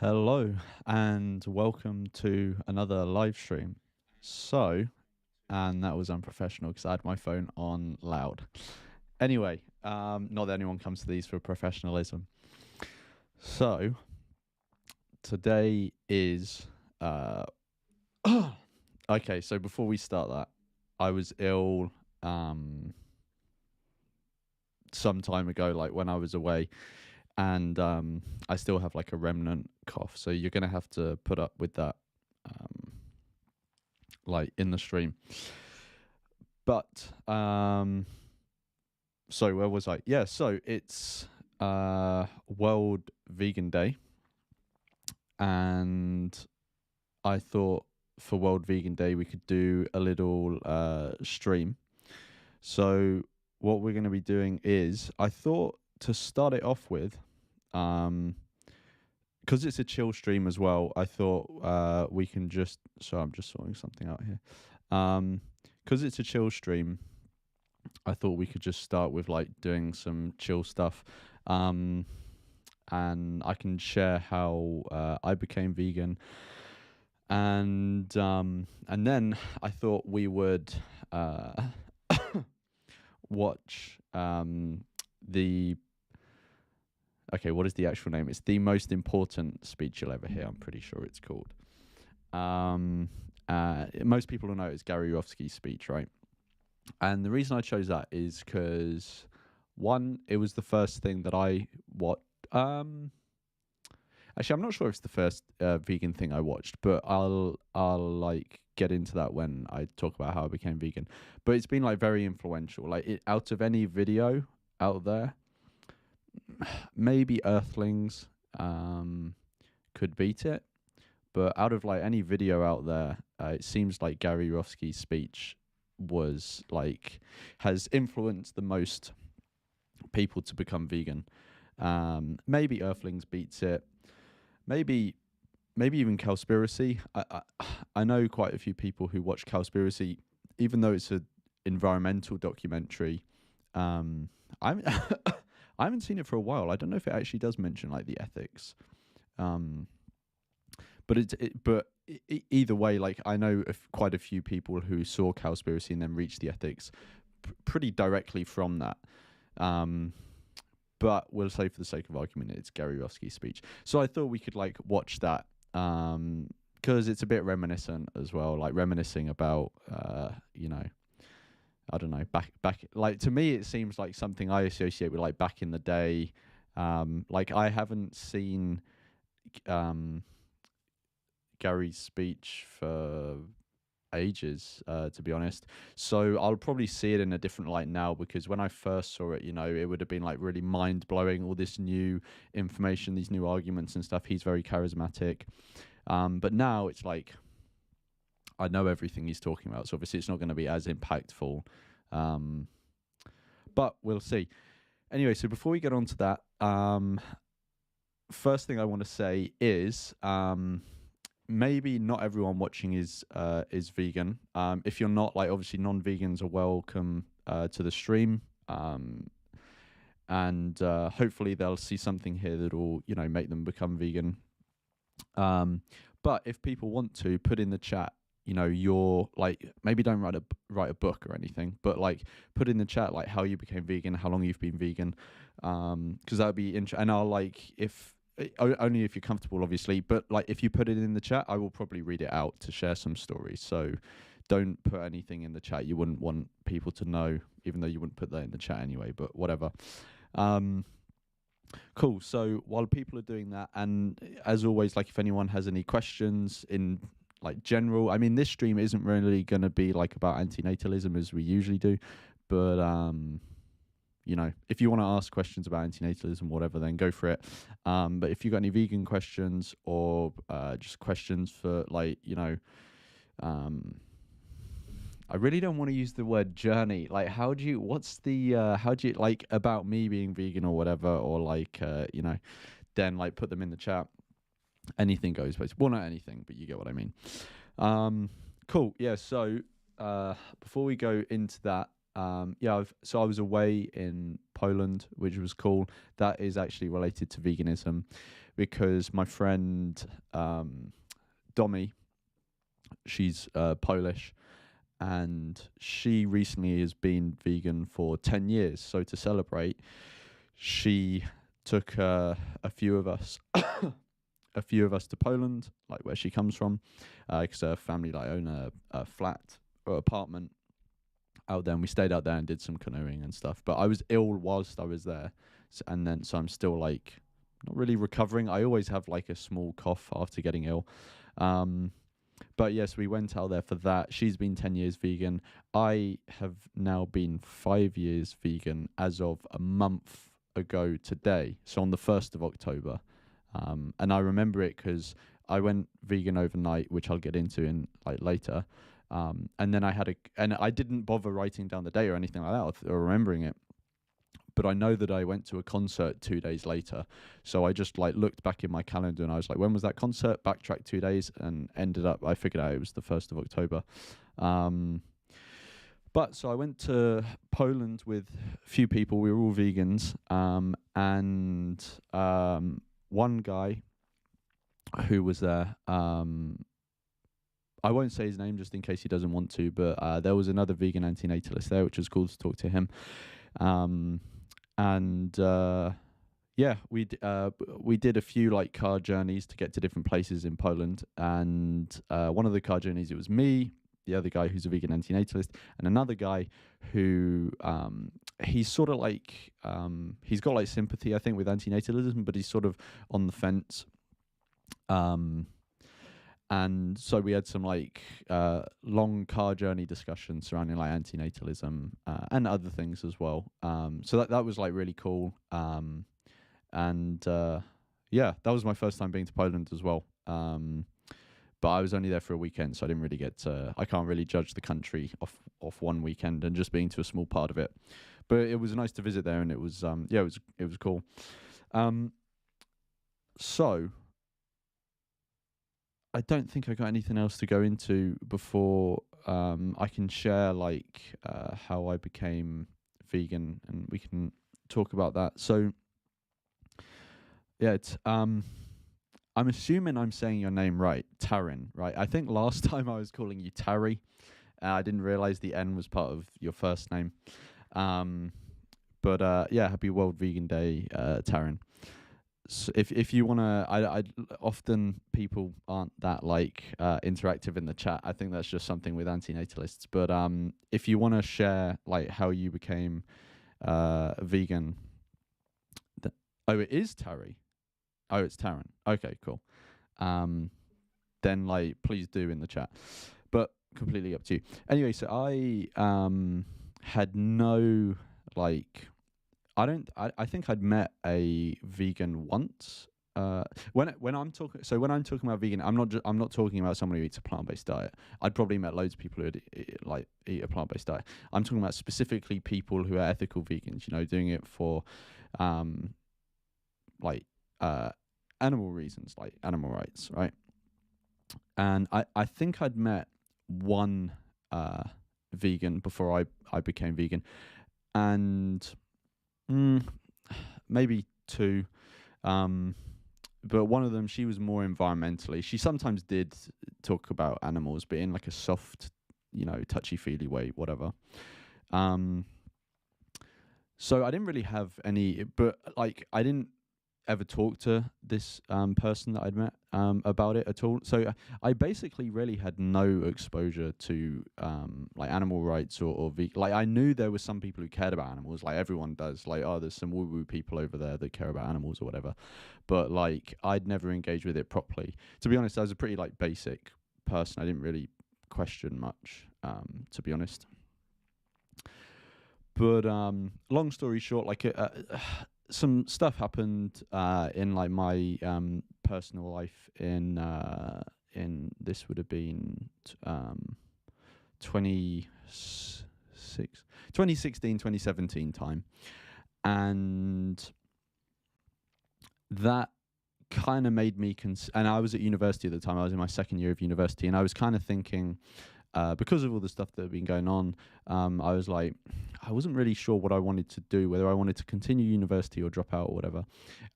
Hello and welcome to another live stream. And that was unprofessional because I had my phone on loud. Anyway, not that anyone comes to these for professionalism. So, today is. Okay, so before we start that, I was ill some time ago, like when I was away, and I still have like a remnant cough. So, you're going to have to put up with that. Like in the stream. But so where was I? Yeah, so it's World Vegan Day, and I thought for World Vegan Day we could do a little stream. So what we're going to be doing is I thought to start it off with because it's a chill stream as well, I thought we can just. So I'm just sorting something out here. Because it's a chill stream, I thought we could just start with like doing some chill stuff. And I can share how I became vegan. And then I thought we would watch the. Okay, what is the actual name? It's the most important speech you'll ever hear. I'm pretty sure it's called. Most people will know it's Gary Yourofsky's speech, right? And the reason I chose that is because one, it was the first thing that I watched. Actually, I'm not sure if it's the first vegan thing I watched, but I'll like get into that when I talk about how I became vegan. But it's been like very influential. Like out of any video out there, maybe Earthlings could beat it. But out of like any video out there, it seems like Gary Yourofsky's speech was like has influenced the most people to become vegan. Maybe Earthlings beats it. Maybe even Cowspiracy. I know quite a few people who watch Cowspiracy, even though it's an environmental documentary. I haven't I haven't seen it for a while. I don't know if it actually does mention like the ethics. But either way, like I know quite a few people who saw Cowspiracy and then reached the ethics pretty directly from that. But we'll say for the sake of argument, it's Gary Yourofsky's speech. So I thought we could like watch that because it's a bit reminiscent as well, like reminiscing about I don't know, back like to me it seems like something I associate with like back in the day. Like I haven't seen Gary's speech for ages, to be honest. So I'll probably see it in a different light now because when I first saw it, it would have been like really mind blowing, all this new information, these new arguments and stuff. He's very charismatic. But now it's like I know everything he's talking about. So obviously it's not going to be as impactful. But we'll see. Anyway, so before we get on to that, first thing I want to say is maybe not everyone watching is vegan. If you're not, like obviously non-vegans are welcome to the stream. And hopefully they'll see something here that will make them become vegan. But if people want to put in the chat, you're like maybe don't write a book or anything, but like put in the chat like how you became vegan, how long you've been vegan, because that'd be interesting. And I'll like if only if you're comfortable, obviously, but like if you put it in the chat, I will probably read it out to share some stories. So don't put anything in the chat you wouldn't want people to know, even though you wouldn't put that in the chat anyway. But whatever. Cool. So while people are doing that, and as always, like if anyone has any questions in like general, I mean, this stream isn't really going to be like about antinatalism as we usually do, but if you want to ask questions about antinatalism, whatever, then go for it. But if you've got any vegan questions or just questions for like, I really don't want to use the word journey. Like, how do you like about me being vegan or whatever, or like, then like put them in the chat. Anything goes, basically. Well, not anything, but you get what I mean. Cool. Yeah. So before we go into that, So I was away in Poland, which was cool. That is actually related to veganism, because my friend Domi, she's Polish, and she recently has been vegan for 10 years. So to celebrate, she took a few of us to Poland, like where she comes from, because her family like own a flat or apartment out there, and we stayed out there and did some canoeing and stuff. But I was ill whilst I was there, so I'm still like not really recovering. I always have like a small cough after getting ill. But yes, we went out there for that. She's been 10 years vegan. I have now been 5 years vegan as of a month ago today. So on the 1st of October. And I remember it because I went vegan overnight, which I'll get into in like later. And then and I didn't bother writing down the day or anything like that or remembering it. But I know that I went to a concert 2 days later. So I just like looked back in my calendar and I was like, when was that concert? Backtracked 2 days and I figured out it was the 1st of October. But so I went to Poland with a few people. We were all vegans. And one guy who was there, I won't say his name just in case he doesn't want to, but there was another vegan antinatalist there, which was cool to talk to him. We did a few like car journeys to get to different places in Poland, and one of the car journeys, it was me, the other guy who's a vegan antinatalist, and another guy who he's sort of like he's got like sympathy, I think, with antinatalism, but he's sort of on the fence. And so we had some like long car journey discussions surrounding like antinatalism and other things as well. So that was like really cool. That was my first time being to Poland as well. But I was only there for a weekend, so I didn't really I can't really judge the country off one weekend and just being to a small part of it. But it was nice to visit there, and it was it was cool. So I don't think I got anything else to go into before I can share like how I became vegan, and we can talk about that. So yeah, it's I'm assuming I'm saying your name right, Tarin, right? I think last time I was calling you Tari. I didn't realize the N was part of your first name. Happy World Vegan Day, Tarin. So if you wanna, I often people aren't that like interactive in the chat. I think that's just something with antinatalists. But if you wanna share like how you became vegan, it is Tari. Oh, it's Taran. Okay, cool. Then like please do in the chat. But completely up to you. Anyway, so I had no like. I think I'd met a vegan once. When I'm talking about vegan, I'm not talking about someone who eats a plant-based diet. I'd probably met loads of people who eat a plant-based diet. I'm talking about specifically people who are ethical vegans. You know, doing it for animal reasons, like animal rights, right? And I think I'd met one vegan before I became vegan, and maybe two. But one of them, she was more environmentally. She sometimes did talk about animals, but in like a soft, touchy-feely way, whatever. So I didn't really have any, but like I didn't ever talk to this person that I'd met about it at all. So I basically really had no exposure to like animal rights or like I knew there were some people who cared about animals, like everyone does. Like, oh, there's some woo-woo people over there that care about animals or whatever. But like I'd never engaged with it properly. To be honest, I was a pretty like basic person. I didn't really question much, to be honest. But long story short, like some stuff happened in like my personal life in this would have been 2016, 2017 time, and that kind of made me and I was at university at the time. I was in my second year of university, and I was kind of thinking because of all the stuff that had been going on, I was like, I wasn't really sure what I wanted to do, whether I wanted to continue university or drop out or whatever.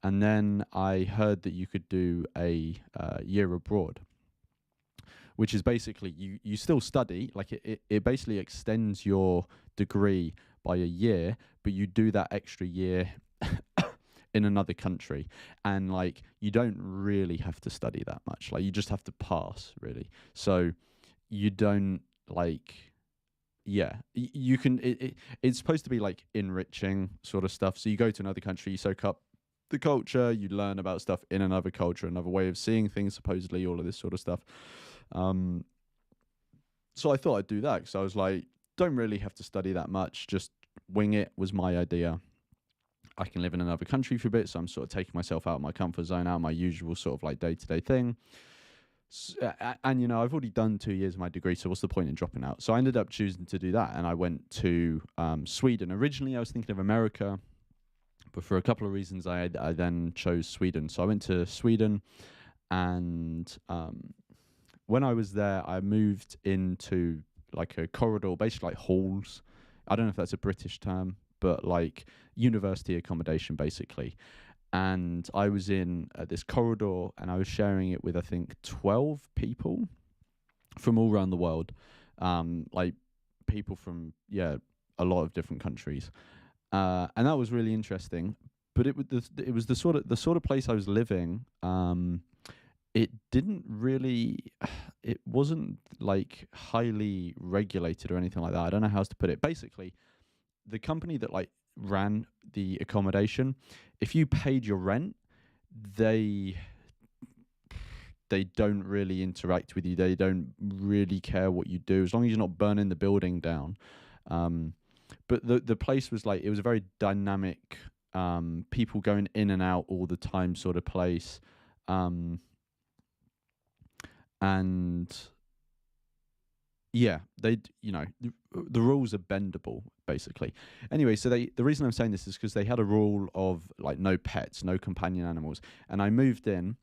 And then I heard that you could do a year abroad, which is basically you still study, like it basically extends your degree by a year, but you do that extra year in another country, and like you don't really have to study that much, like you just have to pass, really. So you don't like, yeah, you can it's supposed to be like enriching sort of stuff. So you go to another country, you soak up the culture, you learn about stuff in another culture, another way of seeing things, supposedly, all of this sort of stuff. um so I thought I'd do that, because I was like, don't really have to study that much, just wing it was my idea. I can live in another country for a bit, so I'm sort of taking myself out of my comfort zone, out of my usual sort of like day-to-day thing. And you know, I've already done 2 years of my degree, so what's the point in dropping out? So I ended up choosing to do that, and I went to Sweden. Originally I was thinking of America, but for a couple of reasons I then chose Sweden. So I went to Sweden, and when I was there, I moved into like a corridor, basically like halls. I don't know if that's a British term, but like university accommodation, basically. And I was in this corridor, and I was sharing it with, I think, 12 people from all around the world, like people from, yeah, a lot of different countries, and that was really interesting. But it was the sort of place I was living. It didn't really, it wasn't like highly regulated or anything like that. I don't know how else to put it. Basically, the company that like ran the accommodation, if you paid your rent, they they don't really interact with you. They don't really care what you do, as long as you're not burning the building down. Um, but the place was like, it was a very dynamic, people going in and out all the time sort of place. Um, and yeah, the rules are bendable, basically. Anyway, so the reason I'm saying this is because they had a rule of like no pets, no companion animals, and I moved in,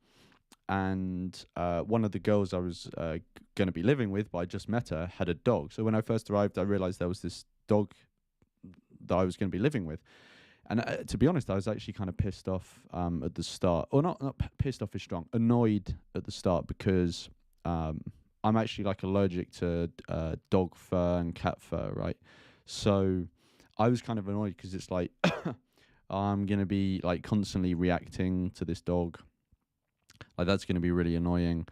and one of the girls I was going to be living with, but I just met her, had a dog. So when I first arrived, I realized there was this dog that I was going to be living with. And to be honest, I was actually kind of pissed off at the start, or not pissed off is strong, annoyed at the start, because I'm actually like allergic to dog fur and cat fur, right? So I was kind of annoyed, because it's like I'm gonna be like constantly reacting to this dog. Like that's gonna be really annoying.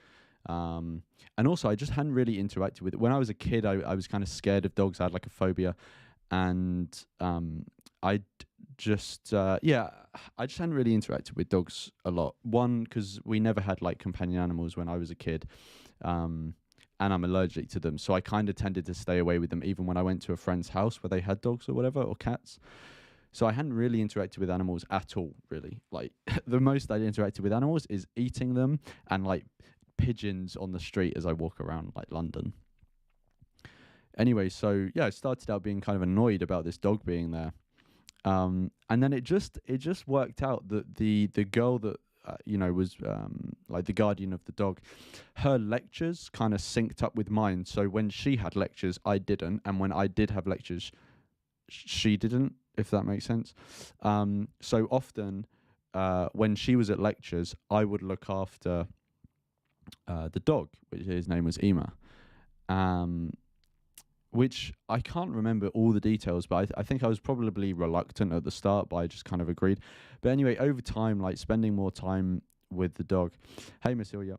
And also, I just hadn't really interacted with it. When I was a kid, I was kind of scared of dogs. I had like a phobia, and I just yeah, I just hadn't really interacted with dogs a lot. One, because we never had like companion animals when I was a kid, and I'm allergic to them, so I kind of tended to stay away with them, even when I went to a friend's house where they had dogs or whatever, or cats. So I hadn't really interacted with animals at all, really. Like the most I'd interacted with animals is eating them, and like pigeons on the street as I walk around like London. Anyway, so yeah, I started out being kind of annoyed about this dog being there. And then it just worked out that the girl that was like the guardian of the dog, her lectures kind of synced up with mine. So when she had lectures, I didn't, and when I did have lectures, she didn't. If that makes sense. So often, when she was at lectures, I would look after the dog, which his name was Ema. Um, which I can't remember all the details, but I think I was probably reluctant at the start, but I just kind of agreed. But anyway, over time, like spending more time with the dog. Hey, Miss Ilya.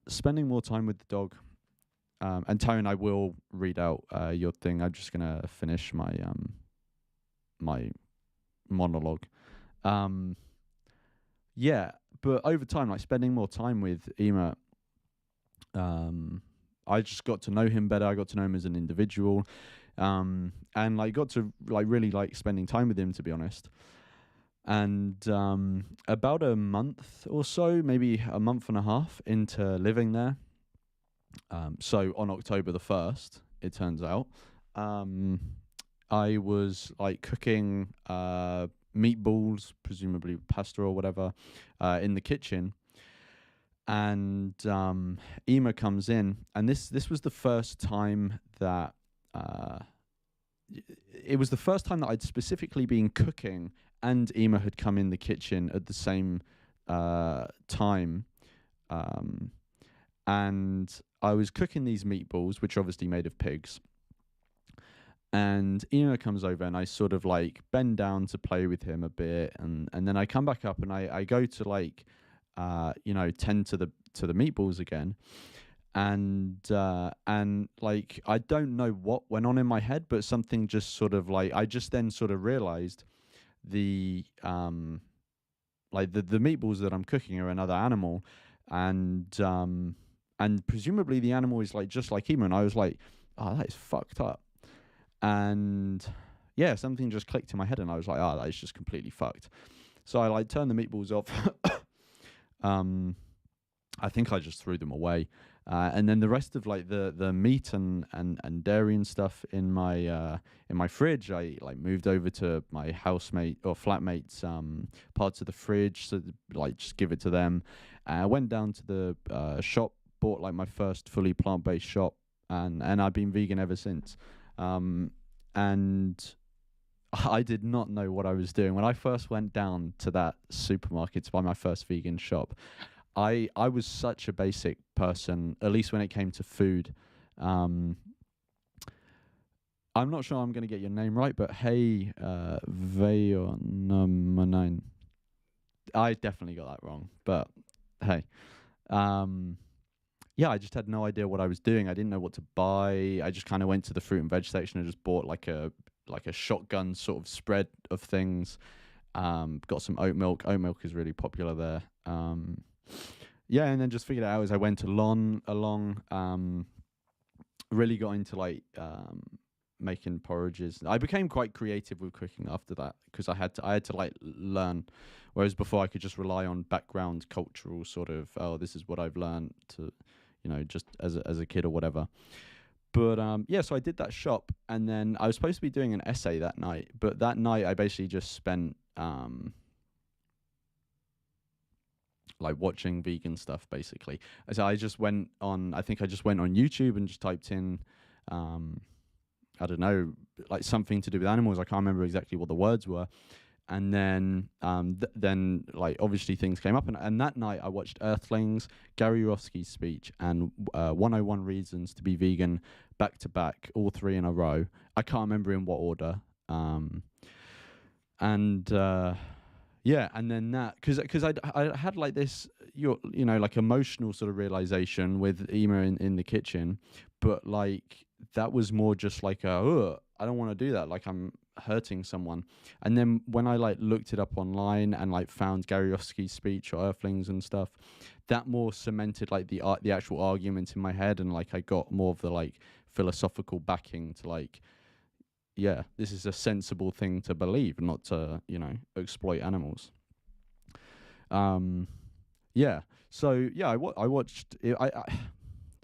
Spending more time with the dog. And Tyrone, I will read out your thing. I'm just gonna finish my monologue. Um, yeah, but over time, like spending more time with Ema, I just got to know him better. I got to know him as an individual, and like got to like really like spending time with him, to be honest. And about a month or so, maybe a month and a half into living there, so on October 1st, it turns out, um, I was like cooking meatballs, presumably pasta or whatever, in the kitchen, and Ema comes in, and this was the first time that it was the first time that I'd specifically been cooking, and Ema had come in the kitchen at the same time, and I was cooking these meatballs, which are obviously made of pigs. And Ema comes over, and I sort of like bend down to play with him a bit, and then I come back up, and I go to like tend to the meatballs again, and like I don't know what went on in my head, but something just sort of like I just then sort of realized the the meatballs that I'm cooking are another animal, and presumably the animal is like just like Ema, and I was like, oh, that is fucked up. And yeah, something just clicked in my head, and I was like, oh, that is just completely fucked. So I like turned the meatballs off. I think I just threw them away, and then the rest of like the meat and dairy and stuff in my fridge, I like moved over to my housemate or flatmate's parts of the fridge, so like just give it to them. I went down to the shop, bought like my first fully plant-based shop, and I've been vegan ever since. And I did not know what I was doing when I first went down to that supermarket to buy my first vegan shop. I was such a basic person, at least when it came to food. I'm not sure I'm going to get your name right, but hey, Veyonamanine. I definitely got that wrong, but hey. Yeah, I just had no idea what I was doing. I didn't know what to buy. I just kind of went to the fruit and veg section and just bought like a shotgun sort of spread of things. Got some oat milk. Oat milk is really popular there. Yeah, and then just figured it out as I went along. Really got into like making porridges. I became quite creative with cooking after that because I had to like learn. Whereas before I could just rely on background cultural sort of, oh, this is what I've learned to, just as a kid or whatever. But yeah, so I did that shop, and then I was supposed to be doing an essay that night, but that night I basically just spent like watching vegan stuff basically. So I just went on. I think I just went on YouTube and just typed in, I don't know, like something to do with animals. I can't remember exactly what the words were. And then then like obviously things came up, and that night I watched Earthlings, Gary Yourofsky's speech, and 101 Reasons to be Vegan back to back, all three in a row. I can't remember in what order. And yeah, and then that because I had like this like emotional sort of realization with Ema in the kitchen, but like that was more just like I don't want to do that, like I'm hurting someone. And then when I like looked it up online and like found Gary Yourofsky's speech or Earthlings and stuff, that more cemented like the actual argument in my head, and like I got more of the like philosophical backing to like, yeah, this is a sensible thing to believe, not to exploit animals. Yeah, so yeah, I watched it.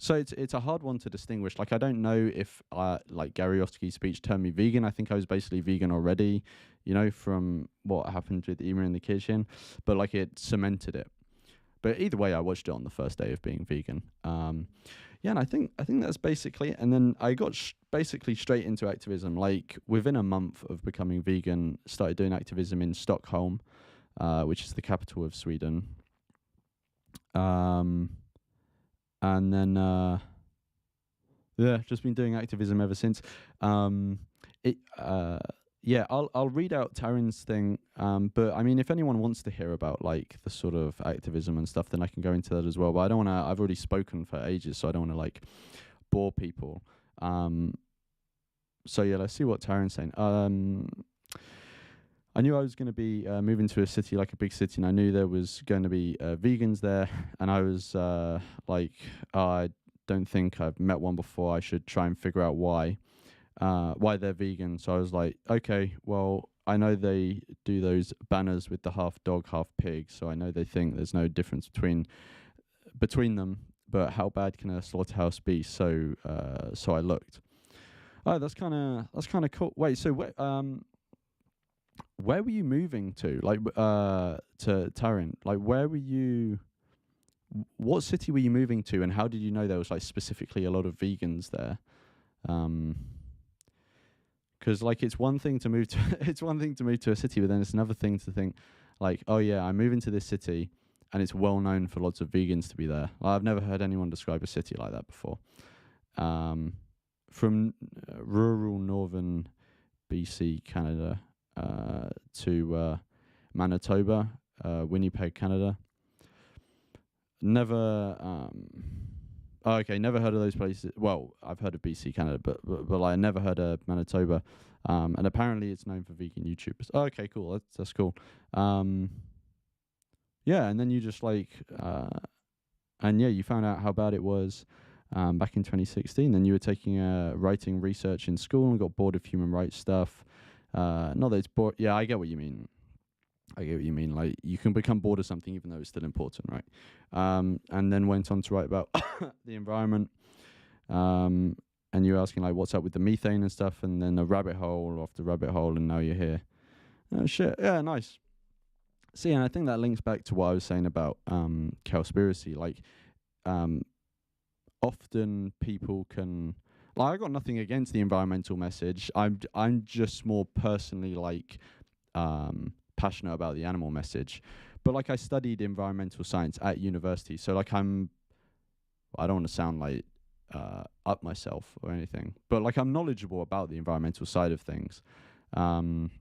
So it's a hard one to distinguish. Like I don't know if like Gary Yourofsky's speech turned me vegan. I think I was basically vegan already, from what happened with Ema in the kitchen, but like it cemented it. But either way, I watched it on the first day of being vegan. Yeah, and I think that's basically it. And then I got basically straight into activism. Like within a month of becoming vegan, started doing activism in Stockholm, which is the capital of Sweden. And then yeah, just been doing activism ever since. Yeah, I'll read out Taryn's thing. But I mean, if anyone wants to hear about like the sort of activism and stuff, then I can go into that as well. But I don't want to. I've already spoken for ages, so I don't want to like bore people. So yeah, let's see what Taryn's saying. I knew I was going to be moving to a city, like a big city, and I knew there was going to be vegans there. And I was like, I don't think I've met one before. I should try and figure out why they're vegan. So I was like, okay, well, I know they do those banners with the half dog, half pig. So I know they think there's no difference between them. But how bad can a slaughterhouse be? So I looked. Oh, that's kind of cool. Wait, so where were you moving to? Like to Tarin? Like where were you what city were you moving to, and how did you know there was like specifically a lot of vegans there? Because like it's one thing to move to it's one thing to move to a city, but then it's another thing to think like, oh yeah, I move into this city and it's well known for lots of vegans to be there. I've never heard anyone describe a city like that before. From rural northern BC, Canada, to Manitoba, Winnipeg, Canada. Never. Okay, never heard of those places. Well, I've heard of BC, Canada, but like, I never heard of Manitoba. And apparently it's known for vegan YouTubers. Oh, okay, cool. That's cool. Yeah, and then you just like, and yeah, you found out how bad it was. Back in 2016, then you were taking writing research in school and got bored of human rights stuff. Not that it's bored. Yeah, I get what you mean. Like, you can become bored of something even though it's still important, right? And then went on to write about the environment. And you were asking like, what's up with the methane and stuff, and then a rabbit hole after rabbit hole, and now you're here. Oh shit! Yeah, nice. See, and I think that links back to what I was saying about Cowspiracy. Like, often people can, like, I got nothing against the environmental message. I'm just more personally like passionate about the animal message. But like, I studied environmental science at university, so like I don't want to sound like up myself or anything, but like I'm knowledgeable about the environmental side of things. And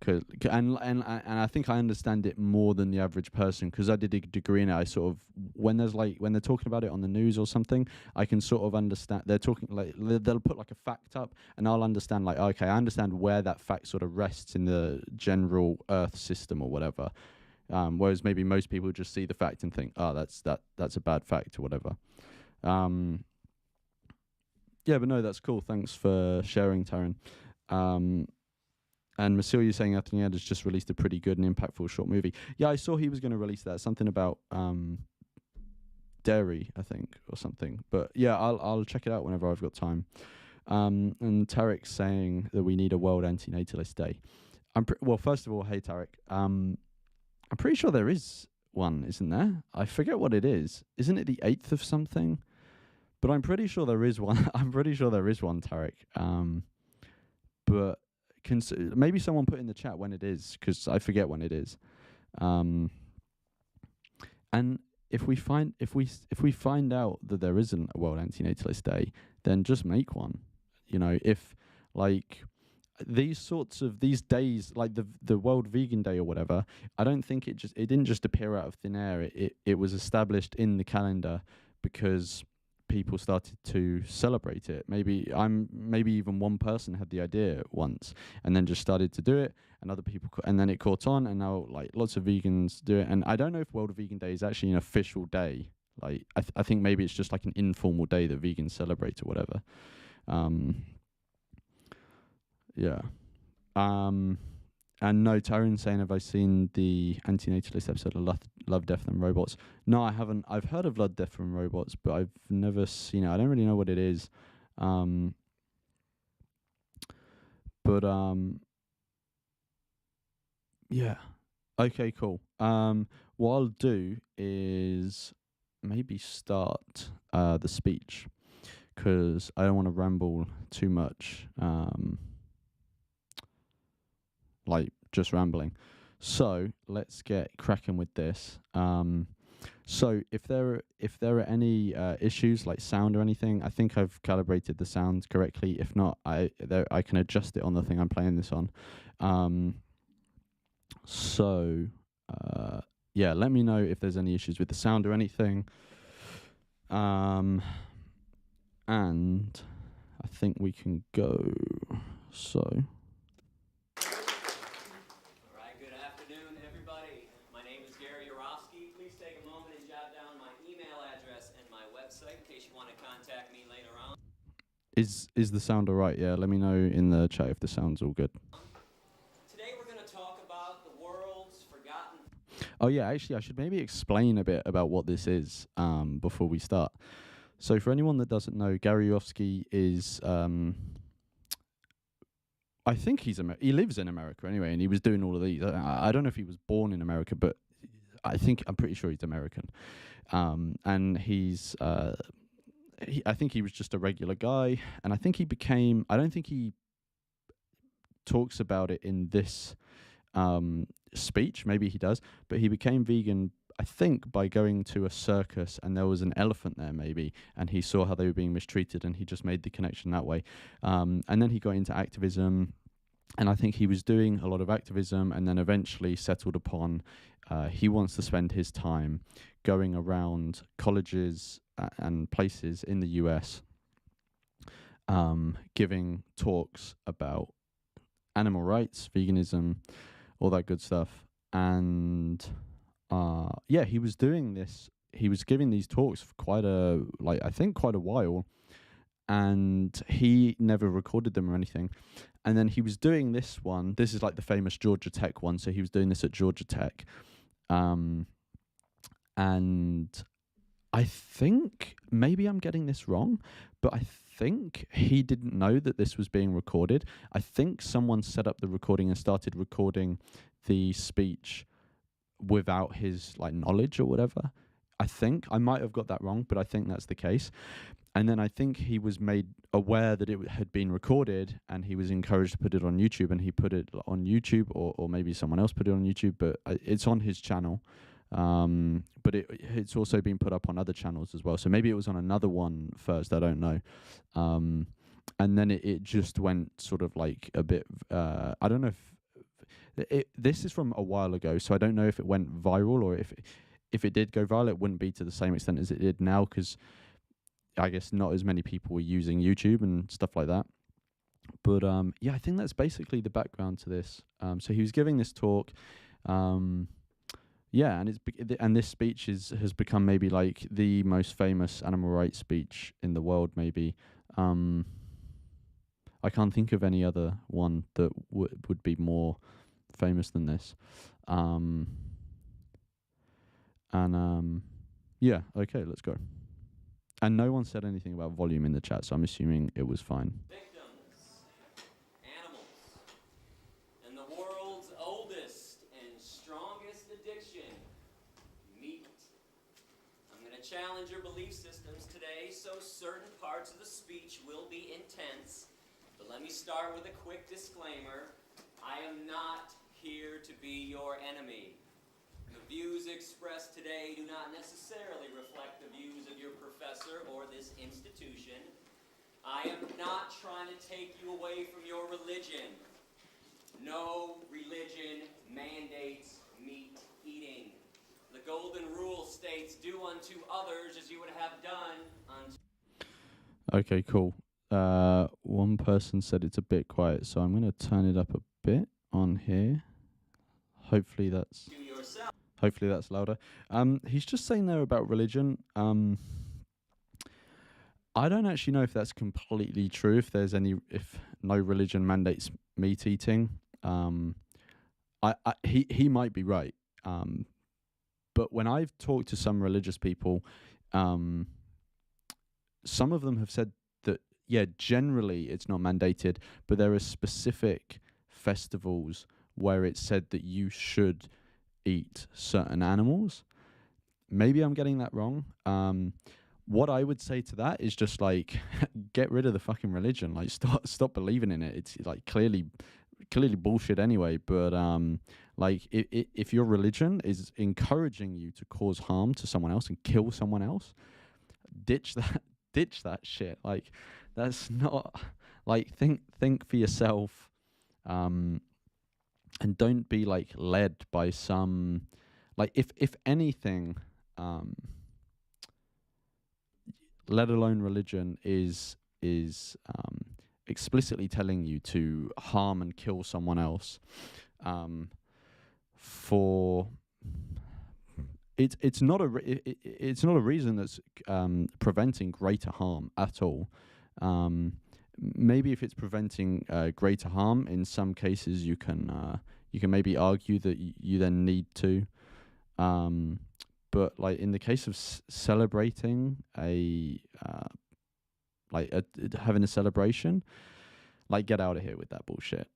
I think I understand it more than the average person because I did a degree in it. I sort of, when they're talking about it on the news or something, I can sort of understand. They're talking like they'll put like a fact up, and I'll understand like, okay, I understand where that fact sort of rests in the general Earth system or whatever. Whereas maybe most people just see the fact and think, oh, that's a bad fact or whatever. Yeah, but no, that's cool. Thanks for sharing, Taryn. And Masil, you're saying Anthony Ed has just released a pretty good and impactful short movie. Yeah, I saw he was going to release that. Something about dairy, I think, or something. But yeah, I'll check it out whenever I've got time. And Tarek's saying that we need a World Antinatalist Day. Well, first of all, hey Tarek. I'm pretty sure there is one, isn't there? I forget what it is. Isn't it the 8th of something? But I'm pretty sure there is one. I'm pretty sure there is one, Tarek. But maybe someone put in the chat when it is, because I forget when it is. And if we find out that there isn't a World Antinatalist Day, then just make one. You know, if like these days, like the World Vegan Day or whatever, I don't think it didn't just appear out of thin air. It was established in the calendar because people started to celebrate it. Maybe even one person had the idea once and then just started to do it, and other people and then it caught on, and now like lots of vegans do it. And I don't know if World Vegan Day is actually an official day. Like I think maybe it's just like an informal day that vegans celebrate or whatever. Yeah. And no, Taryn's saying, have I seen the antinatalist episode of Love, Death and Robots? No, I haven't. I've heard of Love, Death and Robots, but I've never seen it. I don't really know what it is. Yeah. Okay, cool. What I'll do is maybe start the speech, because I don't want to ramble too much. Like just rambling. So let's get cracking with this. So if there are any issues like sound or anything, I think I've calibrated the sound correctly. If not, I can adjust it on the thing I'm playing this on. Yeah, let me know if there's any issues with the sound or anything. And I think we can go. So. Is the sound all right? Yeah, let me know in the chat if the sound's all good. Today we're going to talk about the world's forgotten... Oh yeah, actually I should maybe explain a bit about what this is before we start. So for anyone that doesn't know, Gary Yourofsky is I think he lives in America anyway, and he was doing all of these. I don't know if he was born in America, but I'm pretty sure he's American, and I think he was just a regular guy, and I think he became. I don't think he talks about it in this speech. Maybe he does, but he became vegan, I think, by going to a circus and there was an elephant there, maybe, and he saw how they were being mistreated, and he just made the connection that way. And then he got into activism, and I think he was doing a lot of activism, and then eventually settled upon he wants to spend his time going around colleges and places in the US, giving talks about animal rights, veganism, all that good stuff. And he was doing this. He was giving these talks for quite a while, and he never recorded them or anything. And then he was doing this one. This is like the famous Georgia Tech one. So he was doing this at Georgia Tech. And I think, maybe I'm getting this wrong, but I think he didn't know that this was being recorded. I think someone set up the recording and started recording the speech without his knowledge or whatever. I think I might have got that wrong, but I think that's the case. And then I think he was made aware that it had been recorded, and he was encouraged to put it on YouTube, and he put it on YouTube, or maybe someone else put it on YouTube, but it's on his channel. But it's also been put up on other channels as well. So maybe it was on another one first, I don't know. And then it just went sort of like a bit, I don't know if, this is from a while ago, so I don't know if it went viral, or if it did go viral, it wouldn't be to the same extent as it did now, because I guess not as many people were using YouTube and stuff like that. But I think that's basically the background to this. So he was giving this talk, and this speech has become maybe like the most famous animal rights speech in the world. Maybe I can't think of any other one that would be more famous than this. Okay, let's go. And no one said anything about volume in the chat, so I'm assuming it was fine. Victims, animals, and the world's oldest and strongest addiction, meat. I'm going to challenge your belief systems today, so certain parts of the speech will be intense. But let me start with a quick disclaimer. I am not here to be your enemy. The views expressed today do not necessarily reflect the views of your professor or this institution. I am not trying to take you away from your religion. No religion mandates meat eating. The golden rule states, do unto others as you would have done unto... Okay, cool. One person said it's a bit quiet, so I'm going to turn it up a bit on here. Hopefully that's louder. He's just saying there about religion. I don't actually know if that's completely true. If no religion mandates meat eating, he might be right. But when I've talked to some religious people, some of them have said that generally it's not mandated, but there are specific festivals where it's said that you should eat certain animals. Maybe I'm getting that wrong. What I would say to that is just get rid of the fucking religion. Stop believing in it. It's clearly bullshit anyway. But if your religion is encouraging you to cause harm to someone else and kill someone else, ditch that shit. That's not think for yourself. And don't be led by some if anything, let alone religion is explicitly telling you to harm and kill someone else for it's not a reason that's preventing greater harm at all. Maybe if it's preventing greater harm, in some cases you can maybe argue that you then need to. But in the case of celebrating having a celebration, Like, get out of here with that bullshit.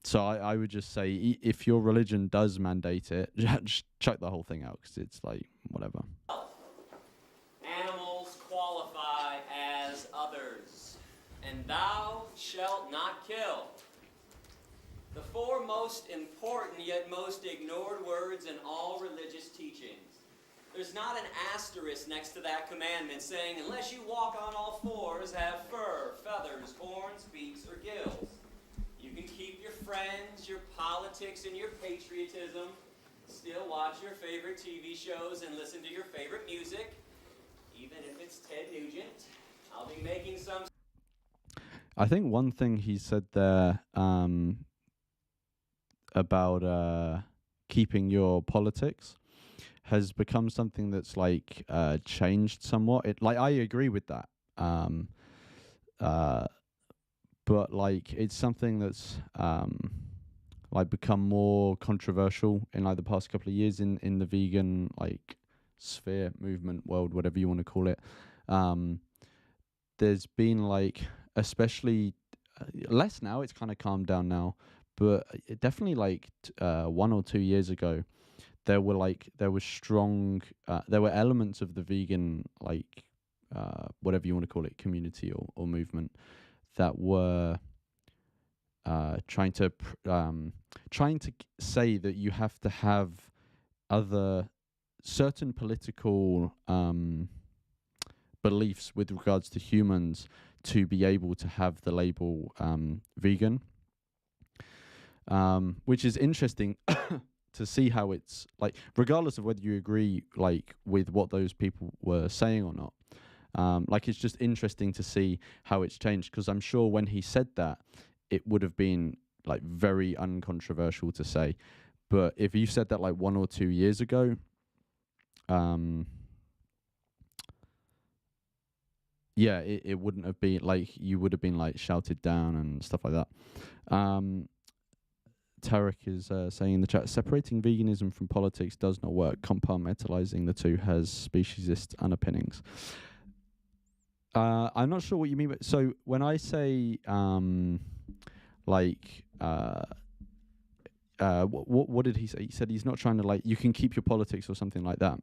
So I would just say, if your religion does mandate it, just chuck the whole thing out, because it's like, whatever. Animals qualify as others, and thou shalt not kill. The four most important yet most ignored words in all religious teachings. There's not an asterisk next to that commandment saying, unless you walk on all fours, have fur, feathers, horns, beaks, or gills. You can keep your friends, your politics, and your patriotism, still watch your favorite TV shows and listen to your favorite music, even if it's Ted Nugent. I'll be making some... I think one thing he said there about keeping your politics has become something that's like changed somewhat. It, like, I agree with that, but like it's something that's like become more controversial in like the past couple of years in the vegan like sphere, movement, world, whatever you want to call it. There's been like, especially less now, it's kind of calmed down now, but it definitely like 1 or 2 years ago, there were strong there were elements of the vegan like whatever you want to call it, community or movement, that were trying to say that you have to have other certain political beliefs with regards to humans to be able to have the label vegan, which is interesting to see how it's like, regardless of whether you agree like with what those people were saying or not. Like, it's just interesting to see how it's changed, because I'm sure when he said that, it would have been like very uncontroversial to say. But if you said that like 1 or 2 years ago, yeah, it wouldn't have been like, you would have been like shouted down and stuff like that. Tarek is saying in the chat, separating veganism from politics does not work. Compartmentalizing the two has speciesist underpinnings. I'm not sure what you mean, but so when I say what did he say? He said he's not trying to, like, you can keep your politics or something like that.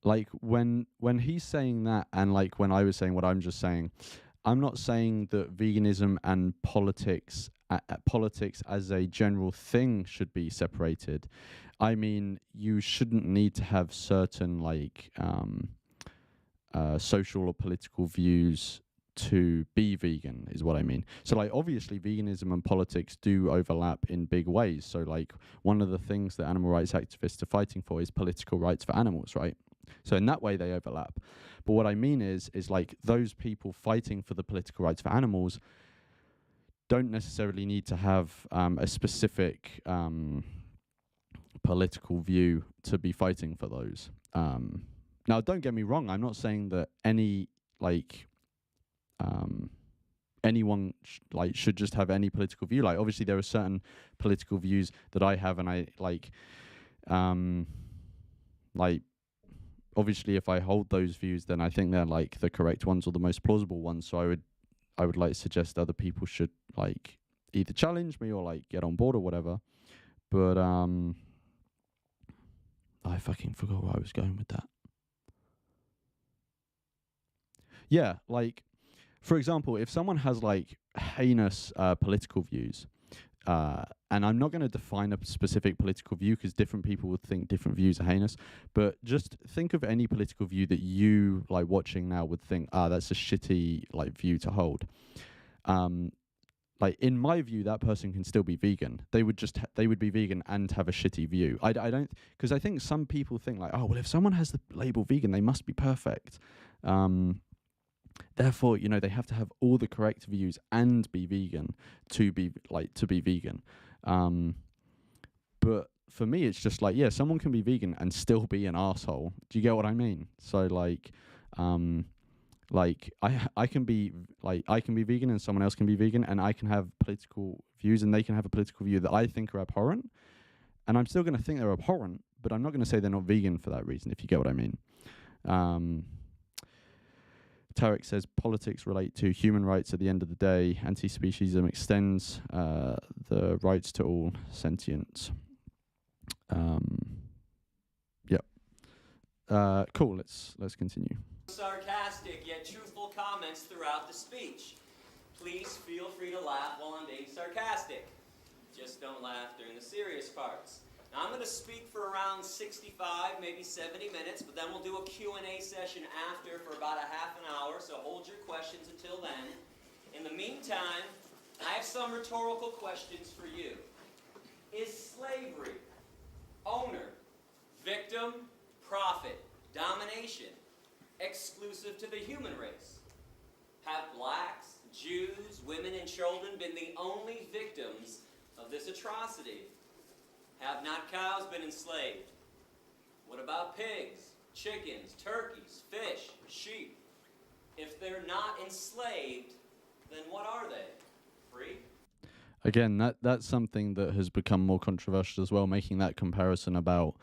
Like, when he's saying that, and like when I was saying what I'm just saying, I'm not saying that veganism and politics as a general thing should be separated. I mean, you shouldn't need to have certain like social or political views to be vegan, is what I mean. So like, obviously veganism and politics do overlap in big ways. So like, one of the things that animal rights activists are fighting for is political rights for animals, right? So in that way they overlap. But what I mean is like, those people fighting for the political rights for animals don't necessarily need to have a specific political view to be fighting for those. Now, don't get me wrong, I'm not saying that any like anyone should just have any political view. Like, obviously there are certain political views that I have, and I like obviously if I hold those views, then I think they're like the correct ones or the most plausible ones. So I would like suggest other people should like either challenge me or like get on board or whatever. But I fucking forgot where I was going with that. Yeah, like, for example, if someone has like heinous political views, and I'm not going to define a specific political view because different people would think different views are heinous, but just think of any political view that you, like, watching now would think, that's a shitty like view to hold. Like, in my view, that person can still be vegan. They would just they would be vegan and have a shitty view. I don't, because I think some people think like, oh well, if someone has the label vegan, they must be perfect. Therefore, you know, they have to have all the correct views and be vegan to be vegan. But for me, it's just like, yeah, someone can be vegan and still be an asshole. Do you get what I mean? So like, I can be vegan and someone else can be vegan, and I can have political views and they can have a political view that I think are abhorrent, and I'm still going to think they're abhorrent, but I'm not going to say they're not vegan for that reason, if you get what I mean. Tarek says politics relate to human rights at the end of the day. Anti-speciesism extends the rights to all sentients. Yep. Cool. Let's continue. Sarcastic yet truthful comments throughout the speech. Please feel free to laugh while I'm being sarcastic. Just don't laugh during the serious parts. Now, I'm going to speak for around 65, maybe 70 minutes, but then we'll do a Q&A session after for about a half an hour, so hold your questions until then. In the meantime, I have some rhetorical questions for you. Is slavery owner, victim, profit, domination exclusive to the human race? Have blacks, Jews, women, and children been the only victims of this atrocity? Have not cows been enslaved? What about pigs, chickens, turkeys, fish, sheep? If they're not enslaved, then what are they? Free? Again, that's something that has become more controversial as well, making that comparison about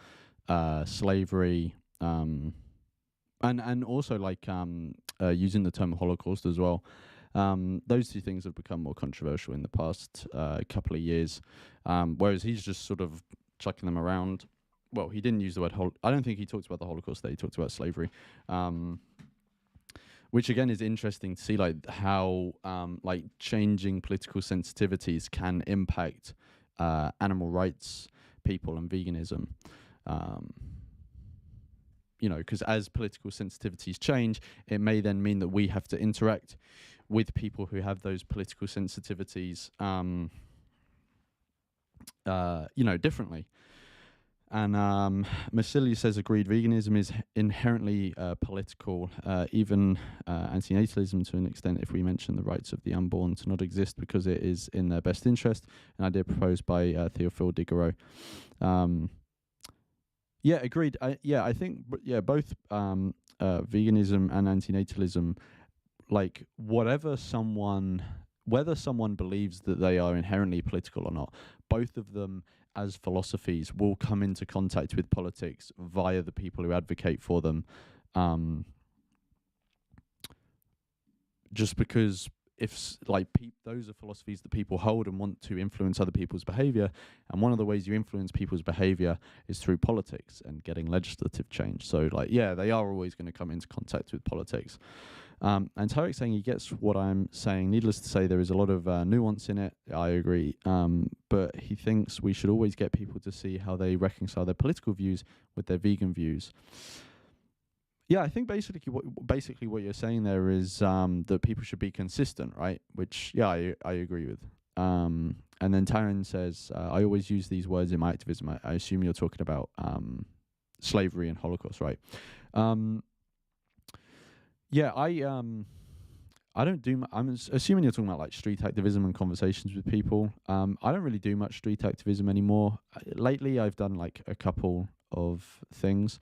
slavery, and also like using the term Holocaust as well. Those two things have become more controversial in the past couple of years, whereas he's just sort of chucking them around. Well, he didn't use the word I don't think he talked about the Holocaust there. He talked about slavery, which again is interesting to see, like how like changing political sensitivities can impact animal rights people and veganism. You know, because as political sensitivities change, it may then mean that we have to interact with people who have those political sensitivities, you know, differently. And Massilia says, agreed, veganism is inherently political, even antinatalism to an extent, if we mention the rights of the unborn to not exist because it is in their best interest, an idea proposed by Théophile Diderot. Yeah, agreed. I think both veganism and antinatalism, like whether someone believes that they are inherently political or not, both of them as philosophies will come into contact with politics via the people who advocate for them. Just because if like those are philosophies that people hold and want to influence other people's behavior, and one of the ways you influence people's behavior is through politics and getting legislative change. So like, yeah, they are always going to come into contact with politics. And Tarek's saying he gets what I'm saying. Needless to say, there is a lot of nuance in it. I agree. But he thinks we should always get people to see how they reconcile their political views with their vegan views. Yeah, I think basically what you're saying there is that people should be consistent, right? Which, yeah, I agree with. And then Taryn says, I always use these words in my activism. I assume you're talking about slavery and Holocaust, right? Yeah, I don't do. I'm assuming you're talking about like street activism and conversations with people. I don't really do much street activism anymore. Lately, I've done like a couple of things,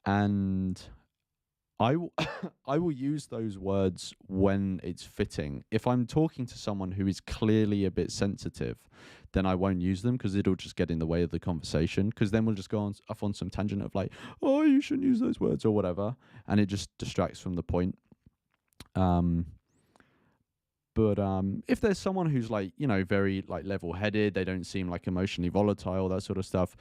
and I will use those words when it's fitting. If I'm talking to someone who is clearly a bit sensitive, then I won't use them because it'll just get in the way of the conversation. Because then we'll just go off on some tangent of like, oh, you shouldn't use those words or whatever, and it just distracts from the point. But if there's someone who's like, you know, very like level-headed, they don't seem like emotionally volatile, that sort of stuff,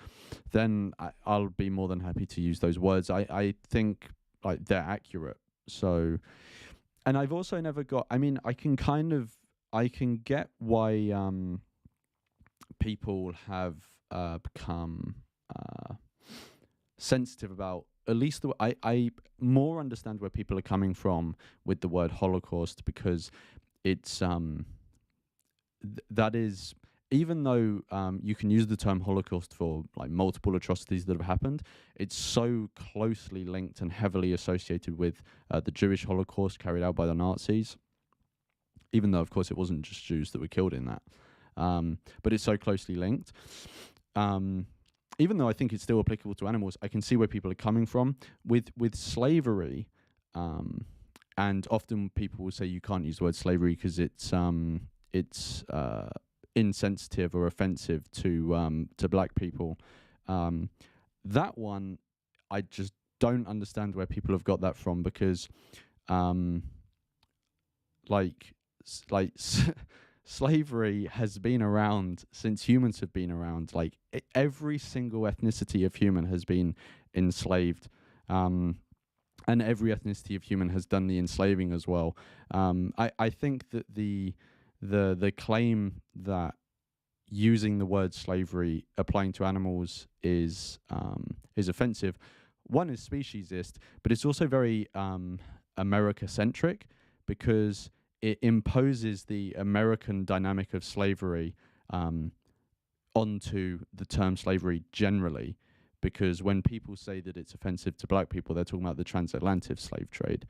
then I'll be more than happy to use those words. I think like they're accurate. So, and I've also never got. I mean, I can get why people have become sensitive about. At least I more understand where people are coming from with the word Holocaust, because it's that is, even though you can use the term Holocaust for like multiple atrocities that have happened, it's so closely linked and heavily associated with the Jewish Holocaust carried out by the Nazis, even though of course it wasn't just Jews that were killed in that, but it's so closely linked. Even though I think it's still applicable to animals, I can see where people are coming from with slavery. And often people will say you can't use the word slavery because it's insensitive or offensive to black people. That one, I just don't understand where people have got that from, because um like like slavery has been around since humans have been around. Like every single ethnicity of human has been enslaved, and every ethnicity of human has done the enslaving as well. I think that the claim that using the word slavery applying to animals is offensive. One is speciesist, but it's also very America centric, because it imposes the American dynamic of slavery onto the term slavery generally. Because when people say that it's offensive to black people, they're talking about the transatlantic slave trade,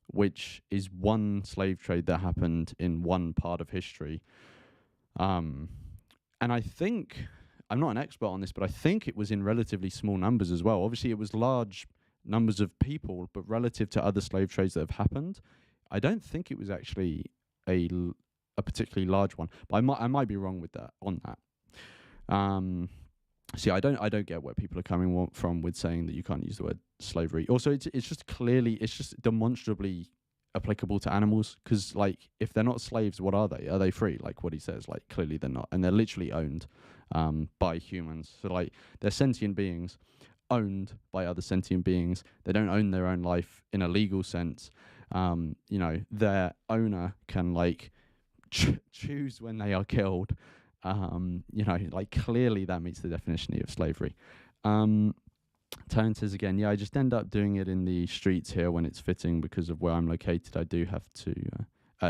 which is one slave trade that happened in one part of history. And I think, I'm not an expert on this, but I think it was in relatively small numbers as well. Obviously, it was large numbers of people, but relative to other slave trades that have happened, I don't think it was actually a particularly large one. But I might be wrong with that on that. See, I don't get where people are coming from with saying that you can't use the word slavery. Also, it's just demonstrably applicable to animals, because like if they're not slaves, what are they? Are they free? Like what he says, like clearly they're not, and they're literally owned by humans. So like they're sentient beings owned by other sentient beings. They don't own their own life in a legal sense. Their owner can like choose when they are killed. Like clearly that meets the definition of slavery. Tone says again, yeah, I just end up doing it in the streets here when it's fitting because of where I'm located. I do have to.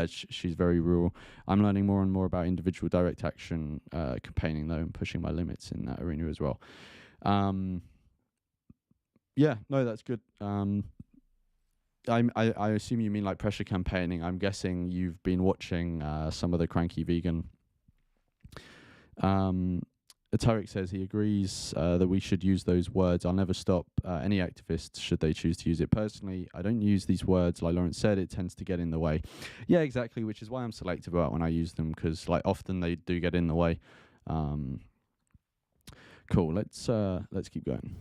She's very rural. I'm learning more and more about individual direct action campaigning, though, and pushing my limits in that arena as well. Yeah, no, that's good. I assume you mean like pressure campaigning. I'm guessing you've been watching some of the Cranky Vegan. Tariq says he agrees that we should use those words. I'll never stop any activists should they choose to use it. Personally, I don't use these words. Like Lawrence said, it tends to get in the way. Yeah, exactly, which is why I'm selective about when I use them, because like often they do get in the way. Cool, let's keep going.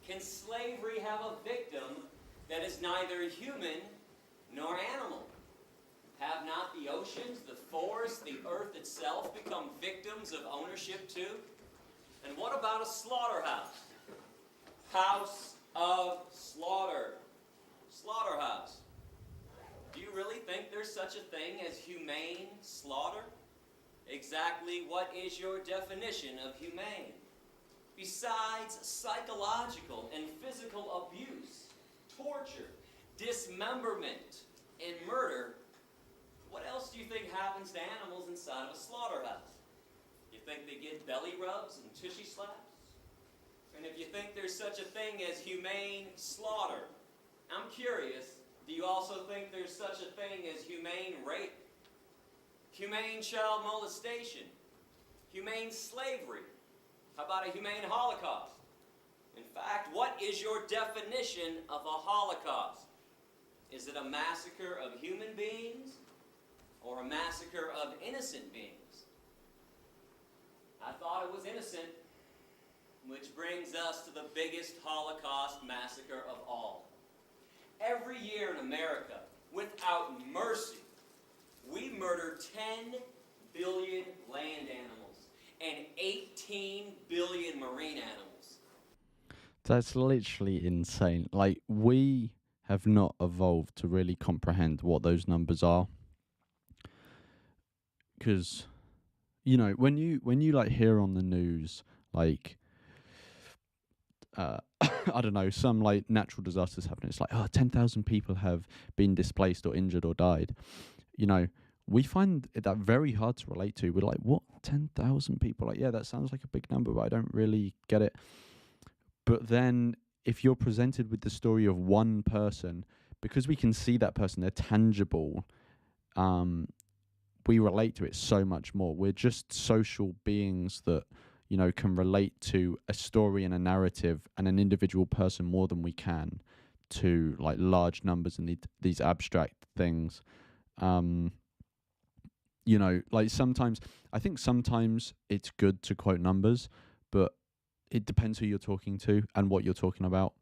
Can slavery have a victim that is neither human nor animal? Have not the oceans, the forests, the earth itself become victims of ownership too? And what about a slaughterhouse? House of slaughter. Slaughterhouse. Do you really think there's such a thing as humane slaughter? Exactly what is your definition of humane? Besides psychological and physical abuse, torture, dismemberment, and murder, what else do you think happens to animals inside of a slaughterhouse? You think they get belly rubs and tushy slaps? And if you think there's such a thing as humane slaughter, I'm curious, do you also think there's such a thing as humane rape? Humane child molestation? Humane slavery? How about a humane Holocaust? In fact, what is your definition of a Holocaust? Is it a massacre of human beings or a massacre of innocent beings? I thought it was innocent, which brings us to the biggest Holocaust massacre of all. Every year in America, without mercy, we murder 10 billion land animals and 18 billion marine animals. That's literally insane. Like, we have not evolved to really comprehend what those numbers are. Because, when you like hear on the news, like, I don't know, some like natural disasters happen. It's like, 10,000 people have been displaced or injured or died. We find that very hard to relate to. We're like, what, 10,000 people? Like, yeah, that sounds like a big number, but I don't really get it. But then if you're presented with the story of one person, because we can see that person, they're tangible, we relate to it so much more. We're just social beings that, can relate to a story and a narrative and an individual person more than we can to like large numbers and these abstract things. Like sometimes, I think sometimes it's good to quote numbers, but it depends who you're talking to and what you're talking about,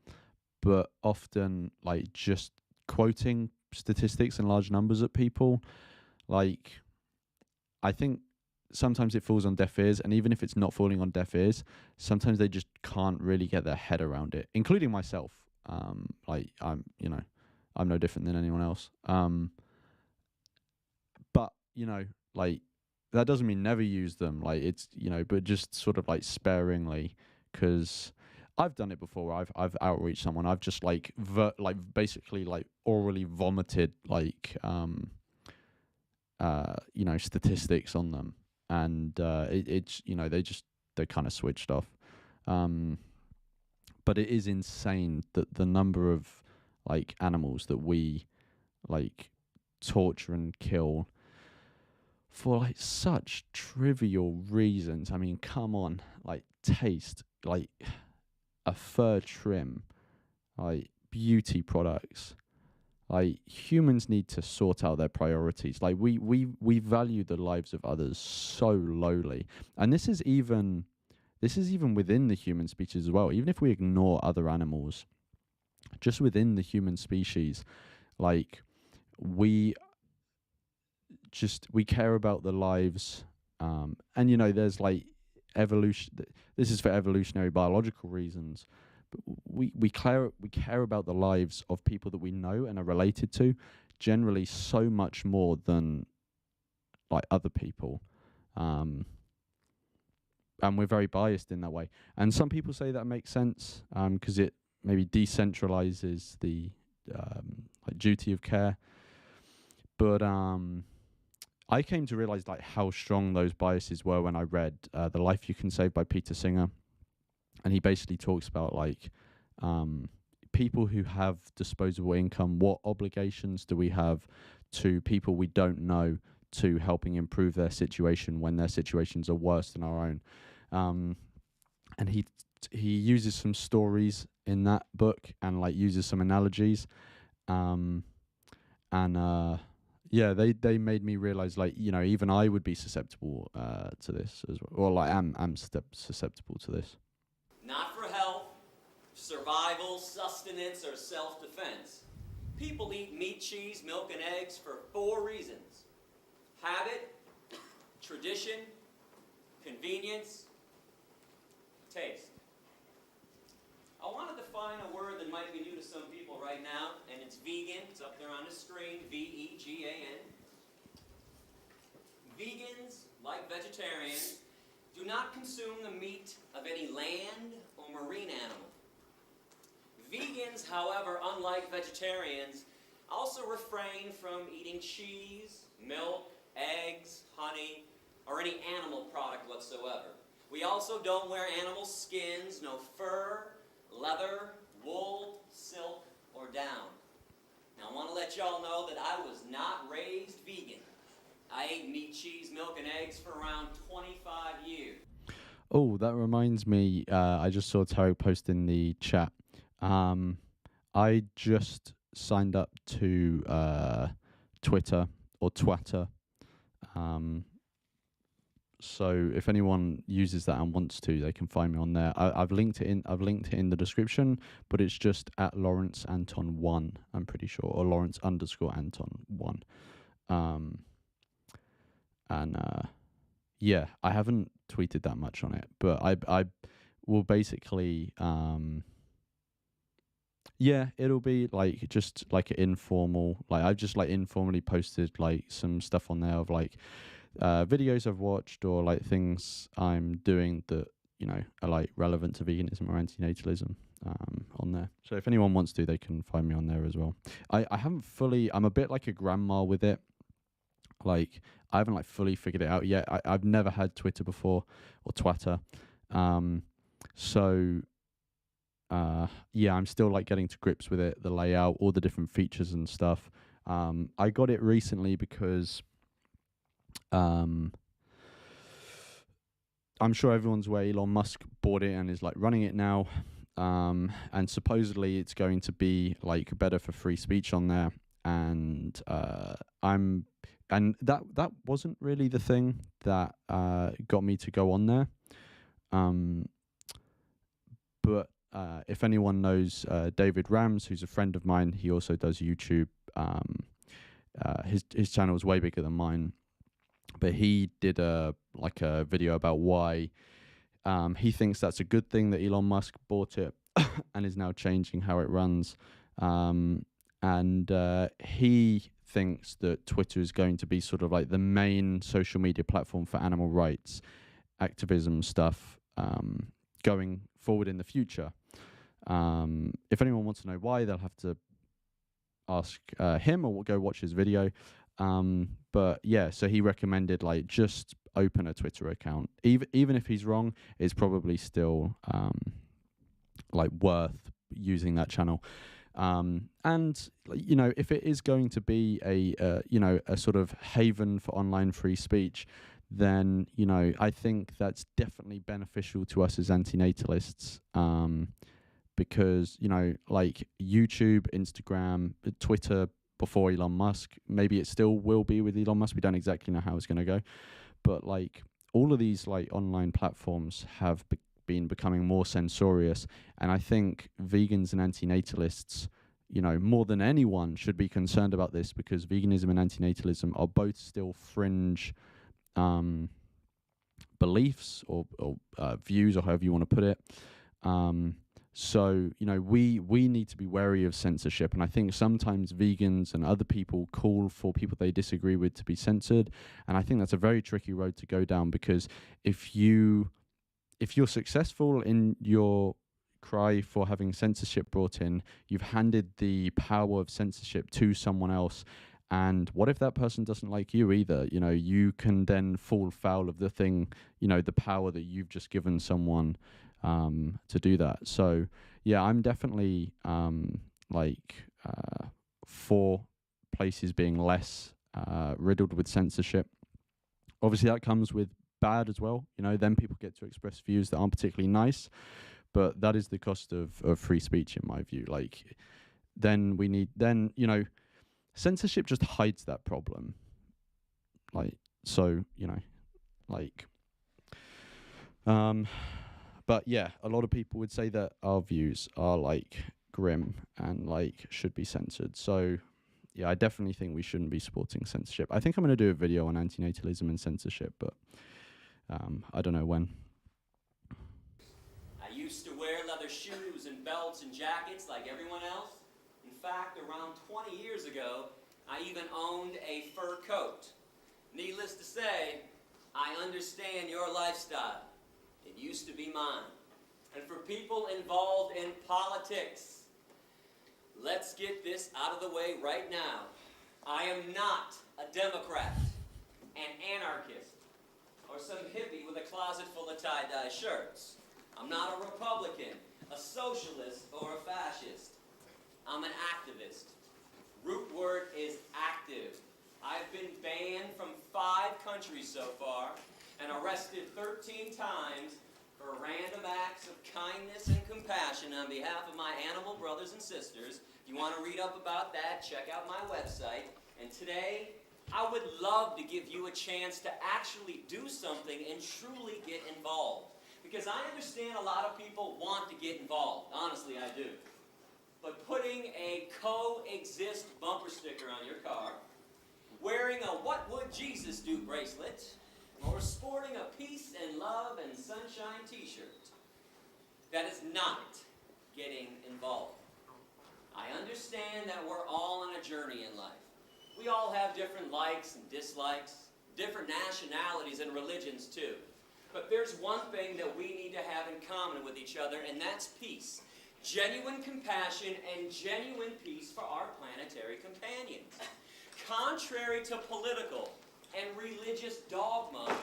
but often like just quoting statistics and large numbers at people, like I think sometimes it falls on deaf ears, and even if it's not falling on deaf ears, sometimes they just can't really get their head around it, including myself. Like I'm no different than anyone else. But like that doesn't mean never use them. Like it's but just sort of like sparingly, because I've done it before. I've outreached someone. I've just like basically like orally vomited like statistics on them, and it's they kind of switched off. But it is insane that the number of like animals that we like torture and kill for like such trivial reasons. I mean, come on, like taste, like a fur trim, like beauty products. Like humans need to sort out their priorities. Like we value the lives of others so lowly, and this is even within the human species as well. Even if we ignore other animals, just within the human species, like we care about the lives, and there's like evolution. This is for evolutionary biological reasons, but we care about the lives of people that we know and are related to, generally so much more than like other people, and we're very biased in that way. And some people say that makes sense, because it maybe decentralizes the like duty of care, but I came to realize like how strong those biases were when I read The Life You Can Save by Peter Singer. And he basically talks about like people who have disposable income, what obligations do we have to people we don't know to helping improve their situation when their situations are worse than our own. And he uses some stories in that book and like uses some analogies. Yeah, they made me realize like, even I would be susceptible to this as well. Or like I'm susceptible to this. Not for health, survival, sustenance, or self-defense. People eat meat, cheese, milk, and eggs for 4 reasons: habit, tradition, convenience, taste. I want to define a word that might be new to some people right now, and it's vegan. It's up there on the screen, V-E-G-A-N. Vegans, like vegetarians, do not consume the meat of any land or marine animal. Vegans, however, unlike vegetarians, also refrain from eating cheese, milk, eggs, honey, or any animal product whatsoever. We also don't wear animal skins, no fur, leather, wool, silk, or down. Now I want to let y'all know that I was not raised vegan. I ate meat, cheese, milk, and eggs for around 25 years. Oh, that reminds me, I just saw Tarek post in the chat. I just signed up to Twitter or Twatter. So if anyone uses that and wants to, they can find me on there. I've linked it in the description, but it's just at Lawrence Anton 1, I'm pretty sure, or Lawrence_Anton 1. Yeah, I haven't tweeted that much on it, but I will basically it'll be like just like an informal, like I've just like informally posted like some stuff on there of like videos I've watched or like things I'm doing that are like relevant to veganism or antinatalism on there. So if anyone wants to, they can find me on there as well. I haven't fully, I'm a bit like a grandma with it. Like I haven't like fully figured it out yet. I've never had Twitter before or Twatter. So I'm still like getting to grips with it, the layout, all the different features and stuff. I got it recently because I'm sure everyone's aware Elon Musk bought it and is like running it now. And supposedly it's going to be like better for free speech on there. And that wasn't really the thing that got me to go on there. But if anyone knows David Rams, who's a friend of mine, he also does YouTube. His channel is way bigger than mine, but he did a video about why he thinks that's a good thing that Elon Musk bought it and is now changing how it runs. And he thinks that Twitter is going to be sort of like the main social media platform for animal rights activism stuff going forward in the future. If anyone wants to know why, they'll have to ask him or go watch his video. But yeah, so he recommended like just open a Twitter account. Even if he's wrong, it's probably still like worth using that channel. And you know, if it is going to be a sort of haven for online free speech, then you know I think that's definitely beneficial to us as antinatalists. Because you know, like YouTube, Instagram, Twitter before Elon Musk, maybe it still will be with Elon Musk. We don't exactly know how it's going to go, but like all of these like online platforms have been becoming more censorious, and I think vegans and antinatalists, you know, more than anyone should be concerned about this, because veganism and antinatalism are both still fringe beliefs or views, or however you want to put it. So, you know, we need to be wary of censorship. And I think sometimes vegans and other people call for people they disagree with to be censored. And I think that's a very tricky road to go down, because if you're successful in your cry for having censorship brought in, you've handed the power of censorship to someone else. And what if that person doesn't like you either? You know, you can then fall foul of the thing, you know, the power that you've just given someone to do that. So yeah, I'm definitely for places being less riddled with censorship. Obviously that comes with bad as well, you know, then people get to express views that aren't particularly nice, but that is the cost of free speech in my view. Like then you know, censorship just hides that problem. Like, so, you know, like but yeah, a lot of people would say that our views are like grim and like should be censored. So yeah, I definitely think we shouldn't be supporting censorship. I think I'm going to do a video on antinatalism and censorship, but I don't know when. I used to wear leather shoes and belts and jackets like everyone else. In fact, around 20 years ago, I even owned a fur coat. Needless to say, I understand your lifestyle. It used to be mine. And for people involved in politics, let's get this out of the way right now. I am not a Democrat, an anarchist, or some hippie with a closet full of tie-dye shirts. I'm not a Republican, a socialist, or a fascist. I'm an activist. Root word is active. I've been banned from 5 countries so far and arrested 13 times for random acts of kindness and compassion on behalf of my animal brothers and sisters. If you want to read up about that, check out my website. And today, I would love to give you a chance to actually do something and truly get involved. Because I understand a lot of people want to get involved. Honestly, I do. But putting a coexist bumper sticker on your car, wearing a "What Would Jesus Do" bracelet, or sporting a peace and love and sunshine t-shirt, that is not getting involved. I understand that we're all on a journey in life. We all have different likes and dislikes, different nationalities and religions too. But there's one thing that we need to have in common with each other, and that's peace. Genuine compassion and genuine peace for our planetary companions. Contrary to political and religious dogma,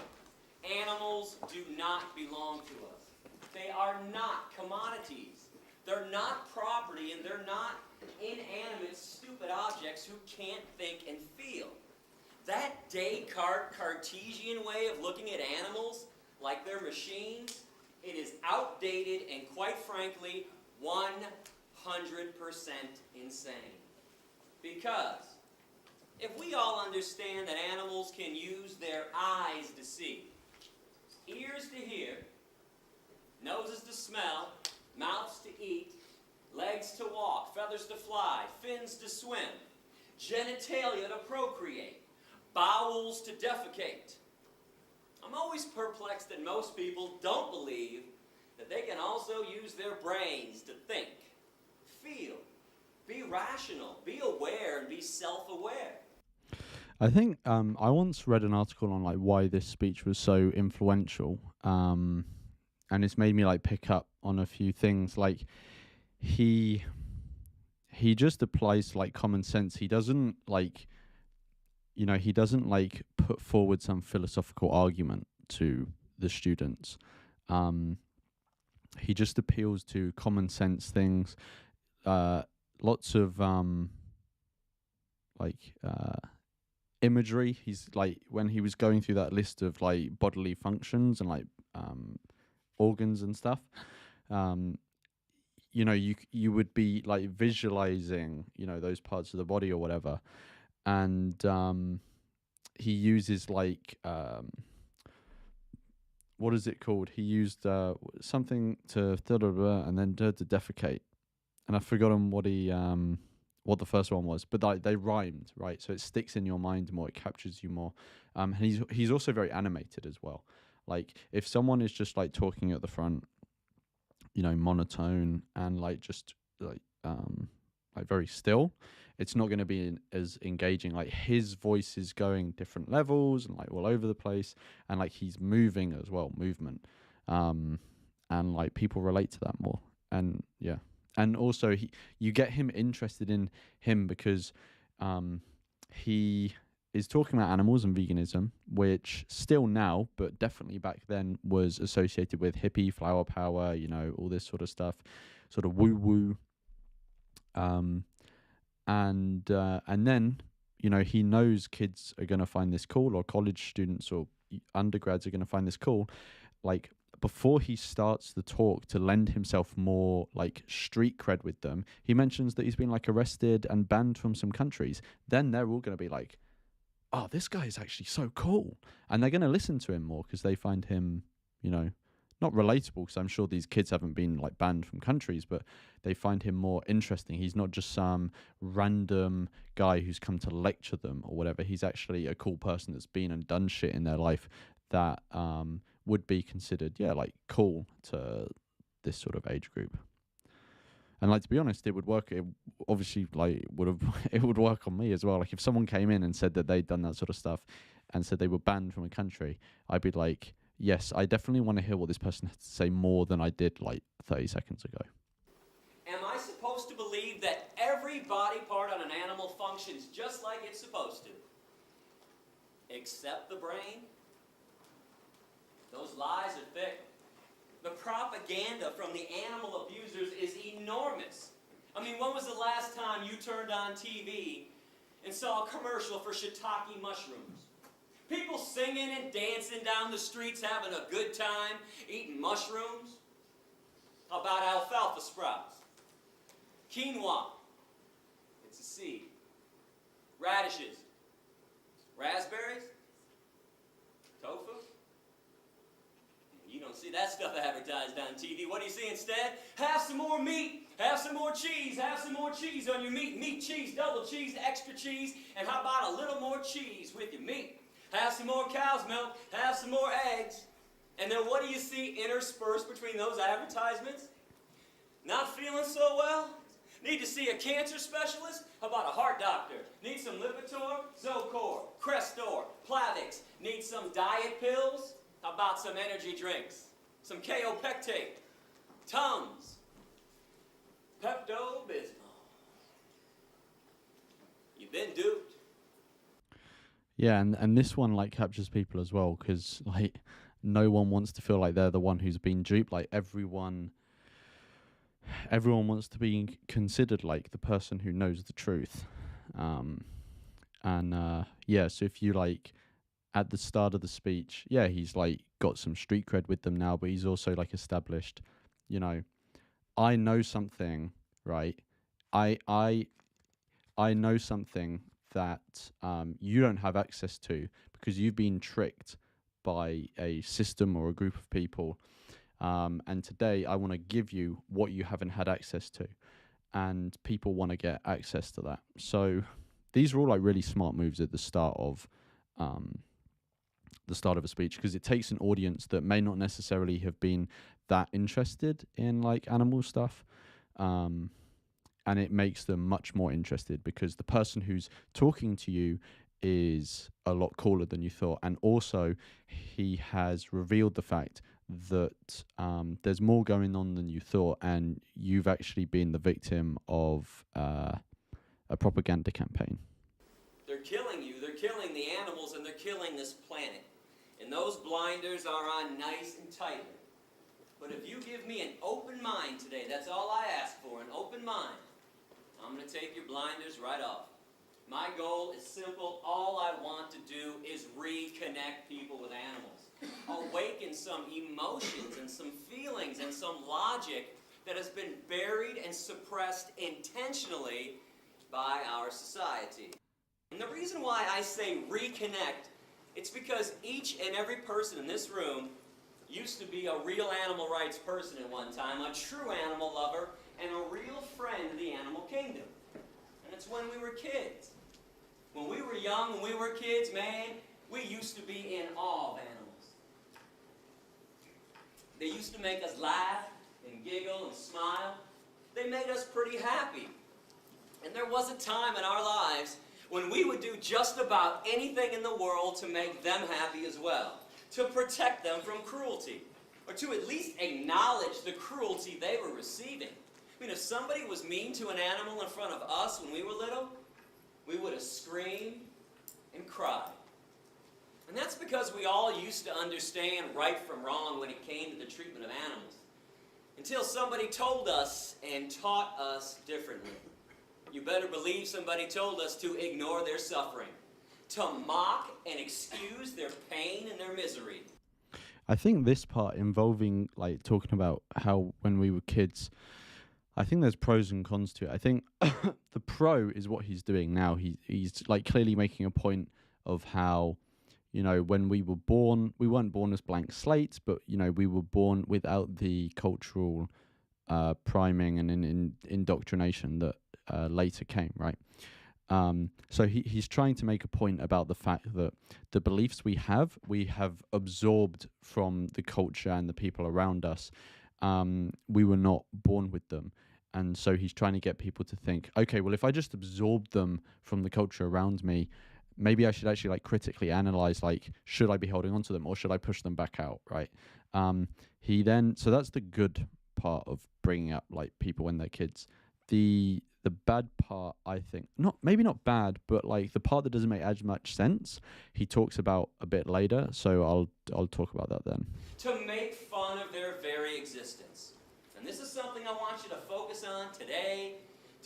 animals do not belong to us. They are not commodities. They're not property, and they're not inanimate, stupid objects who can't think and feel. That Descartes Cartesian way of looking at animals like they're machines, it is outdated and, quite frankly, 100% insane. Because if we all understand that animals can use their eyes to see, ears to hear, noses to smell, mouths to eat, legs to walk, feathers to fly, fins to swim, genitalia to procreate, bowels to defecate. I'm always perplexed that most people don't believe that they can also use their brains to think, feel, be rational, be aware, and be self-aware. I think I once read an article on like why this speech was so influential, and it's made me like pick up on a few things. Like he just applies like common sense. He doesn't like, he doesn't like put forward some philosophical argument to the students. He just appeals to common sense things. Lots of imagery. He's like, when he was going through that list of like bodily functions and like organs and stuff, you would be like visualizing, those parts of the body or whatever. And he uses like what is it called? He used something to and then to defecate, and I've forgotten what the first one was, but like they rhymed, right? So it sticks in your mind more, it captures you more. And he's also very animated as well. Like if someone is just like talking at the front, monotone and like just like very still, it's not going to be as engaging. Like his voice is going different levels and like all over the place, and like he's moving as well, movement, and like people relate to that more. And yeah, and also you get him interested in him because he is talking about animals and veganism, which still now, but definitely back then, was associated with hippie, flower power, all this sort of stuff, sort of woo woo. And then he knows kids are going to find this cool, or college students or undergrads are going to find this cool. Like before he starts the talk, to lend himself more like street cred with them, he mentions that he's been like arrested and banned from some countries. Then they're all going to be like, oh, this guy is actually so cool, and they're going to listen to him more because they find him not relatable, because I'm sure these kids haven't been like banned from countries, but they find him more interesting. He's not just some random guy who's come to lecture them or whatever. He's actually a cool person that's been and done shit in their life that would be considered, like cool to this sort of age group. And like, to be honest, it would work. It obviously it would work on me as well. Like if someone came in and said that they'd done that sort of stuff and said they were banned from a country, I'd be like, yes, I definitely want to hear what this person has to say more than I did like 30 seconds ago. Am I supposed to believe that every body part on an animal functions just like it's supposed to? Except the brain? Those lies are thick. The propaganda from the animal abusers is enormous. I mean, when was the last time you turned on TV and saw a commercial for shiitake mushrooms? People singing and dancing down the streets, having a good time, eating mushrooms. How about alfalfa sprouts? Quinoa. It's a seed. Radishes. Raspberries. Tofu. You don't see that stuff advertised on TV. What do you see instead? Have some more meat. Have some more cheese. Have some more cheese on your meat. Meat, cheese, double cheese, extra cheese. And how about a little more cheese with your meat? Have some more cow's milk. Have some more eggs. And then what do you see interspersed between those advertisements? Not feeling so well? Need to see a cancer specialist? How about a heart doctor? Need some Lipitor, Zocor, Crestor, Plavix? Need some diet pills? How about some energy drinks? Some Kaopectate, Tums, Pepto-Bismol. You've been duped. Yeah, and this one like captures people as well, because like no one wants to feel like they're the one who's been duped. Like everyone wants to be considered like the person who knows the truth. So if you like at the start of the speech, he's like got some street cred with them now, but he's also like established, I know something, right? I know something that you don't have access to because you've been tricked by a system or a group of people, And today I want to give you what you haven't had access to. And people want to get access to that. So these are all like really smart moves at the start of a speech, because it takes an audience that may not necessarily have been that interested in like animal stuff, and it makes them much more interested because the person who's talking to you is a lot cooler than you thought, and also he has revealed the fact that there's more going on than you thought, and you've actually been the victim of a propaganda campaign. They're killing you, they're killing the animals, and they're killing this planet. And those blinders are on nice and tight. But if you give me an open mind today, that's all I ask for, an open mind, I'm going to take your blinders right off. My goal is simple. All I want to do is reconnect people with animals. Awaken some emotions and some feelings and some logic that has been buried and suppressed intentionally by our society. And the reason why I say reconnect, it's because each and every person in this room used to be a real animal rights person at one time, a true animal lover, and a real friend of the animal kingdom. And it's when we were kids. When we were young, when we were kids, man, we used to be in awe of animals. They used to make us laugh and giggle and smile. They made us pretty happy. And there was a time in our lives when we would do just about anything in the world to make them happy as well, to protect them from cruelty, or to at least acknowledge the cruelty they were receiving. I mean, if somebody was mean to an animal in front of us when we were little, we would have screamed and cried. And that's because we all used to understand right from wrong when it came to the treatment of animals, until somebody told us and taught us differently. You better believe somebody told us to ignore their suffering, to mock and excuse their pain and their misery. I think this part involving like talking about how when we were kids, I think there's pros and cons to it. I think the pro is what he's doing now. He's like clearly making a point of how, you know, when we were born, we weren't born as blank slates, but, you know, we were born without the cultural priming and indoctrination that later came, right? So he's trying to make a point about the fact that the beliefs we have absorbed from the culture and the people around us. We were not born with them. And so he's trying to get people to think, okay, well, if I just absorb them from the culture around me, maybe I should actually like critically analyze, like, should I be holding on to them or should I push them back out, right? So that's the good part of bringing up like people when they're kids. The bad part, I think, maybe not bad, but like the part that doesn't make as much sense, he talks about a bit later. So I'll talk about that then. To make fun of their very existence. And this is something I want you to focus on today,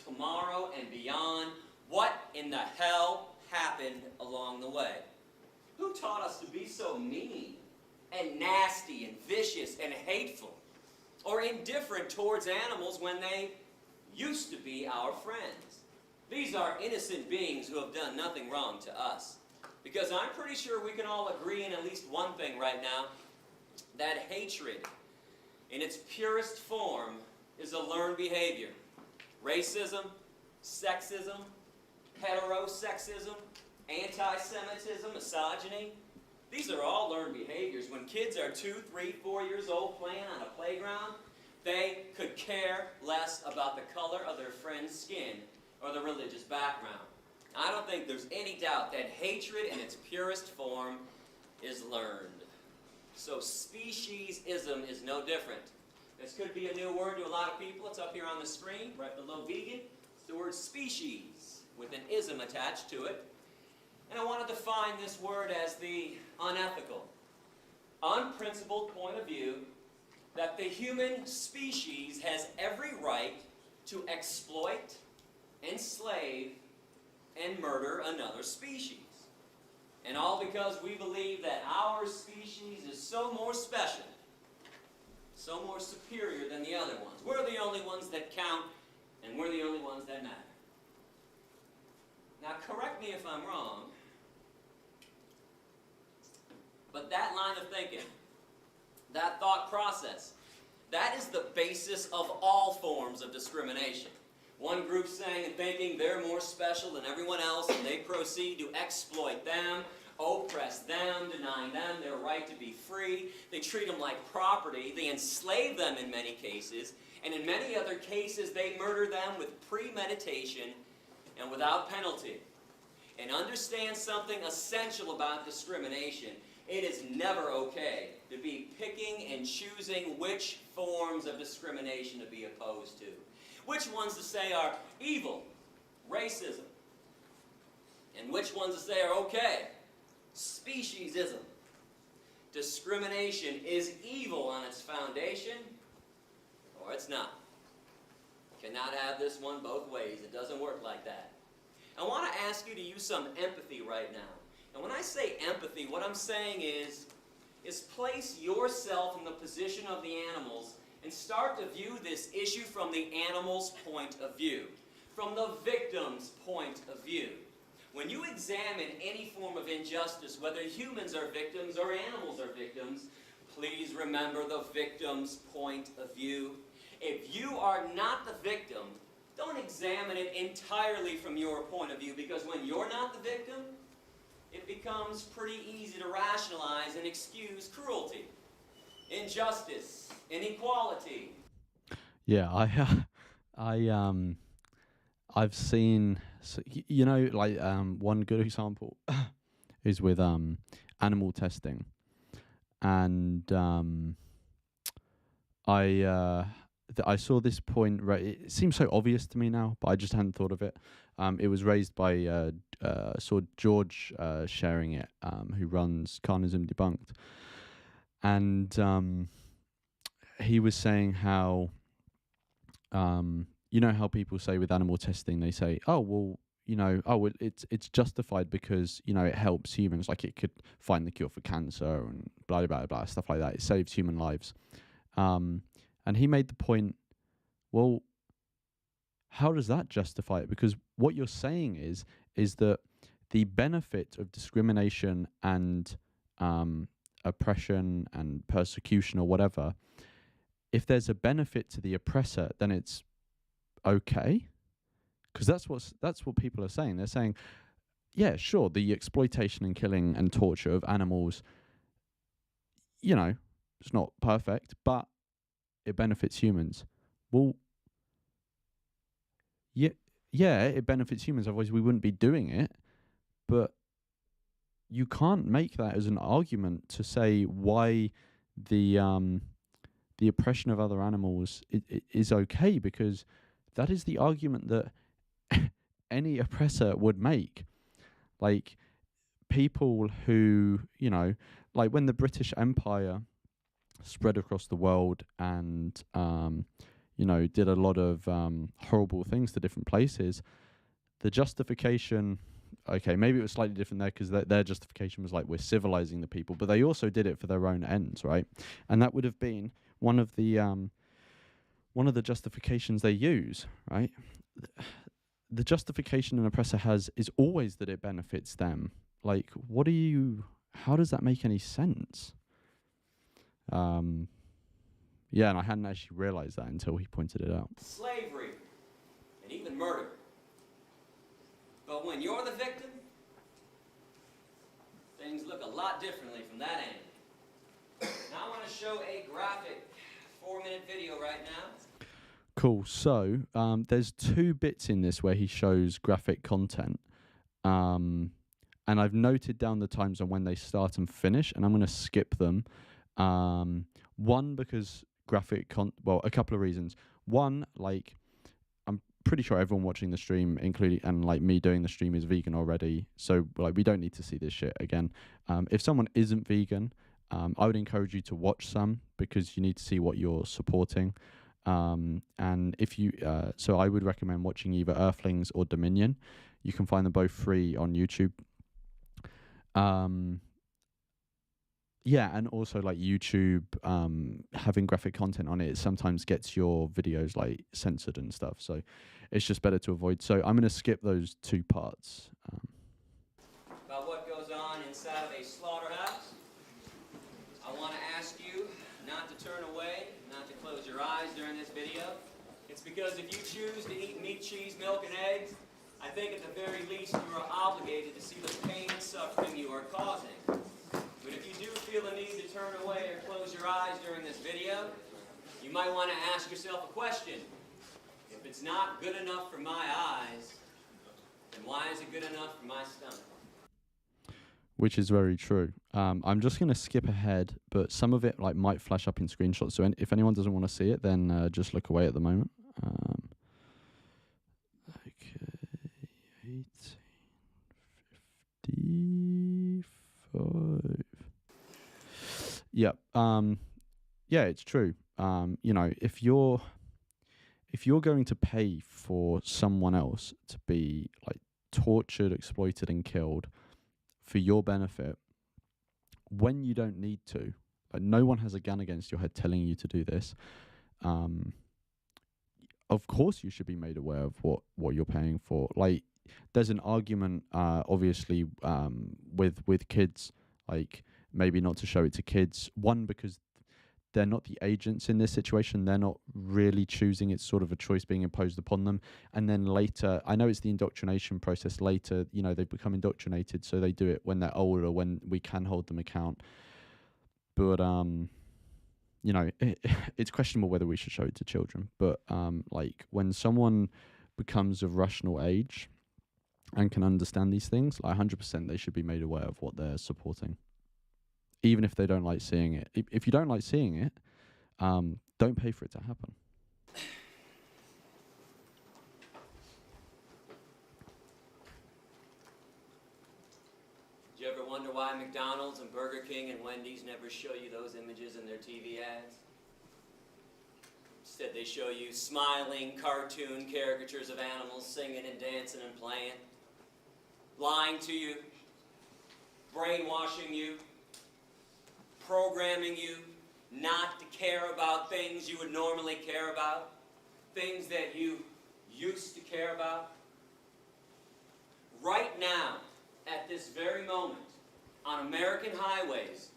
tomorrow, and beyond. What in the hell happened along the way? Who taught us to be so mean and nasty and vicious and hateful, or indifferent towards animals when they used to be our friends? These are innocent beings who have done nothing wrong to us. Because I'm pretty sure we can all agree in at least one thing right now, that hatred in its purest form is a learned behavior. Racism, sexism, heterosexism, anti-Semitism, misogyny, these are all learned behaviors. When kids are 2, 3, 4 years old playing on a playground, they could care less about the color of their friend's skin or the religious background. I don't think there's any doubt that hatred in its purest form is learned. So speciesism is no different. This could be a new word to a lot of people. It's up here on the screen, right below vegan. It's the word species, with an ism attached to it. And I want to define this word as the unethical, unprincipled point of view that the human species has every right to exploit, enslave, and murder another species. And all because we believe that our species is so more special, so more superior than the other ones. We're the only ones that count, and we're the only ones that matter. Now, correct me if I'm wrong, but that line of thinking, that thought process, That is the basis of all forms of discrimination. One group saying and thinking they're more special than everyone else, and they proceed to exploit them, oppress them, denying them their right to be free. They treat them like property. They enslave them in many cases, and in many other cases they murder them with premeditation and without penalty. And understand something essential about discrimination. It is never okay to be picking and choosing which forms of discrimination to be opposed to. Which ones to say are evil, racism, and which ones to say are okay, speciesism. Discrimination is evil on its foundation, or it's not. Cannot have this one both ways. It doesn't work like that. I want to ask you to use some empathy right now. And when I say empathy, what I'm saying is place yourself in the position of the animals and start to view this issue from the animal's point of view, from the victim's point of view. When you examine any form of injustice, whether humans are victims or animals are victims, please remember the victim's point of view. If you are not the victim, don't examine it entirely from your point of view, because when you're not the victim, it becomes pretty easy to rationalize and excuse cruelty, injustice, inequality. Yeah, I've seen, you know, like one good example is with animal testing, and I saw this point. Right, it seems so obvious to me now, but I just hadn't thought of it. It was raised by saw George sharing it, who runs Carnism Debunked, and he was saying how you know how people say with animal testing, they say, oh well, you know, oh it's justified because, you know, it helps humans, like it could find the cure for cancer and blah blah blah, stuff like that. It saves human lives. And he made the point, well, how does that justify it? Because what you're saying is that the benefit of discrimination and oppression and persecution or whatever, if there's a benefit to the oppressor, then it's okay. Because that's what people are saying. They're saying, yeah, sure, the exploitation and killing and torture of animals, you know, it's not perfect, but it benefits humans. Well, yeah, it benefits humans. Otherwise, we wouldn't be doing it. But you can't make that as an argument to say why the oppression of other animals is okay, because that is the argument that any oppressor would make. Like, people who, you know, like when the British Empire spread across the world and you know, did a lot of horrible things to different places, the justification, okay, maybe it was slightly different there because their justification was like, we're civilizing the people, but they also did it for their own ends, right? And that would have been one of the justifications they use, right? The justification an oppressor has is always that it benefits them. Like, how does that make any sense? Yeah, and I hadn't actually realized that until he pointed it out. Slavery, and even murder. But when you're the victim, things look a lot differently from that end. Now I want to show a graphic 4-minute video right now. Cool. So there's 2 bits in this where he shows graphic content. And I've noted down the times on when they start and finish, and I'm going to skip them. One, because a couple of reasons. One, like, I'm pretty sure everyone watching the stream, including, and like me doing the stream, is vegan already. So like, we don't need to see this shit again. If someone isn't vegan, I would encourage you to watch some, because you need to see what you're supporting. And if you, so I would recommend watching either Earthlings or Dominion. You can find them both free on YouTube. Yeah, and also like YouTube, having graphic content on it sometimes gets your videos like censored and stuff. So it's just better to avoid. So I'm going to skip those 2 parts. About what goes on inside of a slaughterhouse, I want to ask you not to turn away, not to close your eyes during this video. It's because if you choose to eat meat, cheese, milk, and eggs, I think at the very least you are obligated to see the pain and suffering you are causing. But if you do feel the need to turn away or close your eyes during this video, you might want to ask yourself a question. If it's not good enough for my eyes, then why is it good enough for my stomach? Which is very true. I'm just going to skip ahead, but some of it might flash up in screenshots. So if anyone doesn't want to see it, then just look away at the moment. Okay, 1855. Yeah. Yeah, it's true. If you're going to pay for someone else to be tortured, exploited, and killed for your benefit, when you don't need to, no one has a gun against your head telling you to do this, of course you should be made aware of what you're paying for. There's an argument, obviously, with kids, maybe not to show it to kids. One, because they're not the agents in this situation. They're not really choosing. It's sort of a choice being imposed upon them. And then later, I know it's the indoctrination process. Later, they become indoctrinated, so they do it when they're older, when we can hold them account. But it's questionable whether we should show it to children. But when someone becomes of rational age and can understand these things, 100% they should be made aware of what they're supporting, even if they don't like seeing it. If you don't like seeing it, don't pay for it to happen. Did you ever wonder why McDonald's and Burger King and Wendy's never show you those images in their TV ads? Instead, they show you smiling cartoon caricatures of animals singing and dancing and playing, lying to you, brainwashing you, programming you not to care about things you would normally care about, things that you used to care about. Right now, at this very moment, on American highways,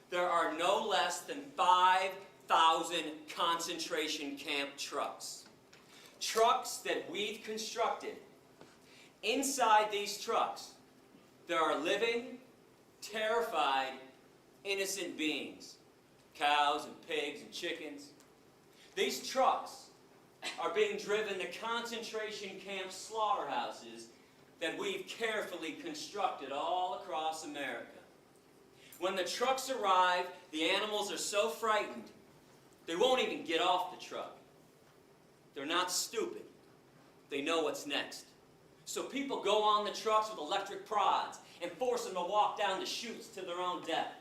there are no less than 5,000 concentration camp trucks. Trucks that we've constructed. Inside these trucks, there are living, terrified, innocent beings, cows and pigs and chickens. These trucks are being driven to concentration camp slaughterhouses that we've carefully constructed all across America. When the trucks arrive, the animals are so frightened, they won't even get off the truck. They're not stupid. They know what's next. So people go on the trucks with electric prods and force them to walk down the chutes to their own death.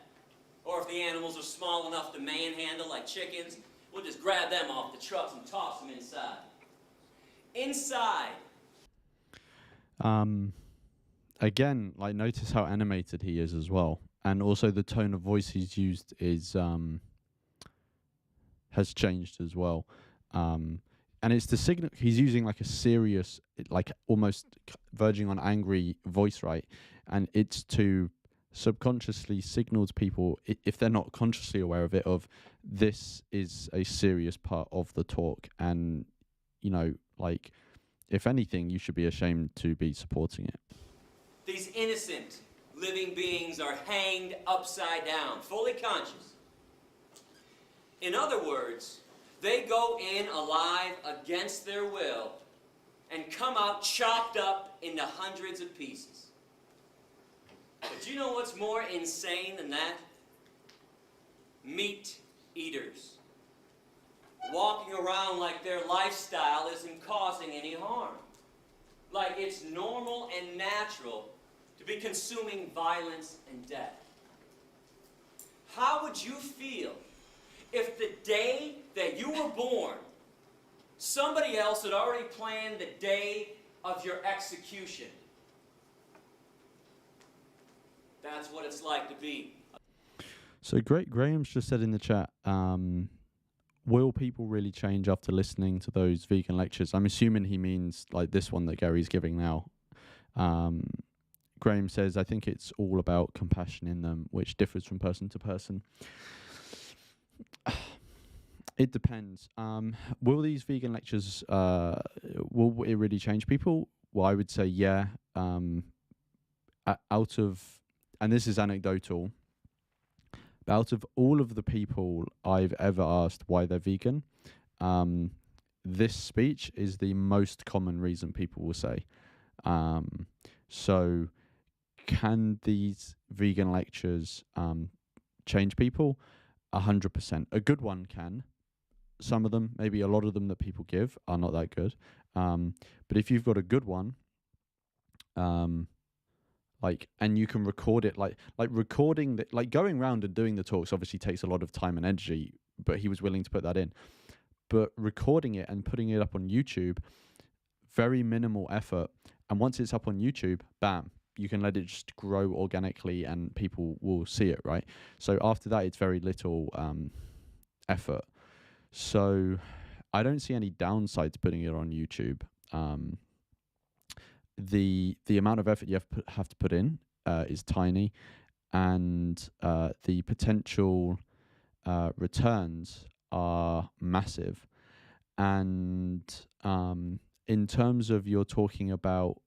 Or if the animals are small enough to manhandle like chickens, we'll just grab them off the trucks and toss them inside. Inside. Again, notice how animated he is as well. And also the tone of voice he's used has changed as well. And it's the signal, he's using a serious, almost verging on angry voice, right? And it's to subconsciously signal to people, if they're not consciously aware of it, of this is a serious part of the talk, and if anything, you should be ashamed to be supporting it. These innocent living beings are hanged upside down, fully conscious. In other words, they go in alive against their will and come out chopped up into hundreds of pieces. But you know what's more insane than that? Meat eaters. Walking around like their lifestyle isn't causing any harm. Like it's normal and natural to be consuming violence and death. How would you feel if the day that you were born, somebody else had already planned the day of your execution? That's what it's like to be. So Graham's just said in the chat, will people really change after listening to those vegan lectures? I'm assuming he means this one that Gary's giving now. Graham says, I think it's all about compassion in them, which differs from person to person. It depends. Will these vegan lectures, will it really change people? Well, I would say yeah. Out of, and this is anecdotal, but out of all of the people I've ever asked why they're vegan, um, this speech is the most common reason people will say. So, can these vegan lectures change people? 100%. A good one can. Some of them, maybe a lot of them that people give are not that good. But if you've got a good one, and you can record it, like recording the, like going around and doing the talks obviously takes a lot of time and energy, but he was willing to put that in. But recording it and putting it up on YouTube, very minimal effort. And once it's up on YouTube, bam, you can let it just grow organically and people will see it, right? So after that, it's very little effort. So I don't see any downside to putting it on YouTube. The amount of effort you have to put in is tiny, and the potential returns are massive. And in terms of you're talking about,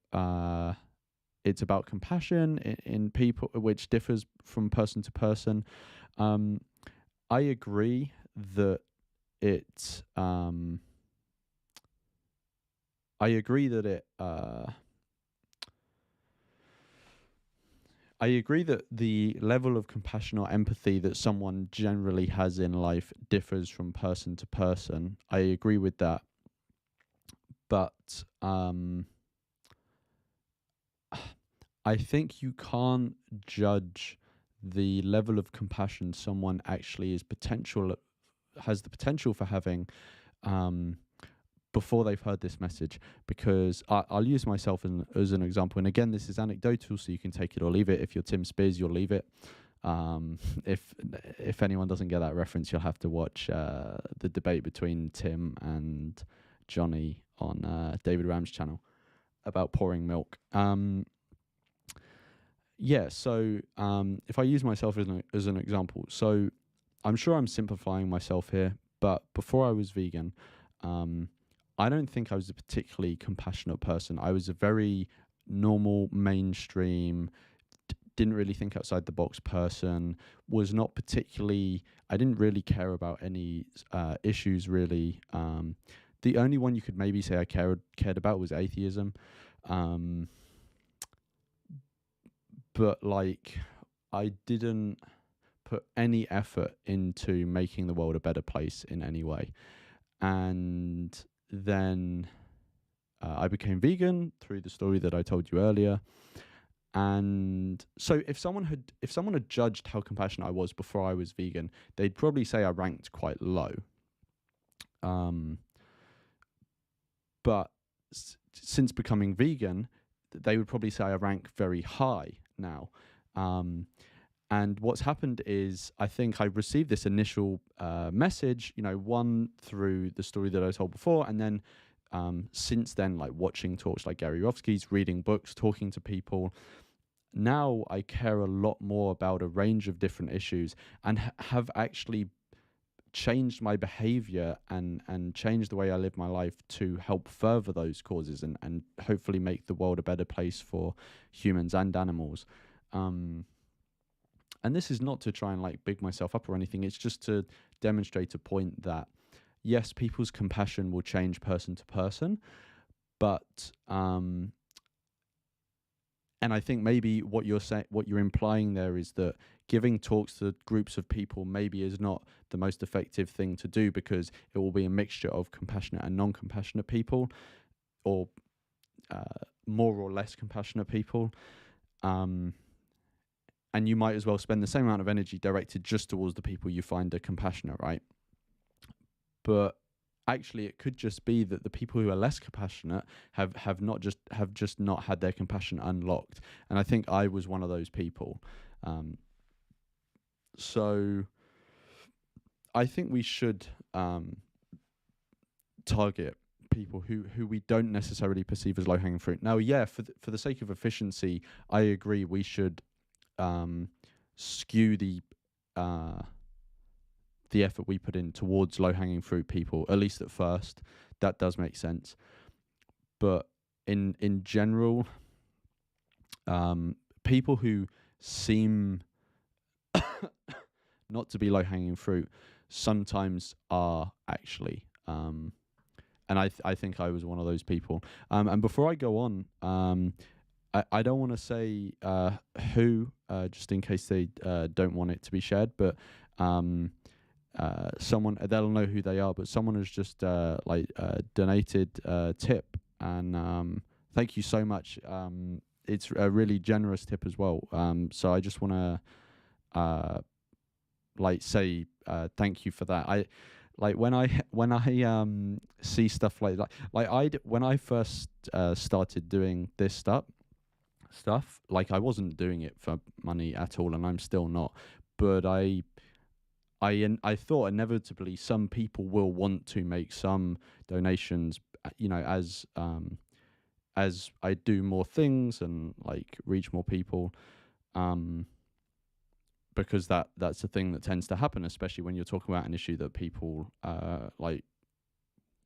it's about compassion in people, which differs from person to person. I agree that it. I agree that it. I agree that the level of compassion or empathy that someone generally has in life differs from person to person. I agree with that. But I think you can't judge the level of compassion someone actually has the potential for having before they've heard this message, because I'll use myself as an example. And again, this is anecdotal, so you can take it or leave it. If you're Tim Spears, you'll leave it. If anyone doesn't get that reference, you'll have to watch the debate between Tim and Johnny on David Ram's channel about pouring milk. So if I use myself as an example, so I'm sure I'm simplifying myself here, but before I was vegan, I don't think I was a particularly compassionate person. I was a very normal, mainstream, didn't really think outside the box person, was not particularly, I didn't really care about any issues really. The only one you could maybe say I cared about was atheism. But like, I didn't put any effort into making the world a better place in any way. And then I became vegan through the story that I told you earlier. And so if someone had judged how compassionate I was before I was vegan, they'd probably say I ranked quite low. But since becoming vegan, they would probably say I rank very high now. And what's happened is, I think I received this initial message, one through the story that I told before, and then since then, like watching talks like Gary Rofsky's, reading books, talking to people. Now I care a lot more about a range of different issues, and have actually changed my behavior and changed the way I live my life to help further those causes and hopefully make the world a better place for humans and animals. And this is not to try and like big myself up or anything. It's just to demonstrate a point that, yes, people's compassion will change person to person, but and I think maybe what you're implying there is that giving talks to groups of people maybe is not the most effective thing to do, because it will be a mixture of compassionate and non-compassionate people, or more or less compassionate people. And you might as well spend the same amount of energy directed just towards the people you find are compassionate, right? But actually, it could just be that the people who are less compassionate have just not had their compassion unlocked. And I think I was one of those people. So I think we should target people who we don't necessarily perceive as low-hanging fruit. Now, yeah, for the sake of efficiency, I agree we should skew the the effort we put in towards low-hanging fruit people, at least at first. That does make sense. But in general, people who seem not to be low-hanging fruit sometimes are actually. And I think I was one of those people. And before I go on, I don't want to say who, just in case they don't want it to be shared, but someone, they'll know who they are, but someone has just donated a tip, and thank you so much. It's a really generous tip as well. So I just want to say thank you for that. When I see stuff like that, when I first started doing this stuff, I wasn't doing it for money at all, and I'm still not. But I thought inevitably some people will want to make some donations, as I do more things and reach more people, because that's a thing that tends to happen, especially when you're talking about an issue that people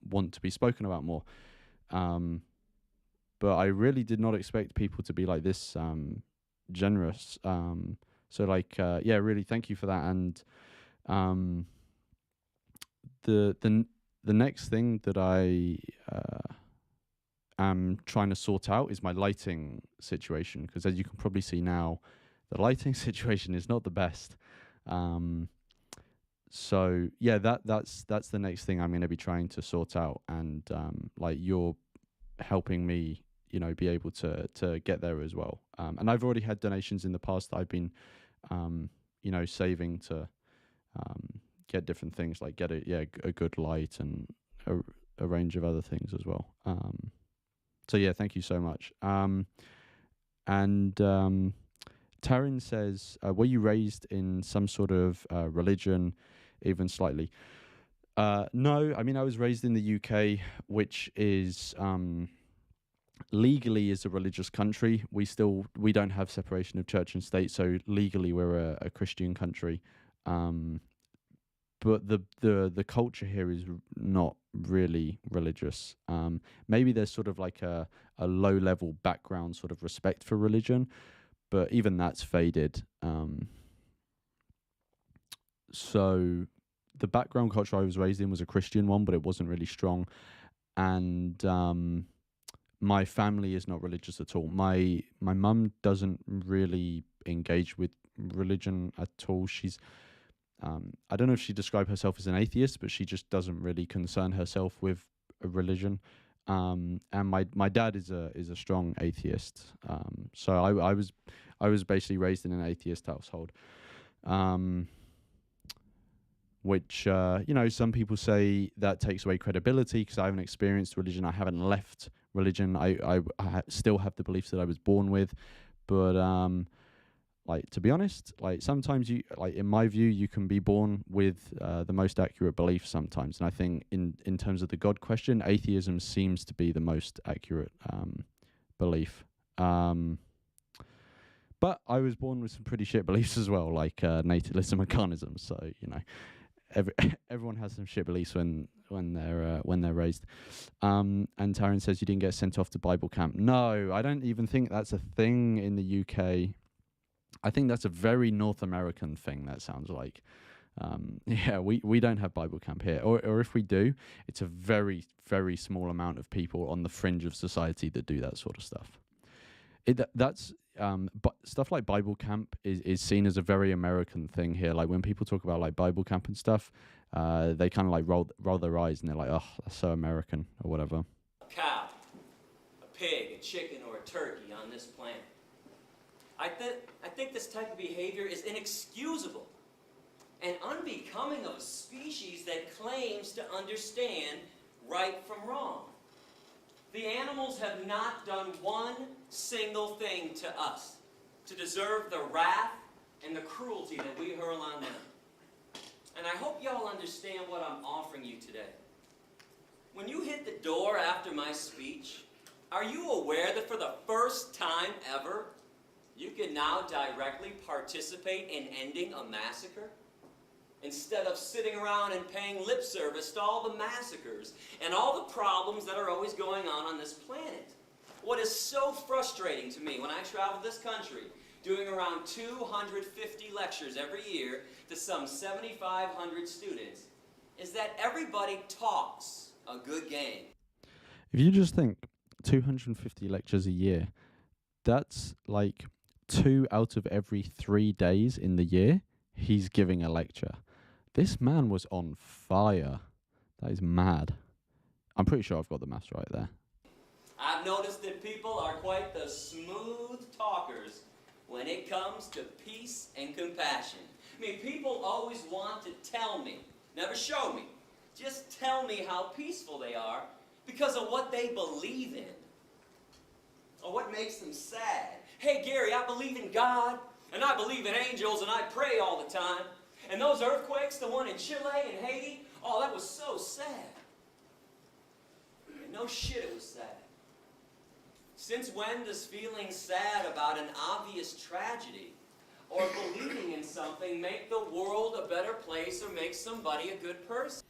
want to be spoken about more. But I really did not expect people to be like this generous. So really thank you for that. And the next thing that I am trying to sort out is my lighting situation, because as you can probably see now, the lighting situation is not the best. So yeah, that's the next thing I'm going to be trying to sort out, and you're helping me, be able to get there as well. And I've already had donations in the past that I've been, saving to get different things, like get a good light and a range of other things as well. So yeah, thank you so much. Taryn says, were you raised in some sort of religion, even slightly? No, I mean, I was raised in the UK, which is legally is a religious country. We don't have separation of church and state, so legally we're a Christian country. But the culture here is not really religious. Maybe there's sort of like a low level background sort of respect for religion, but even that's faded. So the background culture I was raised in was a Christian one, but it wasn't really strong. And my family is not religious at all. My mum doesn't really engage with religion at all. She's I don't know if she described herself as an atheist, but she just doesn't really concern herself with a religion. And my dad is a strong atheist. So I was basically raised in an atheist household. Which some people say that takes away credibility because I haven't experienced religion. I haven't left religion. I still have the beliefs that I was born with, but to be honest, sometimes you, in my view, you can be born with the most accurate belief sometimes. And I think in terms of the God question, atheism seems to be the most accurate belief. But I was born with some pretty shit beliefs as well, like natalism and carnism. So everyone has some shit beliefs when they're raised. And Taryn says you didn't get sent off to Bible camp. No, I don't even think that's a thing in the UK. I think that's a very North American thing, that sounds like. We don't have Bible camp here. Or if we do, it's a very, very small amount of people on the fringe of society that do that sort of stuff. But stuff like Bible camp is seen as a very American thing here. Like when people talk about Bible camp and stuff, they kind of roll their eyes and they're like, oh, that's so American or whatever. A cow, a pig, a chicken, or a turkey on this planet. I think this type of behavior is inexcusable and unbecoming of a species that claims to understand right from wrong. The animals have not done one single thing to us to deserve the wrath and the cruelty that we hurl on them. And I hope y'all understand what I'm offering you today. When you hit the door after my speech, are you aware that for the first time ever, you can now directly participate in ending a massacre? instead of sitting around and paying lip service to all the massacres and all the problems that are always going on this planet. What is so frustrating to me when I travel this country, doing around 250 lectures every year to some 7,500 students, is that everybody talks a good game. If you just think 250 lectures a year, that's like 2 out of every 3 days in the year, he's giving a lecture. This man was on fire. That is mad. I'm pretty sure I've got the maths right there. I've noticed that people are quite the smooth talkers when it comes to peace and compassion. I mean, people always want to tell me, never show me, just tell me how peaceful they are because of what they believe in or what makes them sad. Hey, Gary, I believe in God, and I believe in angels, and I pray all the time. And those earthquakes, the one in Chile and Haiti, oh, that was so sad. No shit, it was sad. Since when does feeling sad about an obvious tragedy or believing in something make the world a better place or make somebody a good person?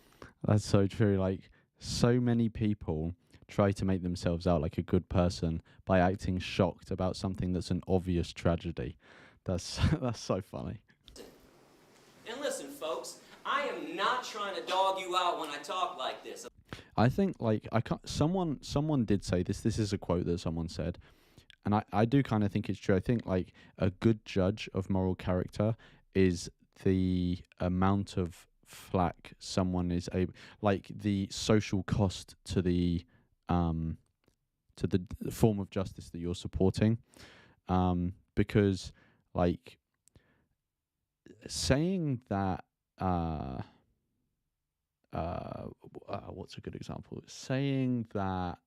That's so true. Like, so many people try to make themselves out like a good person by acting shocked about something that's an obvious tragedy. That's so funny. And listen, folks, I am not trying to dog you out when I talk like this. I think, like, someone did say this. This is a quote that someone said, and I do kind of think it's true. I think, like, a good judge of moral character is the amount of flack someone is able, like, the social cost to the form of justice that you're supporting, because, like, saying that what's a good example? Saying that,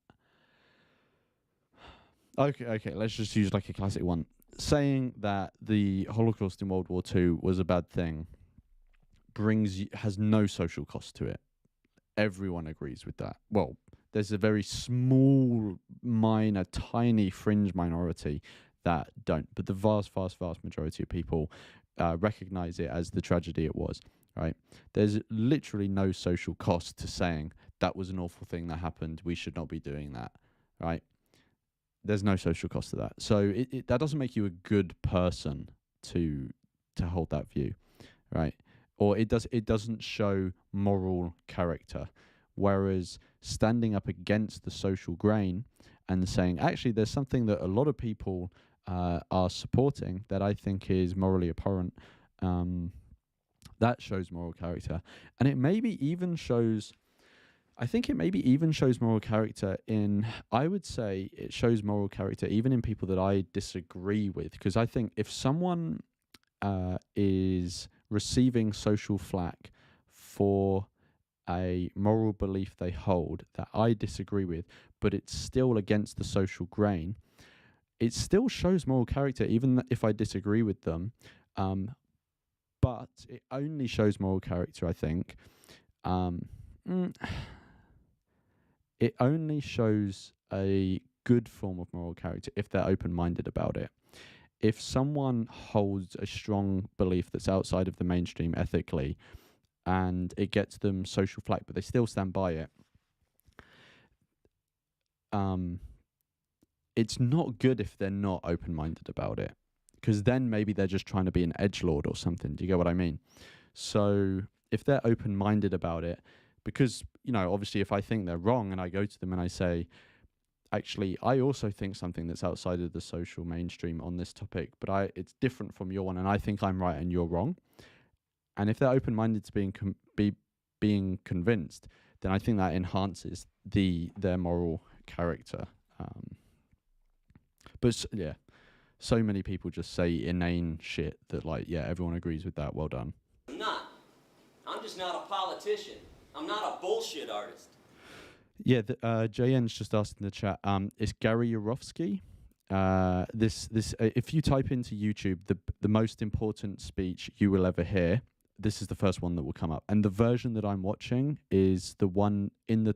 okay, let's just use like a classic one. Saying that the Holocaust in World War II was a bad thing has no social cost to it. Everyone agrees with that. Well, there's a very small, minor, tiny fringe minority that don't, but the vast majority of people recognize it as the tragedy it was. Right? There's literally no social cost to saying that was an awful thing that happened. We should not be doing that. Right? There's no social cost to that. So that doesn't make you a good person to hold that view, right? Or it doesn't show moral character. Whereas standing up against the social grain and saying, actually, there's something that a lot of people are supporting that I think is morally abhorrent. That shows moral character. And it maybe even shows, I think it maybe even shows moral character in, I would say it shows moral character even in people that I disagree with. Because I think if someone is receiving social flack for a moral belief they hold that I disagree with, but it's still against the social grain, it still shows moral character, even if I disagree with them. But it only shows moral character, I think. It only shows a good form of moral character if they're open-minded about it. If someone holds a strong belief that's outside of the mainstream ethically and it gets them social flack, but they still stand by it, it's not good if they're not open-minded about it. Because then maybe they're just trying to be an edgelord or something. Do you get what I mean? So if they're open-minded about it, because, you know, obviously if I think they're wrong and I go to them and I say, actually, I also think something that's outside of the social mainstream on this topic, but it's different from your one and I think I'm right and you're wrong. And if they're open-minded to being convinced, then I think that enhances their moral character. But yeah. So many people just say inane shit that, like, yeah, everyone agrees with that. Well done. I'm not. I'm just not a politician. I'm not a bullshit artist. Yeah, JN's just asked in the chat. It's Gary Yourofsky. If you type into YouTube the most important speech you will ever hear, this is the first one that will come up. And the version that I'm watching is the one in the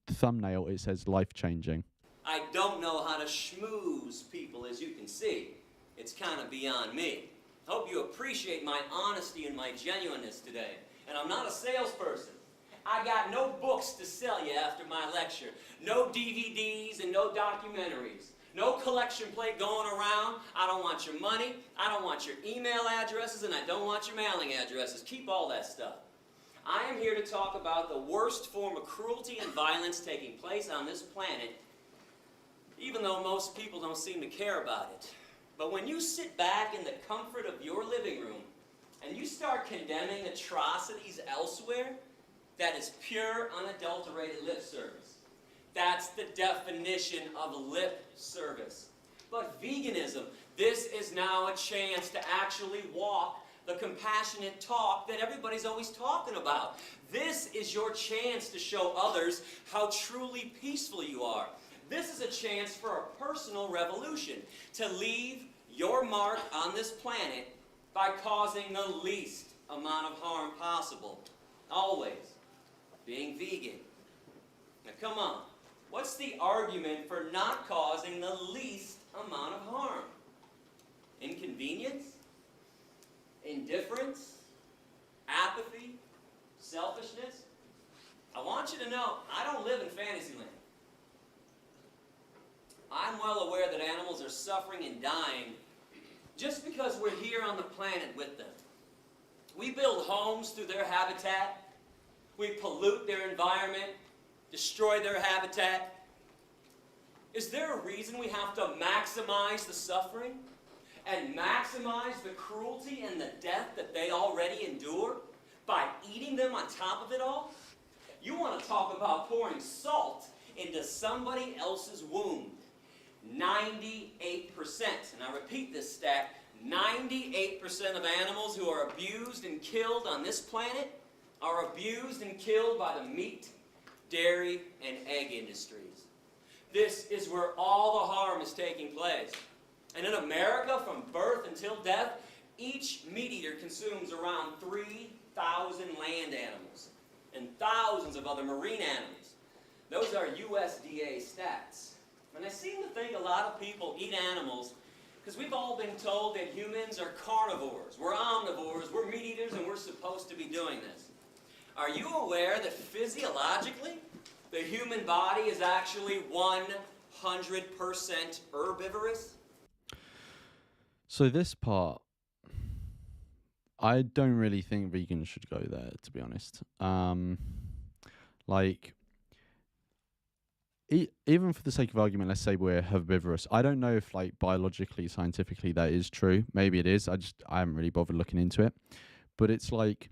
thumbnail. It says life changing. I don't know how to schmooze people, as you can see. It's kind of beyond me. Hope you appreciate my honesty and my genuineness today. And I'm not a salesperson. I got no books to sell you after my lecture. No DVDs and no documentaries. No collection plate going around. I don't want your money. I don't want your email addresses, and I don't want your mailing addresses. Keep all that stuff. I am here to talk about the worst form of cruelty and violence taking place on this planet, even though most people don't seem to care about it. But when you sit back in the comfort of your living room and you start condemning atrocities elsewhere, that is pure, unadulterated lip service. That's the definition of lip service. But veganism, this is now a chance to actually walk the compassionate talk that everybody's always talking about. This is your chance to show others how truly peaceful you are. This is a chance for a personal revolution, to leave your mark on this planet by causing the least amount of harm possible. Always being vegan. Now come on, what's the argument for not causing the least amount of harm? Inconvenience? Indifference? Apathy? Selfishness? I want you to know, I don't live in Fantasyland. I'm well aware that animals are suffering and dying just because we're here on the planet with them. We build homes through their habitat. We pollute their environment, destroy their habitat. Is there a reason we have to maximize the suffering and maximize the cruelty and the death that they already endure by eating them on top of it all? You want to talk about pouring salt into somebody else's wound. 98%, and I repeat this stat, 98% of animals who are abused and killed on this planet are abused and killed by the meat, dairy, and egg industries. This is where all the harm is taking place. And in America, from birth until death, each meat eater consumes around 3,000 land animals and thousands of other marine animals. Those are USDA stats. And I seem to think a lot of people eat animals because we've all been told that humans are carnivores, we're omnivores, we're meat eaters, and we're supposed to be doing this. Are you aware that physiologically, the human body is actually 100% herbivorous? So this part, I don't really think vegans should go there, to be honest. Even for the sake of argument, let's say we're herbivorous. I don't know if, like, biologically, scientifically, that is true. Maybe it is. I haven't really bothered looking into it. But it's like,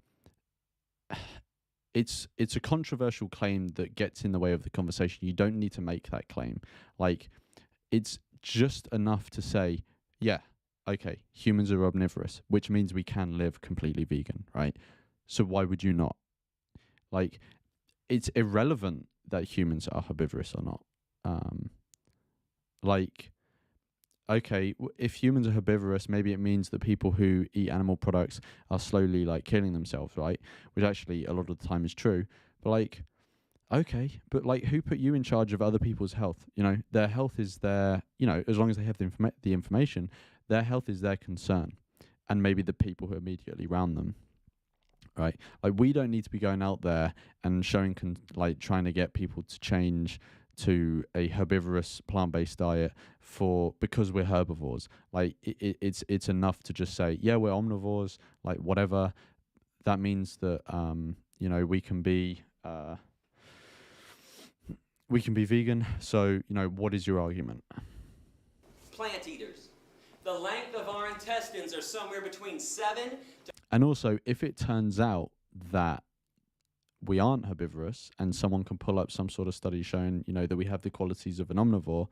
it's a controversial claim that gets in the way of the conversation. You don't need to make that claim. Like, it's just enough to say, yeah, okay, humans are omnivorous, which means we can live completely vegan, right? So why would you not? Like, it's irrelevant that humans are herbivorous or not. Okay, if humans are herbivorous, maybe it means that people who eat animal products are slowly, like, killing themselves, right? Which actually a lot of the time is true. But, like, okay, but, like, who put you in charge of other people's health? You know, their health is their, you know, as long as they have the information, their health is their concern. And maybe the people who are immediately around them. Right, like, we don't need to be going out there and showing, trying to get people to change to a herbivorous plant-based diet because we're herbivores. Like, it's enough to just say, yeah, we're omnivores, like, whatever. That means that you know, we can be vegan. So, you know, what is your argument? Plant eaters. The length of our intestines are somewhere between 7 to... And also, if it turns out that we aren't herbivorous and someone can pull up some sort of study showing, you know, that we have the qualities of an omnivore,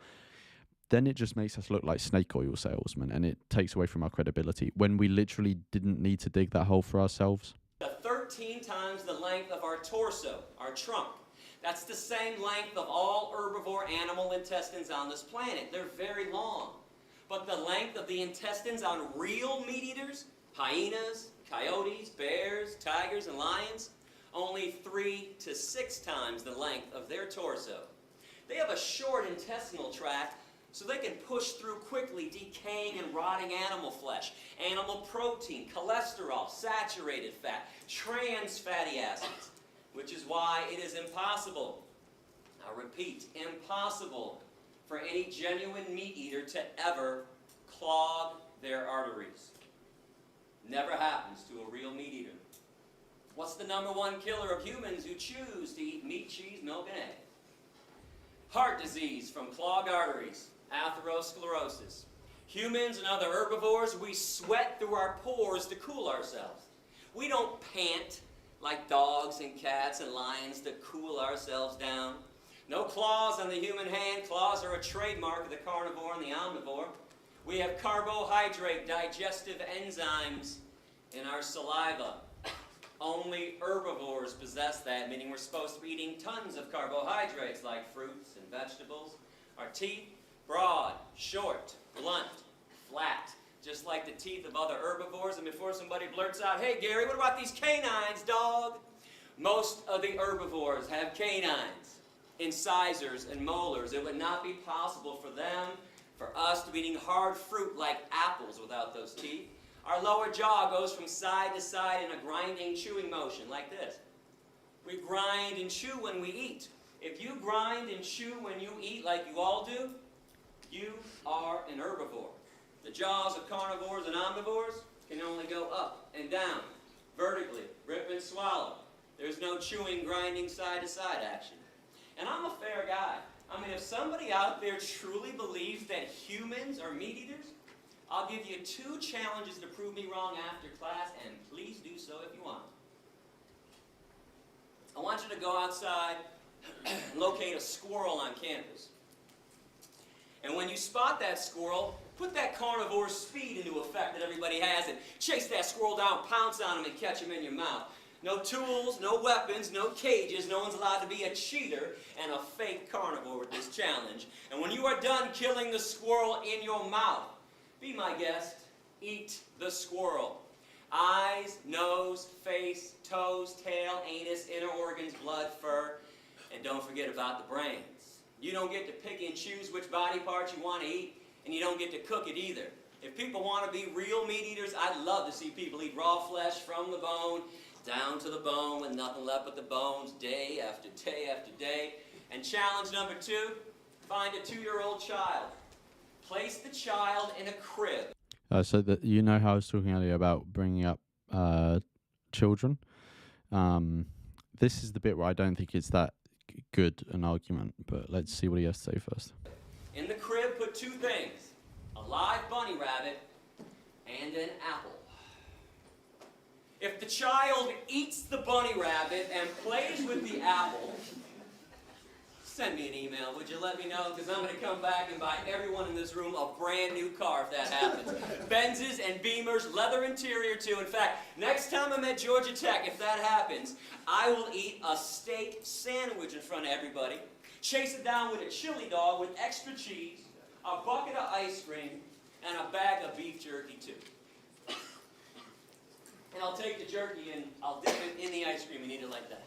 then it just makes us look like snake oil salesmen, and it takes away from our credibility when we literally didn't need to dig that hole for ourselves. 13 times the length of our torso, our trunk. That's the same length of all herbivore animal intestines on this planet. They're very long. But the length of the intestines on real meat eaters, hyenas, coyotes, bears, tigers, and lions, only 3 to 6 times the length of their torso. They have a short intestinal tract, so they can push through quickly decaying and rotting animal flesh, animal protein, cholesterol, saturated fat, trans fatty acids, which is why it is impossible, I repeat, impossible for any genuine meat eater to ever clog their arteries. Never happens to a real meat eater. What's the number one killer of humans who choose to eat meat, cheese, milk, and eggs? Heart disease from clogged arteries, atherosclerosis. Humans and other herbivores, we sweat through our pores to cool ourselves. We don't pant like dogs and cats and lions to cool ourselves down. No claws on the human hand. Claws are a trademark of the carnivore and the omnivore. We have carbohydrate digestive enzymes in our saliva. Only herbivores possess that, meaning we're supposed to be eating tons of carbohydrates like fruits and vegetables. Our teeth, broad, short, blunt, flat, just like the teeth of other herbivores. And before somebody blurts out, "Hey Gary, what about these canines, dog?" Most of the herbivores have canines, incisors, and molars. It would not be possible for us to be eating hard fruit like apples without those teeth. Our lower jaw goes from side to side in a grinding, chewing motion like this. We grind and chew when we eat. If you grind and chew when you eat like you all do, you are an herbivore. The jaws of carnivores and omnivores can only go up and down, vertically, rip and swallow. There's no chewing, grinding, side-to-side action. And I'm a fair guy. I mean, if somebody out there truly believes that humans are meat eaters, I'll give you 2 challenges to prove me wrong after class, and please do so if you want. I want you to go outside and locate a squirrel on campus. And when you spot that squirrel, put that carnivore speed into effect that everybody has and chase that squirrel down, pounce on him, and catch him in your mouth. No tools, no weapons, no cages. No one's allowed to be a cheater and a fake carnivore with this challenge. And when you are done killing the squirrel in your mouth, be my guest, eat the squirrel. Eyes, nose, face, toes, tail, anus, inner organs, blood, fur, and don't forget about the brains. You don't get to pick and choose which body parts you want to eat, and you don't get to cook it either. If people want to be real meat eaters, I'd love to see people eat raw flesh from the bone, down to the bone with nothing left but the bones, day after day after day. And challenge number 2, find a 2-year-old child. Place the child in a crib. So that you know how I was talking earlier about bringing up children. This is the bit where I don't think it's that good an argument, but let's see what he has to say first. In the crib, put 2 things: a live bunny rabbit and an apple. If the child eats the bunny rabbit and plays with the apple, send me an email, would you? Let me know, because I'm going to come back and buy everyone in this room a brand new car if that happens. Benzes and Beamers, leather interior too. In fact, next time I'm at Georgia Tech, if that happens, I will eat a steak sandwich in front of everybody, chase it down with a chili dog with extra cheese, a bucket of ice cream, and a bag of beef jerky too. And I'll take the jerky and I'll dip it in the ice cream and eat it like that.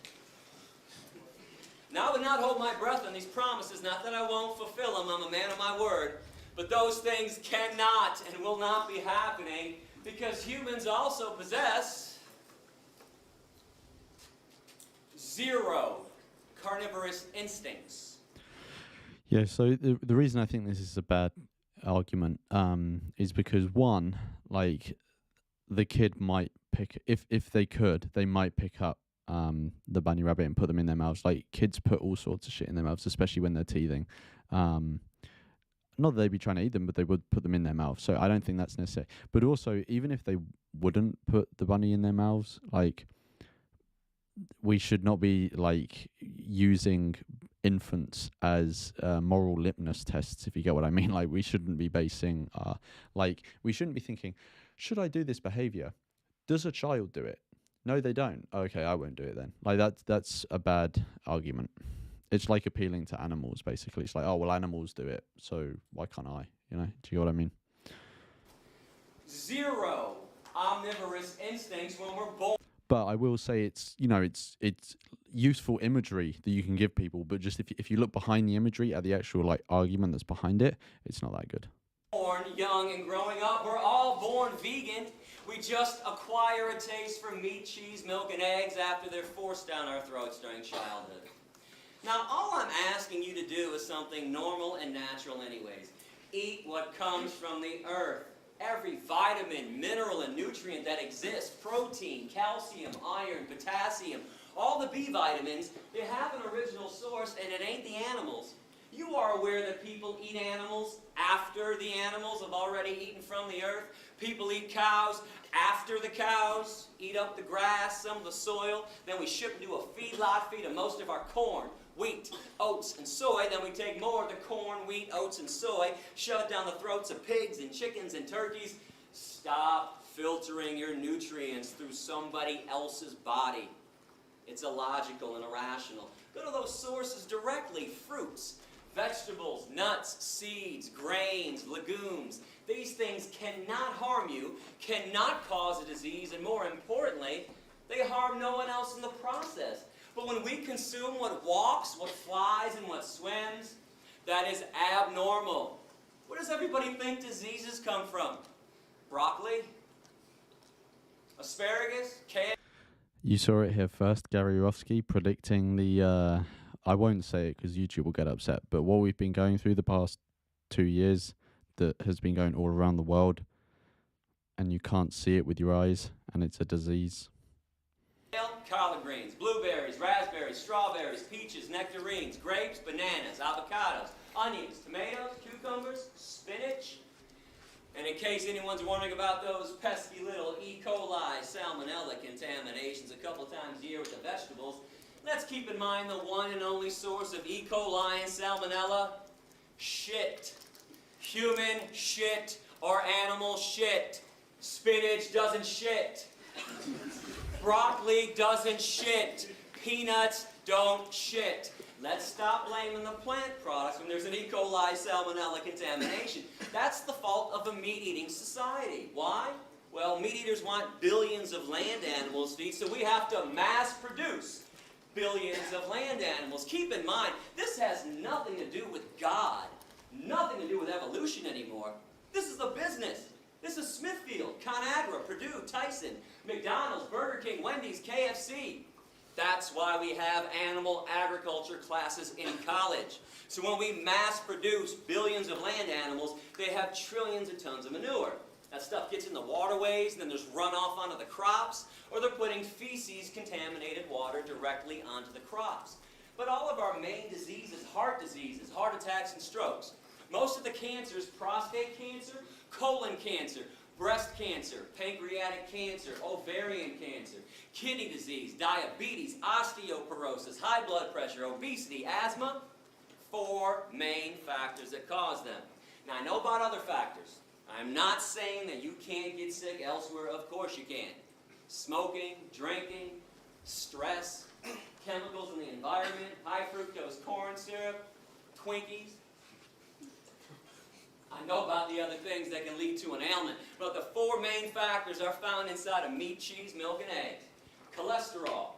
Now I would not hold my breath on these promises, not that I won't fulfill them, I'm a man of my word, but those things cannot and will not be happening because humans also possess 0 carnivorous instincts. Yeah, so the reason I think this is a bad argument is because, one, like, the kid might pick, if they could, they might pick up the bunny rabbit and put them in their mouths. Like, kids put all sorts of shit in their mouths, especially when they're teething. Not that they'd be trying to eat them, but they would put them in their mouth. So I don't think that's necessary. But also, even if they wouldn't put the bunny in their mouths, like, we should not be, like, using infants as moral litmus tests, if you get what I mean. Like, we shouldn't be basing, we shouldn't be thinking, should I do this behavior? Does a child do it? No, they don't. Okay, I won't do it then. Like, that's a bad argument. It's like appealing to animals, basically. It's like, oh, well, animals do it, so why can't I? You know, do you get what I mean? 0 omnivorous instincts when we're born. But I will say it's, you know, it's useful imagery that you can give people. But just if you look behind the imagery at the actual like argument that's behind it, it's not that good. Born young and growing up, we're all born vegan. We just acquire a taste for meat, cheese, milk, and eggs after they're forced down our throats during childhood. Now, all I'm asking you to do is something normal and natural anyways. Eat what comes from the earth. Every vitamin, mineral, and nutrient that exists, protein, calcium, iron, potassium, all the B vitamins, they have an original source, and it ain't the animals. You are aware that people eat animals after the animals have already eaten from the earth. People eat cows after the cows eat up the grass, some of the soil. Then we ship them to a feedlot, feed them most of our corn, wheat, oats, and soy. Then we take more of the corn, wheat, oats, and soy, shove it down the throats of pigs and chickens and turkeys. Stop filtering your nutrients through somebody else's body. It's illogical and irrational. Go to those sources directly: fruits, vegetables, nuts, seeds, grains, legumes. These things cannot harm you, cannot cause a disease, and more importantly, they harm no one else in the process. But when we consume what walks, what flies, and what swims, that is abnormal. Where does everybody think diseases come from? Broccoli? Asparagus? Kale? You saw it here first, Gary Yourofsky predicting the, I won't say it because YouTube will get upset, but what we've been going through the past 2 years that has been going all around the world, and you can't see it with your eyes, and it's a disease. Collard greens, blueberries, raspberries, strawberries, peaches, nectarines, grapes, bananas, avocados, onions, tomatoes, cucumbers, spinach. And in case anyone's wondering about those pesky little E. coli salmonella contaminations a couple times a year with the vegetables, let's keep in mind the one and only source of E. coli and salmonella: shit. Human shit or animal shit. Spinach doesn't shit. Broccoli doesn't shit. Peanuts don't shit. Let's stop blaming the plant products when there's an E. coli salmonella contamination. That's the fault of a meat-eating society. Why? Well, meat eaters want billions of land animals to eat, so we have to mass produce billions of land animals. Keep in mind, this has nothing to do with God, nothing to do with evolution anymore. This is a business. This is Smithfield, ConAgra, Purdue, Tyson, McDonald's, Burger King, Wendy's, KFC. That's why we have animal agriculture classes in college. So when we mass produce billions of land animals, they have trillions of tons of manure. That stuff gets in the waterways, and then there's runoff onto the crops, or they're putting feces-contaminated water directly onto the crops. But all of our main diseases, heart attacks, and strokes. Most of the cancers: prostate cancer, colon cancer, breast cancer, pancreatic cancer, ovarian cancer, kidney disease, diabetes, osteoporosis, high blood pressure, obesity, asthma. 4 main factors that cause them. Now, I know about other factors. I'm not saying that you can't get sick elsewhere. Of course you can. Smoking, drinking, stress, chemicals in the environment, high fructose corn syrup, Twinkies. I know about the other things that can lead to an ailment, but the 4 main factors are found inside of meat, cheese, milk, and eggs. Cholesterol,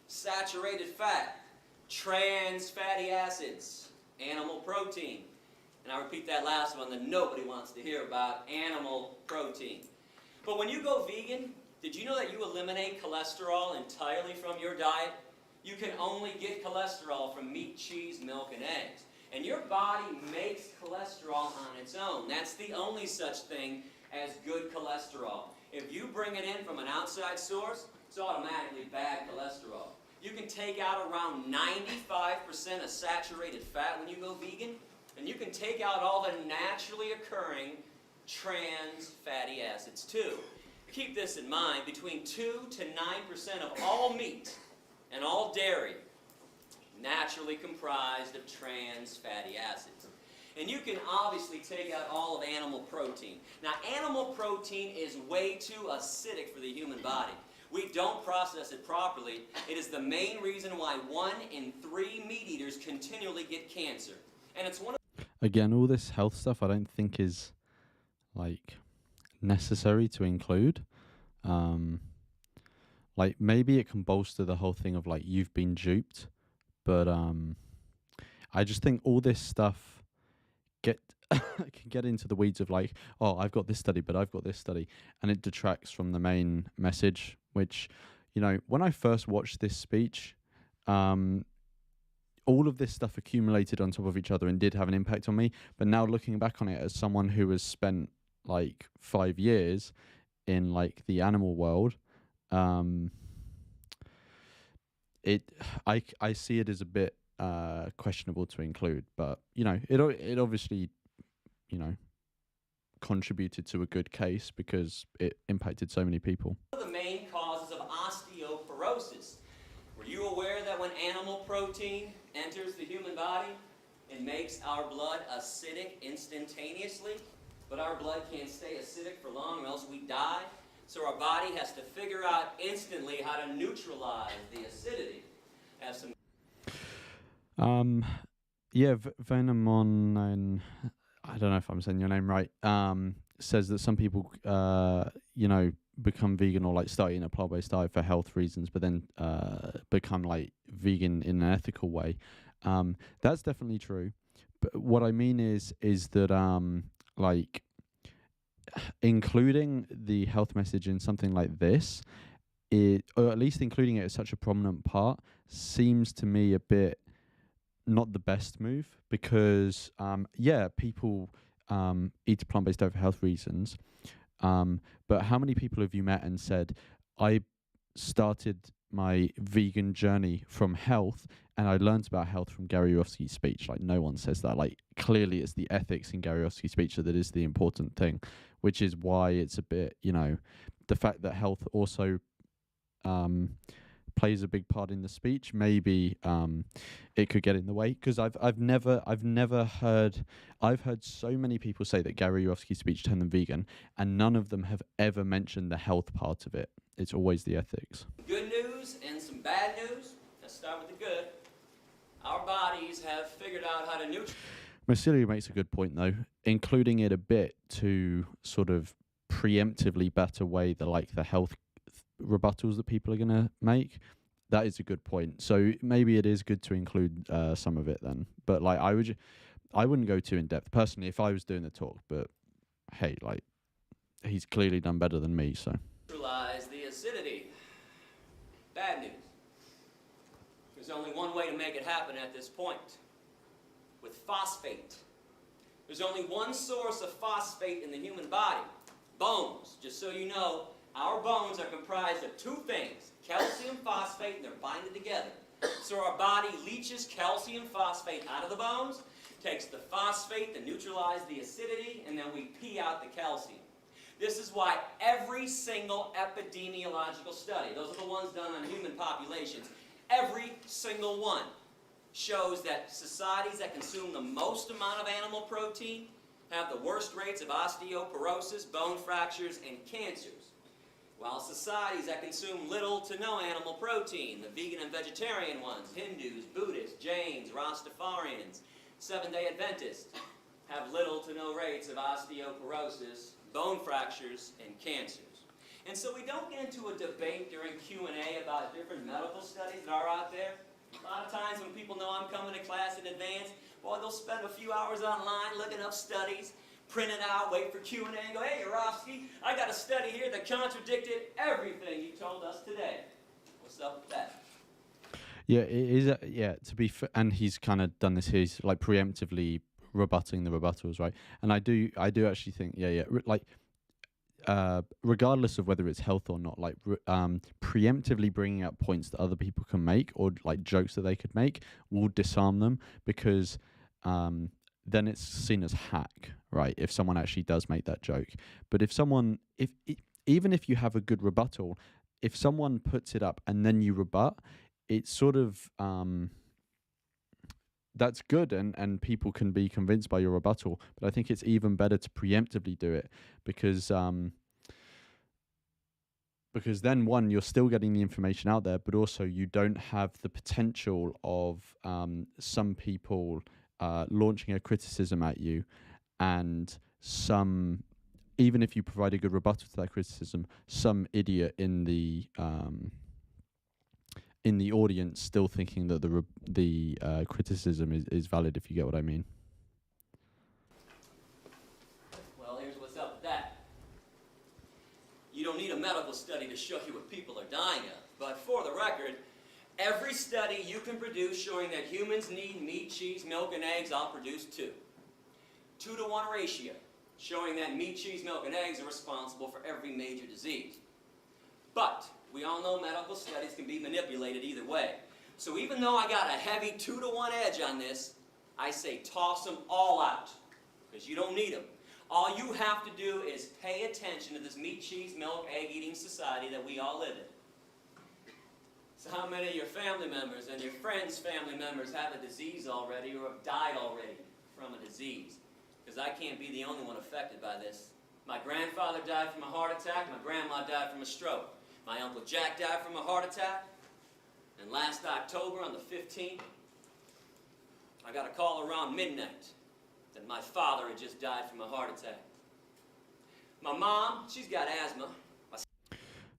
saturated fat, trans fatty acids, animal protein. And I repeat that last one that nobody wants to hear about: animal protein. But when you go vegan, did you know that you eliminate cholesterol entirely from your diet? You can only get cholesterol from meat, cheese, milk, and eggs. And your body makes cholesterol on its own. That's the only such thing as good cholesterol. If you bring it in from an outside source, it's automatically bad cholesterol. You can take out around 95% of saturated fat when you go vegan, and you can take out all the naturally occurring trans fatty acids too. Keep this in mind: between 2 to 9% of all meat and all dairy naturally comprised of trans fatty acids. And you can obviously take out all of animal protein. Now, animal protein is way too acidic for the human body. We don't process it properly. It is the main reason why 1 in 3 meat eaters continually get cancer. And it's one of... Again, all this health stuff I don't think is like necessary to include. like maybe it can bolster the whole thing of like you've been duped, but I just think all this stuff get can get into the weeds of like, oh, I've got this study, but I've got this study, and it detracts from the main message. Which, when I first watched this speech, all of this stuff accumulated on top of each other and did have an impact on me. But now looking back on it as someone who has spent like 5 years in like the animal world, I see it as a bit questionable to include, but it obviously contributed to a good case because it impacted so many people. One of the main causes of osteoporosis. Were you aware that when animal protein enters the human body, it makes our blood acidic instantaneously? But our blood can't stay acidic for long or else we die. So our body has to figure out instantly how to neutralize the acidity. Have some Venomon, I don't know if I'm saying your name right, says that some people, become vegan or like start eating a plant-based diet for health reasons, but then become like vegan in an ethical way. That's definitely true. But what I mean is that like including the health message in something like this, or at least including it as such a prominent part, seems to me a bit not the best move because people eat a plant-based diet for health reasons, but how many people have you met and said, I started my vegan journey from health and I learned about health from Gary Yourofsky's speech? Like, no one says that. Like, clearly it's the ethics in Gary Yourofsky's speech that is the important thing, which is why it's a bit, the fact that health also plays a big part in the speech. Maybe it could get in the way because I've heard so many people say that Gary Yourofsky's speech turned them vegan, and none of them have ever mentioned the health part of it. It's always the ethics. Good news and some bad news. Let's start with the good. Our bodies have figured out how to neutralize. Marsilio makes a good point though, including it a bit to sort of preemptively better way the health rebuttals that people are going to make. That is a good point. So maybe it is good to include some of it then. But like I wouldn't go too in depth personally if I was doing the talk. But hey, like he's clearly done better than me. So Neutralize the acidity. Bad news. There's only one way to make it happen at this point. With phosphate. There's only one source of phosphate in the human body. Bones. Just so you know, our bones are comprised of two things, calcium phosphate, and they're binded together. So our body leaches calcium phosphate out of the bones, takes the phosphate to neutralize the acidity, and then we pee out the calcium. This is why every single epidemiological study, those are the ones done on human populations, every single one shows that societies that consume the most amount of animal protein have the worst rates of osteoporosis, bone fractures, and cancers. While societies that consume little to no animal protein, the vegan and vegetarian ones, Hindus, Buddhists, Jains, Rastafarians, Seventh-day Adventists, have little to no rates of osteoporosis, bone fractures, and cancers. And so we don't get into a debate during Q&A about different medical studies that are out there. A lot of times when people know I'm coming to class in advance, well, they'll spend a few hours online looking up studies, print it out, wait for Q&A, and go, hey, Yourofsky, I got a study here that contradicted everything you told us today. What's up with that? yeah, it is. To be fair, and he's kind of done this. He's like preemptively rebutting the rebuttals, right? And I do actually think, regardless of whether it's health or not, preemptively bringing up points that other people can make or like jokes that they could make will disarm them because then it's seen as hack, right? If someone actually does make that joke. But even if you have a good rebuttal, if someone puts it up and then you rebut, it's sort of that's good and people can be convinced by your rebuttal. But I think it's even better to preemptively do it because then one, you're still getting the information out there, but also you don't have the potential of some people launching a criticism at you, and even if you provide a good rebuttal to that criticism, some idiot in the in the audience still thinking that the criticism is valid, if you get what I mean. Well, here's what's up with that. You don't need a medical study to show you what people are dying of. But for the record, every study you can produce showing that humans need meat, cheese, milk, and eggs, I'll produce too. 2-to-1 ratio, showing that meat, cheese, milk, and eggs are responsible for every major disease. But we all know medical studies can be manipulated either way. So even though I got a heavy 2-to-1 edge on this, I say toss them all out, because you don't need them. All you have to do is pay attention to this meat, cheese, milk, egg-eating society that we all live in. So how many of your family members and your friends' family members have a disease already or have died already from a disease? Because I can't be the only one affected by this. My grandfather died from a heart attack. My grandma died from a stroke. My Uncle Jack died from a heart attack. And last October, on the 15th, I got a call around midnight that my father had just died from a heart attack. My mom, she's got asthma.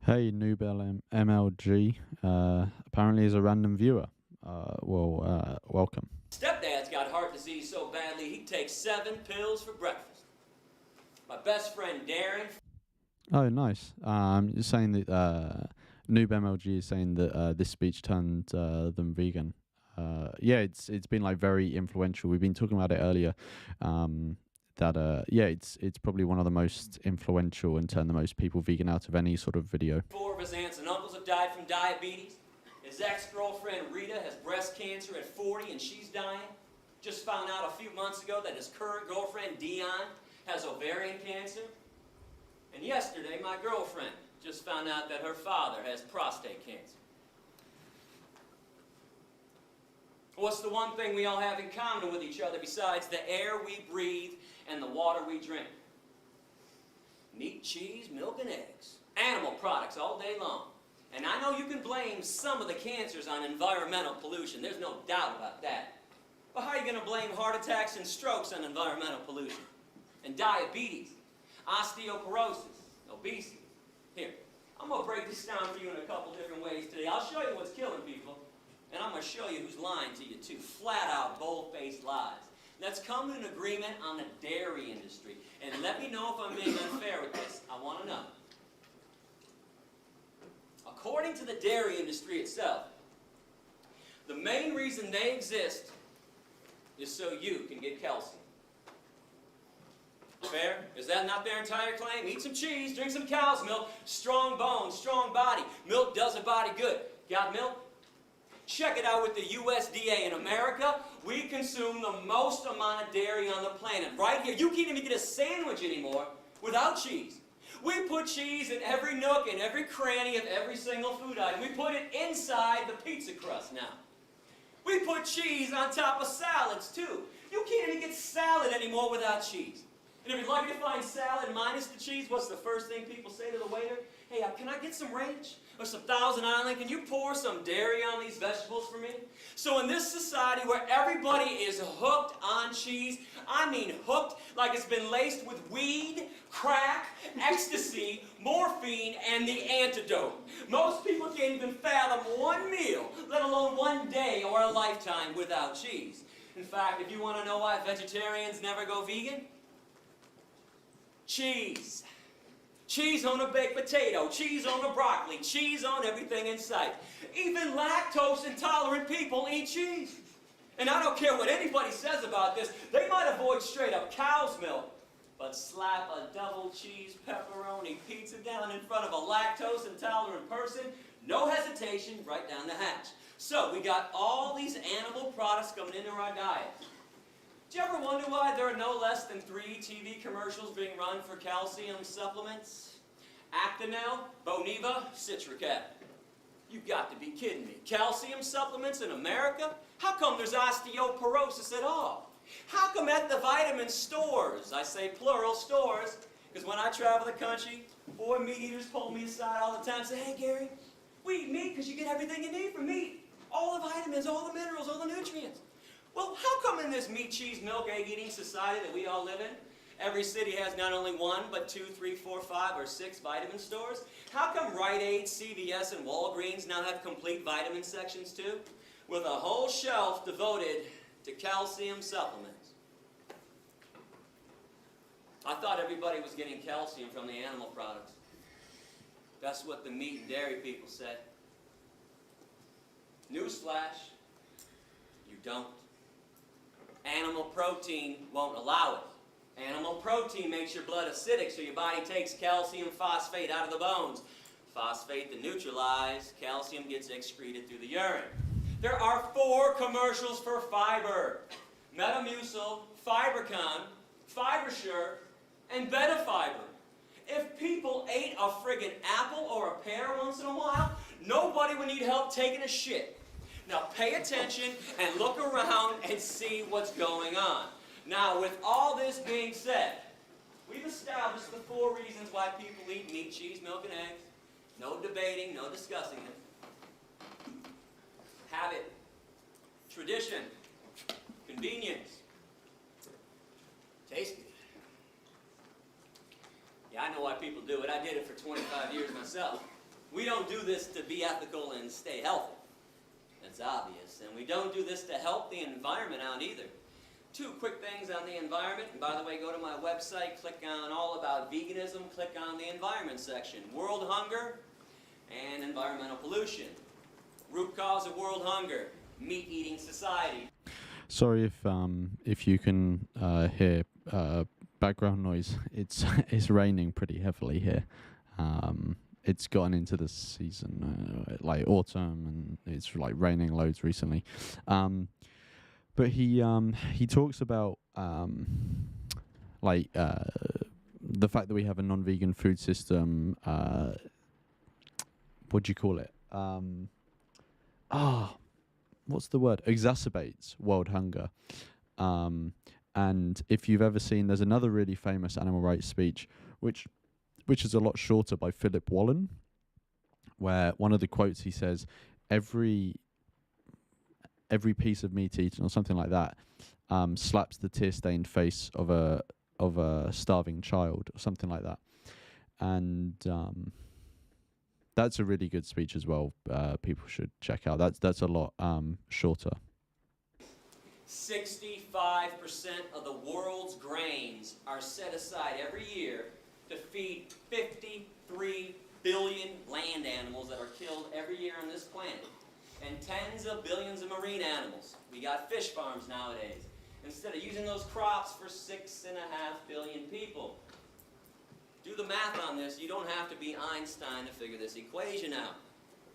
Hey, Nubel MLG, apparently is a random viewer. Welcome. Stepdad's got heart disease so badly he takes 7 pills for breakfast. My best friend Darren. Oh, nice. You're saying that Noob MLG is saying that this speech turned them vegan. Yeah, it's been like very influential. We've been talking about it earlier. It's probably one of the most influential and turned the most people vegan out of any sort of video. 4 of his aunts and uncles have died from diabetes. His ex-girlfriend Rita has breast cancer at 40 and she's dying. Just found out a few months ago that his current girlfriend Dion has ovarian cancer. And yesterday my girlfriend just found out that her father has prostate cancer. What's the one thing we all have in common with each other besides the air we breathe and the water we drink? Meat, cheese, milk, and eggs. Animal products all day long. And I know you can blame some of the cancers on environmental pollution. There's no doubt about that. But how are you going to blame heart attacks and strokes on environmental pollution? And diabetes, osteoporosis, obesity. Here, I'm going to break this down for you in a couple different ways today. I'll show you what's killing people. And I'm going to show you who's lying to you too. Flat out, bold-faced lies. Let's come to an agreement on the dairy industry. And let me know if I'm being unfair with this. I want to know. According to the dairy industry itself, the main reason they exist is so you can get calcium. Fair? Is that not their entire claim? Eat some cheese, drink some cow's milk, strong bones, strong body. Milk does a body good. Got milk? Check it out with the USDA. In America, we consume the most amount of dairy on the planet. Right here, you can't even get a sandwich anymore without cheese. We put cheese in every nook and every cranny of every single food item. We put it inside the pizza crust now. We put cheese on top of salads too. You can't even get salad anymore without cheese. And if you're lucky to find salad minus the cheese, what's the first thing people say to the waiter? Hey, can I get some ranch? Or some Thousand Island? Can you pour some dairy on these vegetables for me? So in this society where everybody is hooked on cheese, I mean hooked like it's been laced with weed, crack, ecstasy, morphine, and the antidote. Most people can't even fathom one meal, let alone one day or a lifetime without cheese. In fact, if you want to know why vegetarians never go vegan, cheese. Cheese on a baked potato, cheese on a broccoli, cheese on everything in sight. Even lactose intolerant people eat cheese. And I don't care what anybody says about this, they might avoid straight up cow's milk, but slap a double cheese pepperoni pizza down in front of a lactose intolerant person, no hesitation, right down the hatch. So we got all these animal products coming into our diet. Do you ever wonder why there are no less than 3 TV commercials being run for calcium supplements? Actonel, Boniva, Citracat. You've got to be kidding me. Calcium supplements in America? How come there's osteoporosis at all? How come at the vitamin stores, I say plural stores, because when I travel the country, boy, meat eaters pull me aside all the time and say, hey Gary, we eat meat because you get everything you need from meat. All the vitamins, all the minerals, all the nutrients. Well, how come in this meat, cheese, milk, egg-eating society that we all live in, Every city has not only one, but 2, 3, 4, 5, or 6 vitamin stores. How come Rite Aid, CVS, and Walgreens now have complete vitamin sections too? With a whole shelf devoted to calcium supplements. I thought everybody was getting calcium from the animal products. That's what the meat and dairy people say. Newsflash, you don't. Animal protein won't allow it. Animal protein makes your blood acidic, so your body takes calcium phosphate out of the bones. Phosphate to neutralize, calcium gets excreted through the urine. There are 4 commercials for fiber. Metamucil, Fibercon, FiberSure, and Betafiber. If people ate a friggin' apple or a pear once in a while, nobody would need help taking a shit. Now pay attention and look around and see what's going on. Now, with all this being said, we've established the 4 reasons why people eat meat, cheese, milk, and eggs. No debating, no discussing it. Habit, tradition, convenience, taste good. Yeah, I know why people do it. I did it for 25 years myself. We don't do this to be ethical and stay healthy. That's obvious. And we don't do this to help the environment out either. 2 quick things on the environment. And by the way, go to my website, click on All About Veganism, click on the environment section. World hunger and environmental pollution. Root cause of world hunger, meat-eating society. Sorry if you can hear background noise. It's raining pretty heavily here. It's gotten into the season, like autumn, and it's like raining loads recently. But he talks about the fact that we have a non-vegan food system. What do you call it? What's the word? Exacerbates world hunger. And if you've ever seen, there's another really famous animal rights speech, which is a lot shorter, by Philip Wallen, where one of the quotes he says, every piece of meat eaten or something like that slaps the tear-stained face of a starving child or something like that. And that's a really good speech as well. People should check out. That's a lot shorter. 65% of the world's grains are set aside every year to feed 53 billion land animals that are killed every year on this planet, and tens of billions of marine animals. We got fish farms nowadays. Instead of using those crops for 6.5 billion people. Do the math on this. You don't have to be Einstein to figure this equation out.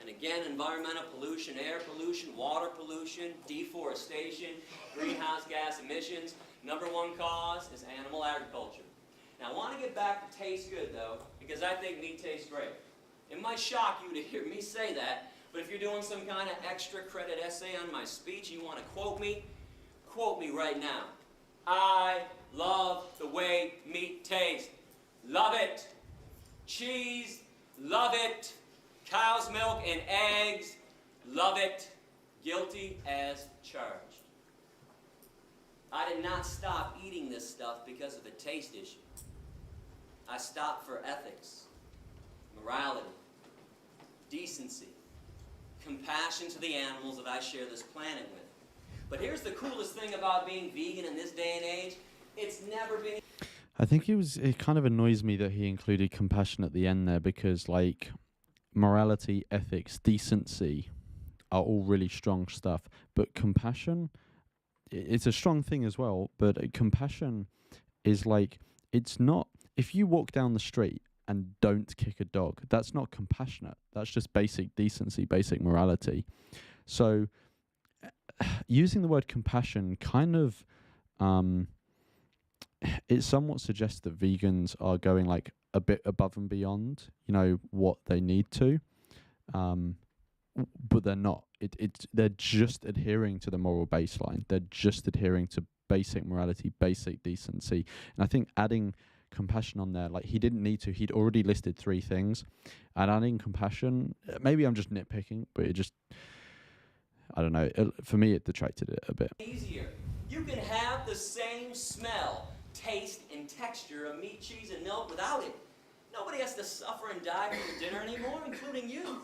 And again, environmental pollution, air pollution, water pollution, deforestation, greenhouse gas emissions. Number 1 cause is animal agriculture. Now, I want to get back to taste good, though, because I think meat tastes great. It might shock you to hear me say that, but if you're doing some kind of extra credit essay on my speech, you want to quote me right now. I love the way meat tastes. Love it. Cheese, love it. Cow's milk and eggs, love it. Guilty as charged. I did not stop eating this stuff because of a taste issue. I stopped for ethics, morality, decency, compassion to the animals that I share this planet with. But here's the coolest thing about being vegan in this day and age. It's never been... I think it kind of annoys me that he included compassion at the end there, because like morality, ethics, decency are all really strong stuff, but compassion, it's a strong thing as well, but compassion is like, it's not, if you walk down the street and don't kick a dog, that's not compassionate. That's just basic decency, basic morality. So using the word compassion kind of, it somewhat suggests that vegans are going like a bit above and beyond, you know, what they need to, but they're not. They're just adhering to the moral baseline. They're just adhering to basic morality, basic decency. And I think adding compassion on there, like he didn't need to. He'd already listed 3 things, and adding compassion, maybe I'm just nitpicking, but it just, I don't know. For me, it detracted it a bit. Easier. You can have the same smell, taste, and texture of meat, cheese, and milk without it. Nobody has to suffer and die for your dinner anymore, including you.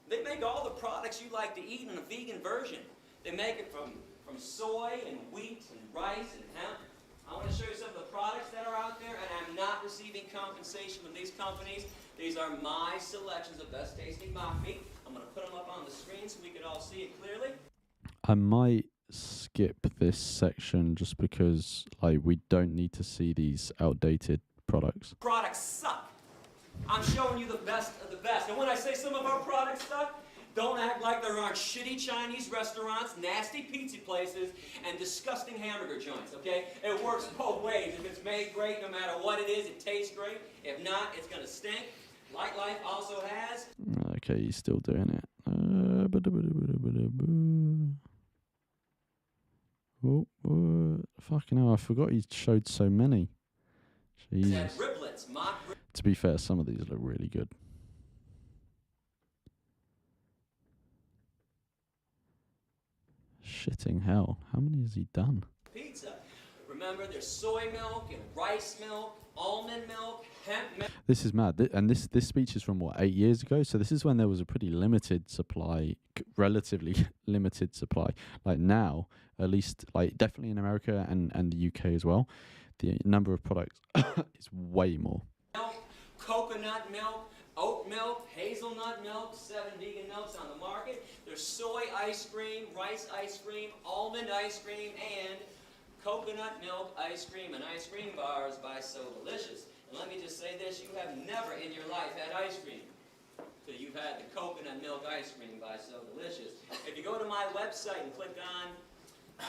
They make all the products you like to eat in a vegan version. They make it from soy and wheat and rice and hemp. I want to show you some of the products that are out there, and I'm not receiving compensation from these companies. These are my selections of best tasting mock meat. I'm going to put them up on the screen so we can all see it clearly. I might skip this section just because like we don't need to see these outdated products. Products suck. I'm showing you the best of the best. And when I say some of our products suck, don't act like there aren't shitty Chinese restaurants, nasty pizza places, and disgusting hamburger joints, okay? It works both ways. If it's made great, no matter what it is, it tastes great. If not, it's gonna stink. Light Life also has... Okay, he's still doing it. Fucking hell, I forgot he showed so many. Jesus. Riblets, To be fair, some of these look really good. Shitting hell. How many has he done? Pizza. Remember, there's soy milk and rice milk, almond milk, hemp milk. This is mad. And this speech is from, what, 8 years ago? So this is when there was a pretty limited supply, relatively limited supply. Like now, at least, like definitely in America and the UK as well, the number of products is way more. Milk, coconut milk, oat milk, hazelnut milk, 7 vegan milks on the market. There's soy ice cream, rice ice cream, almond ice cream, and coconut milk ice cream and ice cream bars by So Delicious. And let me just say this, you have never in your life had ice cream till you've had the coconut milk ice cream by So Delicious. If you go to my website and click on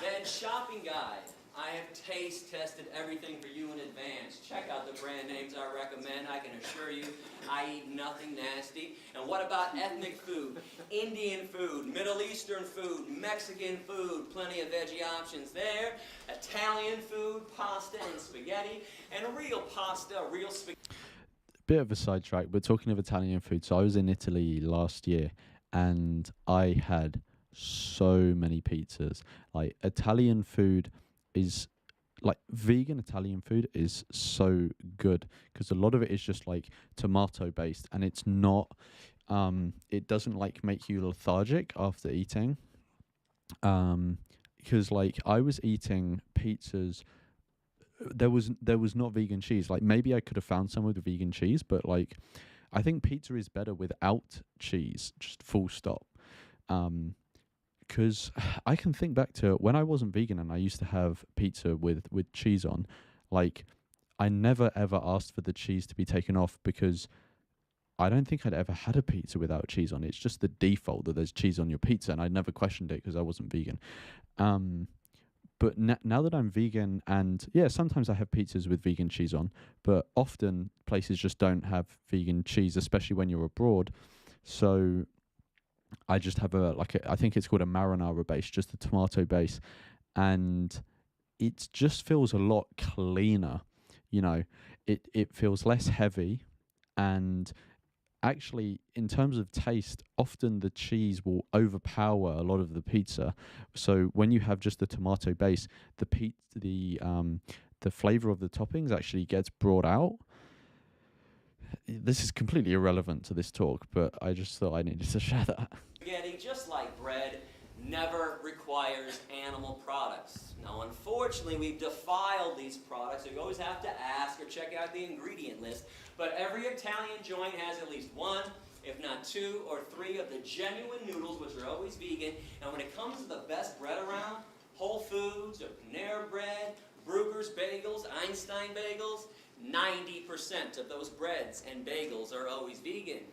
Veg Shopping Guide, I have taste tested everything for you in advance. Check out the brand names I recommend. I can assure you I eat nothing nasty. And what about ethnic food, Indian food, Middle Eastern food, Mexican food, plenty of veggie options there. Italian food, pasta and spaghetti, and real pasta, real spaghetti. Bit of a sidetrack, but talking of Italian food, so I was in Italy last year and I had so many pizzas. Like Italian food is like vegan Italian food is so good because a lot of it is just like tomato based and it's not it doesn't like make you lethargic after eating because like I was eating pizzas, there was not vegan cheese. Like maybe I could have found some with vegan cheese, but like I think pizza is better without cheese, just full stop. Because I can think back to when I wasn't vegan and I used to have pizza with cheese on, like I never ever asked for the cheese to be taken off because I don't think I'd ever had a pizza without cheese on it. It's just the default that there's cheese on your pizza, and I never questioned it because I wasn't vegan. But now that I'm vegan, and yeah, sometimes I have pizzas with vegan cheese on, but often places just don't have vegan cheese, especially when you're abroad. So I just have I think it's called a marinara base, just a tomato base, and it just feels a lot cleaner. You know, it feels less heavy, and actually, in terms of taste, often the cheese will overpower a lot of the pizza. So when you have just the tomato base, the flavor of the toppings actually gets brought out. This is completely irrelevant to this talk, but I just thought I needed to share that. Spaghetti, just like bread, never requires animal products. Now, unfortunately, we've defiled these products, so you always have to ask or check out the ingredient list. But every Italian joint has at least 1, if not 2 or 3 of the genuine noodles, which are always vegan. And when it comes to the best bread around, Whole Foods or Panera Bread, Bruegger's Bagels, Einstein Bagels, 90% of those breads and bagels are always vegan.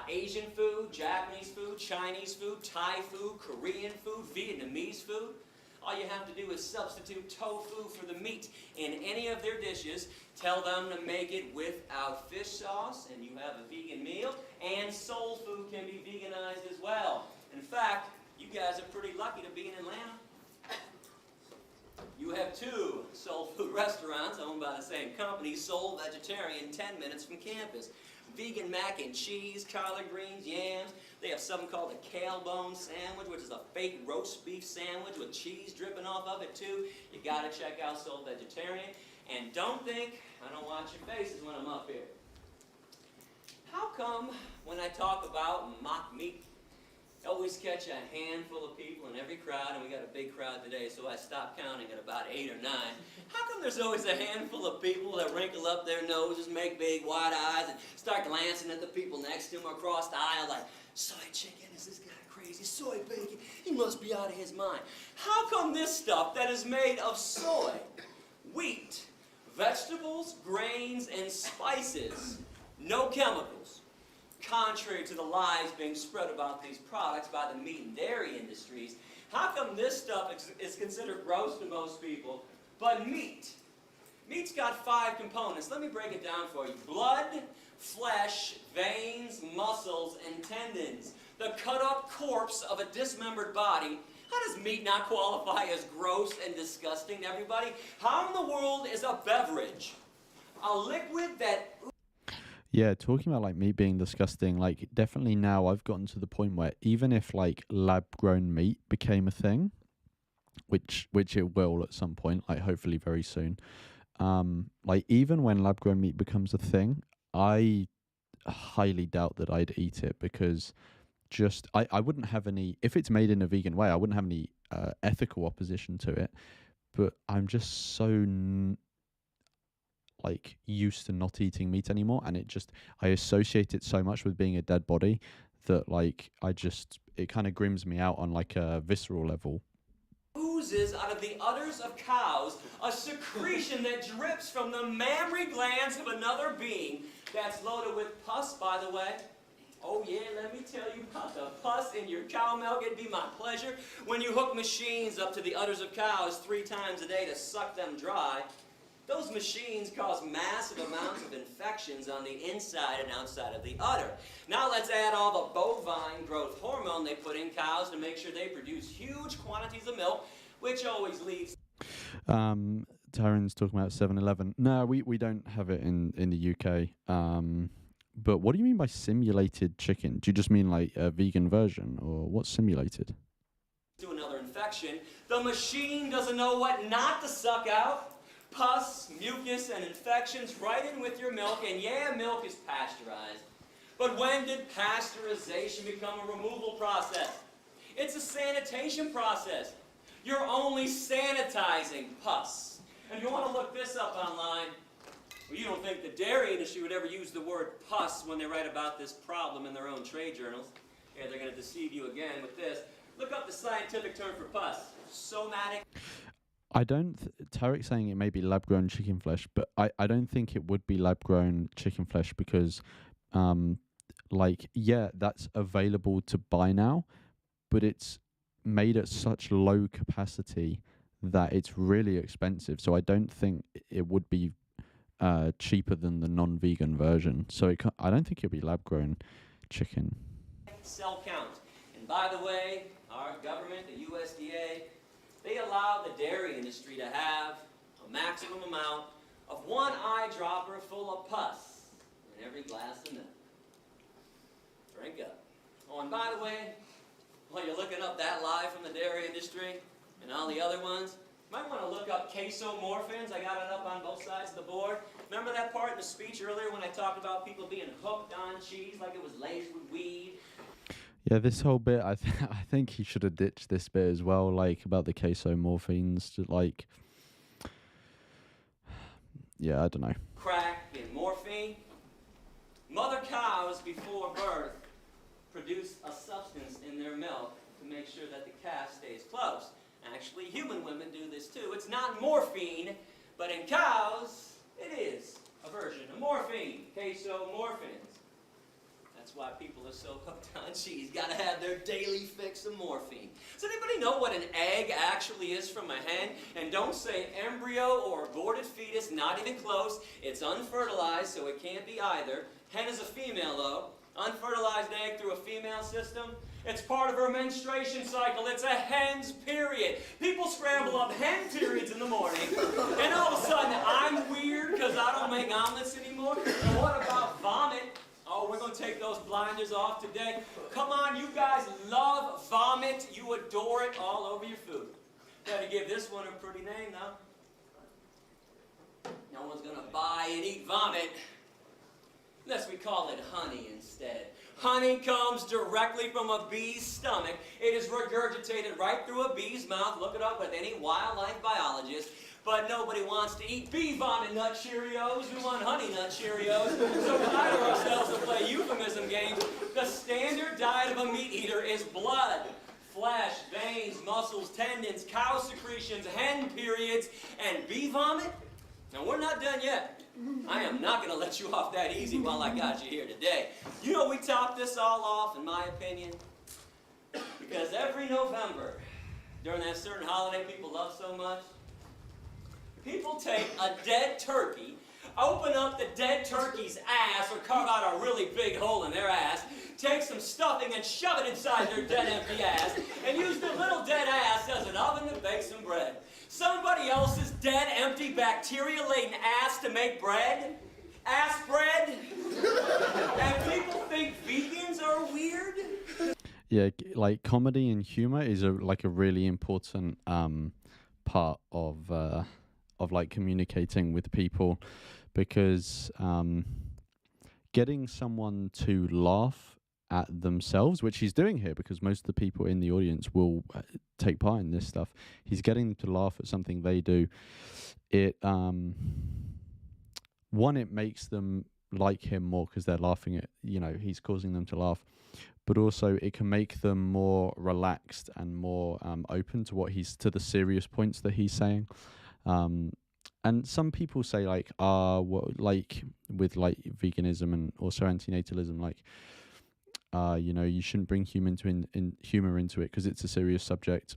Asian food, Japanese food, Chinese food, Thai food, Korean food, Vietnamese food. All you have to do is substitute tofu for the meat in any of their dishes. Tell them to make it without fish sauce, and you have a vegan meal. And soul food can be veganized as well. In fact, you guys are pretty lucky to be in Atlanta. You have 2 soul food restaurants owned by the same company, Soul Vegetarian, 10 minutes from campus. Vegan mac and cheese, collard greens, yams. They have something called a kale bone sandwich, which is a fake roast beef sandwich with cheese dripping off of it too. You gotta check out Soul Vegetarian. And don't think I don't watch your faces when I'm up here. How come when I talk about mock meat, I always catch a handful of people in every crowd, and we got a big crowd today, so I stopped counting at about 8 or 9. How come there's always a handful of people that wrinkle up their noses, make big wide eyes, and start glancing at the people next to them across the aisle like, soy chicken, is this guy crazy? Soy bacon, he must be out of his mind. How come this stuff that is made of soy, wheat, vegetables, grains, and spices, no chemicals, contrary to the lies being spread about these products by the meat and dairy industries, how come this stuff is considered gross to most people, but meat's got 5 components. Let me break it down for you. Blood, flesh, veins, muscles, and tendons. The cut-up corpse of a dismembered body. How does meat not qualify as gross and disgusting to everybody? How in the world is a beverage, a liquid that... Yeah, talking about like meat being disgusting, like definitely now I've gotten to the point where even if like lab grown meat became a thing, which it will at some point, like hopefully very soon, like even when lab grown meat becomes a thing, I highly doubt that I'd eat it, because just I wouldn't have any, if it's made in a vegan way, I wouldn't have any ethical opposition to it, but I'm just so like used to not eating meat anymore, and I associate it so much with being a dead body that like it kind of grims me out on like a visceral level. Oozes out of the udders of cows, a secretion that drips from the mammary glands of another being that's loaded with pus, by the way. Oh yeah, let me tell you about the pus in your cow milk. It'd be my pleasure when you hook machines up to the udders of cows 3 times a day to suck them dry. Those machines cause massive amounts of infections on the inside and outside of the udder. Now let's add all the bovine growth hormone they put in cows to make sure they produce huge quantities of milk, which always leads... Taryn's talking about 7-Eleven. No, we don't have it in the UK. But what do you mean by simulated chicken? Do you just mean like a vegan version, or what's simulated? To another infection, the machine doesn't know what not to suck out. Pus, mucus, and infections right in with your milk, and yeah, milk is pasteurized. But when did pasteurization become a removal process? It's a sanitation process. You're only sanitizing pus. And you want to look this up online, well, you don't think the dairy industry would ever use the word pus when they write about this problem in their own trade journals. Yeah, they're going to deceive you again with this. Look up the scientific term for pus. Somatic. I don't. Tarek's saying it may be lab-grown chicken flesh, but I don't think it would be lab-grown chicken flesh because, like, yeah, that's available to buy now, but it's made at such low capacity that it's really expensive. So I don't think it would be cheaper than the non-vegan version. So I don't think it'd be lab-grown chicken. Cell count. And by the way, our government, the USDA, they allow the dairy industry to have a maximum amount of 1 eyedropper full of pus in every glass of milk. Drink up. Oh, and by the way, while you're looking up that lie from the dairy industry and all the other ones, you might want to look up casomorphins. I got it up on both sides of the board. Remember that part in the speech earlier when I talked about people being hooked on cheese like it was laced with weed? Yeah, this whole bit, I think he should have ditched this bit as well, like about the casomorphins, like, yeah, I don't know. Crack and morphine. Mother cows before birth produce a substance in their milk to make sure that the calf stays close. Actually, human women do this too. It's not morphine, but in cows, it is a version of morphine, casomorphins. That's why people are so hooked on cheese. Gotta have their daily fix of morphine. Does anybody know what an egg actually is from a hen? And don't say embryo or aborted fetus, not even close. It's unfertilized, so it can't be either. Hen is a female, though. Unfertilized egg through a female system. It's part of her menstruation cycle. It's a hen's period. People scramble up hen periods in the morning, and all of a sudden I'm weird because I don't make omelets anymore. And what about vomit? Oh, we're going to take those blinders off today. Come on, you guys love vomit. You adore it all over your food. Gotta give this one a pretty name now. No one's gonna buy and eat vomit unless we call it honey instead. Honey comes directly from a bee's stomach. It is regurgitated right through a bee's mouth. Look it up with any wildlife biologist. But nobody wants to eat bee vomit nut Cheerios. We want honey nut Cheerios. So we hire ourselves to play euphemism games. The standard diet of a meat eater is blood, flesh, veins, muscles, tendons, cow secretions, hen periods, and bee vomit. Now, we're not done yet. I am not going to let you off that easy while I got you here today. You know, we top this all off, in my opinion, because every November, during that certain holiday people love so much, people take a dead turkey, open up the dead turkey's ass, or carve out a really big hole in their ass, take some stuffing and shove it inside their dead empty ass, and use the little dead ass as an oven to bake some bread. Somebody else's dead, empty, bacteria-laden ass to make bread? Ass bread? And people think vegans are weird? Yeah, like comedy and humor is a really important part of like communicating with people, because getting someone to laugh at themselves, which he's doing here, because most of the people in the audience will take part in this stuff. He's getting them to laugh at something they do. It one, it makes them like him more because they're laughing at, he's causing them to laugh. But also it can make them more relaxed and more open to the serious points that he's saying. And some people say like, with like veganism and also antinatalism, like, you shouldn't bring humor into it because it's a serious subject.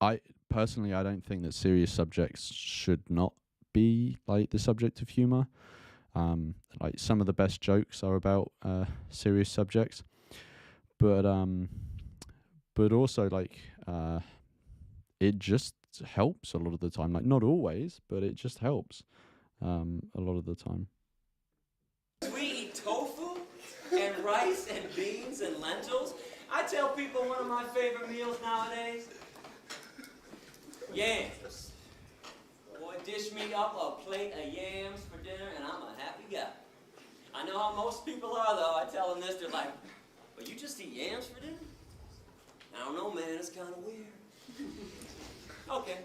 I personally, I don't think that serious subjects should not be like the subject of humor. Like some of the best jokes are about serious subjects, but also like it just helps a lot of the time. Like not always, but it just helps a lot of the time. We eat tofu and rice and beans and lentils. I tell people one of my favorite meals nowadays, yams. Boy, dish me up a plate of yams for dinner and I'm a happy guy. I know how most people are though. I tell them this, they're like, but you just eat yams for dinner? I don't know, man, it's kind of weird. Okay,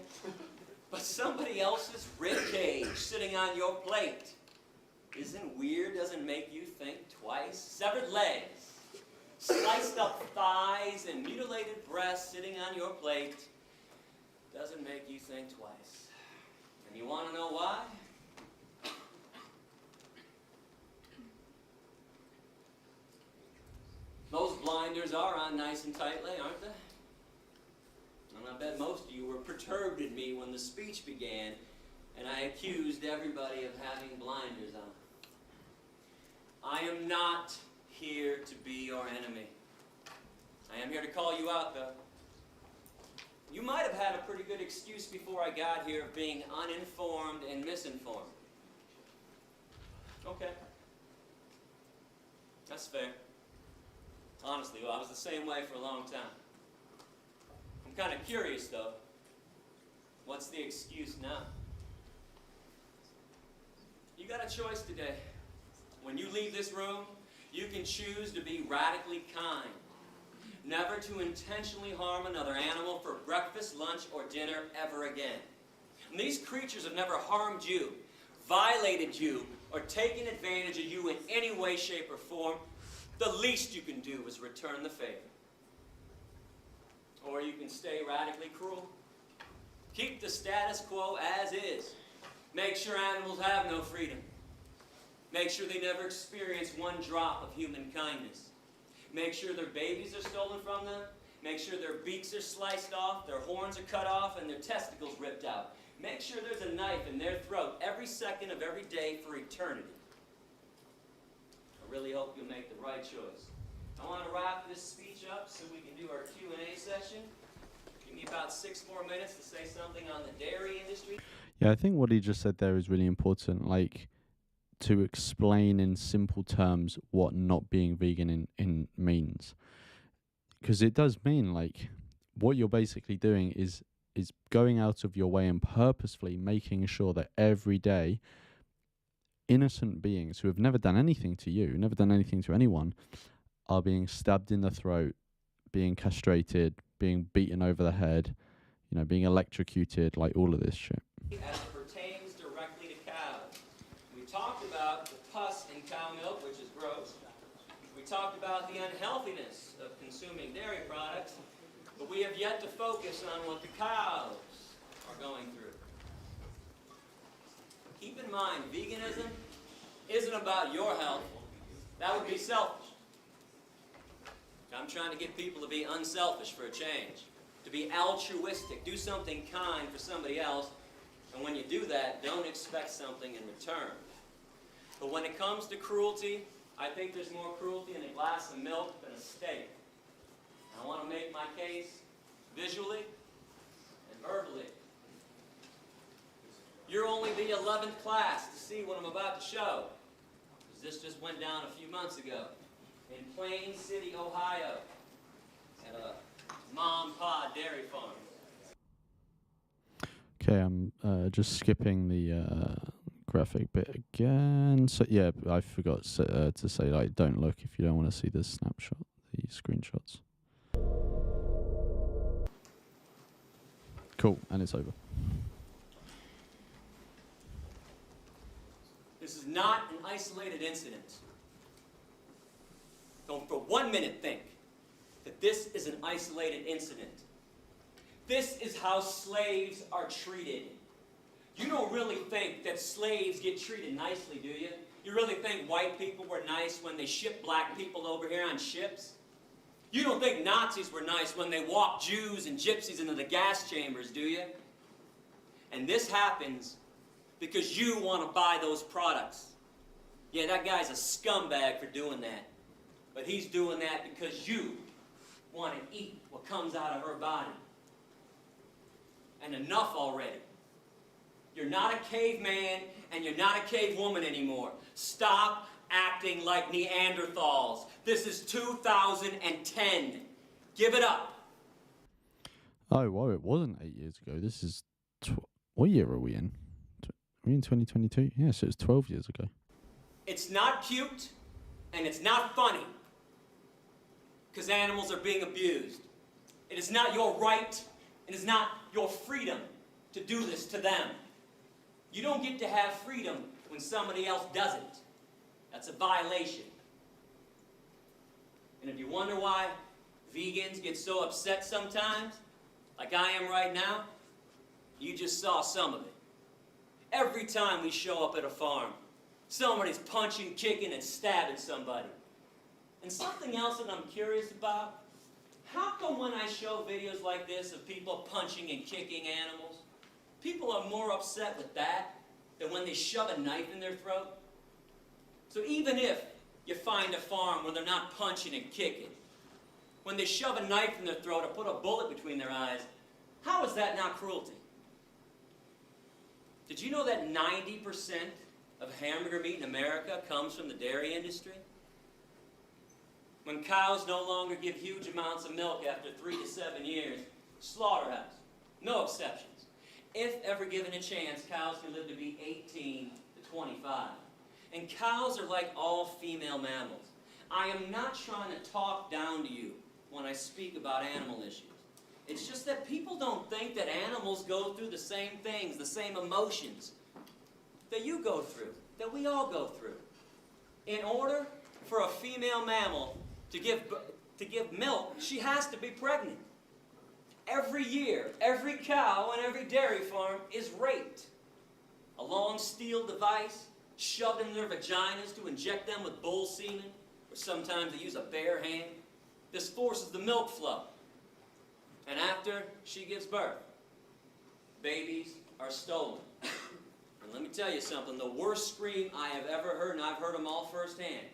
but somebody else's rib cage sitting on your plate isn't weird, doesn't make you think twice. Severed legs, sliced up thighs, and mutilated breasts sitting on your plate doesn't make you think twice. And you want to know why? Those blinders are on nice and tightly, aren't they? And I bet most of you were perturbed at me when the speech began and I accused everybody of having blinders on. I am not here to be your enemy. I am here to call you out, though. You might have had a pretty good excuse before I got here of being uninformed and misinformed. Okay. That's fair. Honestly, well, I was the same way for a long time. I'm kind of curious, though. What's the excuse now? You got a choice today. When you leave this room, you can choose to be radically kind. Never to intentionally harm another animal for breakfast, lunch, or dinner ever again. And these creatures have never harmed you, violated you, or taken advantage of you in any way, shape, or form. The least you can do is return the favor. Or you can stay radically cruel. Keep the status quo as is. Make sure animals have no freedom. Make sure they never experience one drop of human kindness. Make sure their babies are stolen from them. Make sure their beaks are sliced off, their horns are cut off, and their testicles ripped out. Make sure there's a knife in their throat every second of every day for eternity. I really hope you'll make the right choice. I want to wrap this speech up so we can do our Q&A session. Give me about 6 more minutes to say something on the dairy industry. Yeah, I think what he just said there is really important. Like, to explain in simple terms what not being vegan in means, because it does mean like what you're basically doing is is going out of your way and purposefully making sure that every day innocent beings who have never done anything to you, never done anything to anyone, are being stabbed in the throat, being castrated, being beaten over the head, you know, being electrocuted, like all of this shit. As it pertains directly to cows. We talked about the pus in cow milk, which is gross. We talked about the unhealthiness of consuming dairy products, but we have yet to focus on what the cows are going through. Keep in mind, veganism isn't about your health. That would be selfish. I'm trying to get people to be unselfish for a change, to be altruistic, do something kind for somebody else, and when you do that, don't expect something in return. But when it comes to cruelty, I think there's more cruelty in a glass of milk than a steak. And I want to make my case visually and verbally. You're only the 11th class to see what I'm about to show, because this just went down a few months ago in Plain City, Ohio, at a mom-pa dairy farm. Okay, I'm just skipping the graphic bit again. So yeah, I forgot to say, like, don't look if you don't want to see the snapshot, the screenshots. Cool, and it's over. This is not an isolated incident. Don't for 1 minute think that this is an isolated incident. This is how slaves are treated. You don't really think that slaves get treated nicely, do you? You really think white people were nice when they shipped black people over here on ships? You don't think Nazis were nice when they walked Jews and gypsies into the gas chambers, do you? And this happens because you want to buy those products. Yeah, that guy's a scumbag for doing that. But he's doing that because you want to eat what comes out of her body. And enough already. You're not a caveman and you're not a cavewoman anymore. Stop acting like Neanderthals. This is 2010. Give it up. Oh, well, it wasn't 8 years ago. This is... what year are we in? Are we in 2022? Yeah, so it's 12 years ago. It's not cute and it's not funny because animals are being abused. It is not your right. It is not your freedom to do this to them. You don't get to have freedom when somebody else doesn't. That's a violation. And if you wonder why vegans get so upset sometimes, like I am right now, you just saw some of it. Every time we show up at a farm, somebody's punching, kicking, and stabbing somebody. And something else that I'm curious about, how come when I show videos like this of people punching and kicking animals, people are more upset with that than when they shove a knife in their throat? So even if you find a farm where they're not punching and kicking, when they shove a knife in their throat or put a bullet between their eyes, how is that not cruelty? Did you know that 90% of hamburger meat in America comes from the dairy industry? When cows no longer give huge amounts of milk after 3 to 7 years, slaughterhouse, no exceptions. If ever given a chance, cows can live to be 18 to 25. And cows are like all female mammals. I am not trying to talk down to you when I speak about animal issues. It's just that people don't think that animals go through the same things, the same emotions that you go through, that we all go through. In order for a female mammal to give milk, she has to be pregnant. Every year, every cow on every dairy farm is raped. A long steel device shoved in their vaginas to inject them with bull semen, or sometimes they use a bare hand. This forces the milk flow. And after she gives birth, babies are stolen. And let me tell you something, the worst scream I have ever heard, and I've heard them all firsthand,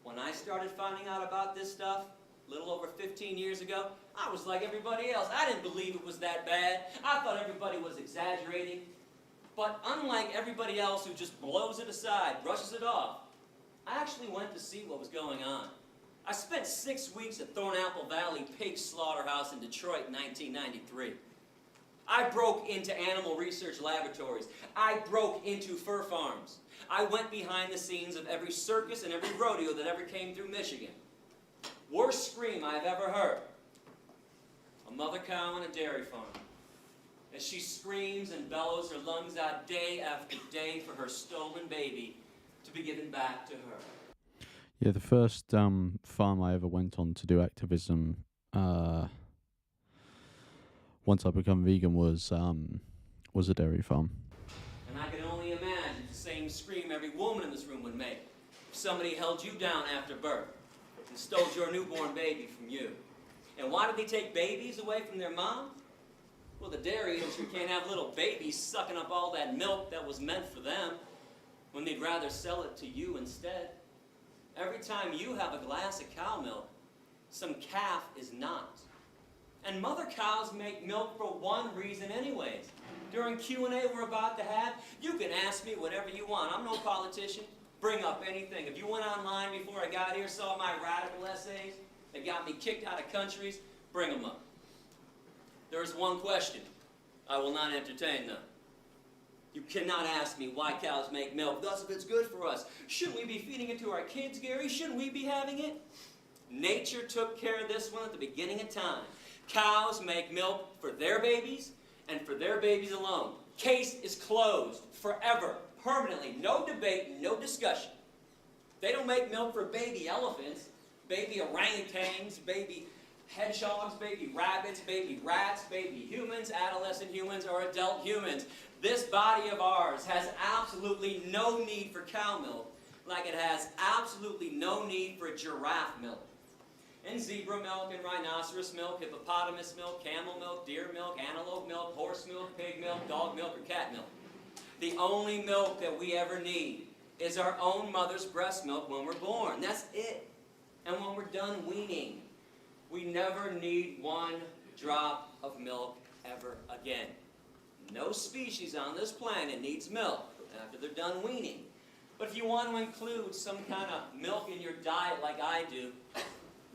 when I started finding out about this stuff, a little over 15 years ago, I was like everybody else. I didn't believe it was that bad. I thought everybody was exaggerating. But unlike everybody else who just blows it aside, brushes it off, I actually went to see what was going on. I spent 6 weeks at Thornapple Valley Pig Slaughterhouse in Detroit in 1993. I broke into animal research laboratories. I broke into fur farms. I went behind the scenes of every circus and every rodeo that ever came through Michigan. Worst scream I've ever heard. A mother cow on a dairy farm. As she screams and bellows her lungs out day after day for her stolen baby to be given back to her. Yeah, the first farm I ever went on to do activism once I become vegan was a dairy farm. And I can only imagine the same scream every woman in this room would make if somebody held you down after birth and stole your newborn baby from you. And why did they take babies away from their mom? Well, the dairy industry can't have little babies sucking up all that milk that was meant for them when they'd rather sell it to you instead. Every time you have a glass of cow milk, some calf is not. And mother cows make milk for one reason anyways. During Q&A we're about to have, you can ask me whatever you want. I'm no politician. Bring up anything. If you went online before I got here, saw my radical essays that got me kicked out of countries, bring them up. There is one question I will not entertain, though. You cannot ask me why cows make milk, thus if it's good for us. Shouldn't we be feeding it to our kids, Gary? Shouldn't we be having it? Nature took care of this one at the beginning of time. Cows make milk for their babies and for their babies alone. Case is closed forever, permanently. No debate, no discussion. They don't make milk for baby elephants, baby orangutans, baby hedgehogs, baby rabbits, baby rats, baby humans, adolescent humans, or adult humans. This body of ours has absolutely no need for cow milk, like it has absolutely no need for giraffe milk. And zebra milk and rhinoceros milk, hippopotamus milk, camel milk, deer milk, antelope milk, horse milk, pig milk, dog milk, or cat milk. The only milk that we ever need is our own mother's breast milk when we're born. That's it. And when we're done weaning, we never need one drop of milk ever again. No species on this planet needs milk after they're done weaning. But if you want to include some kind of milk in your diet like I do,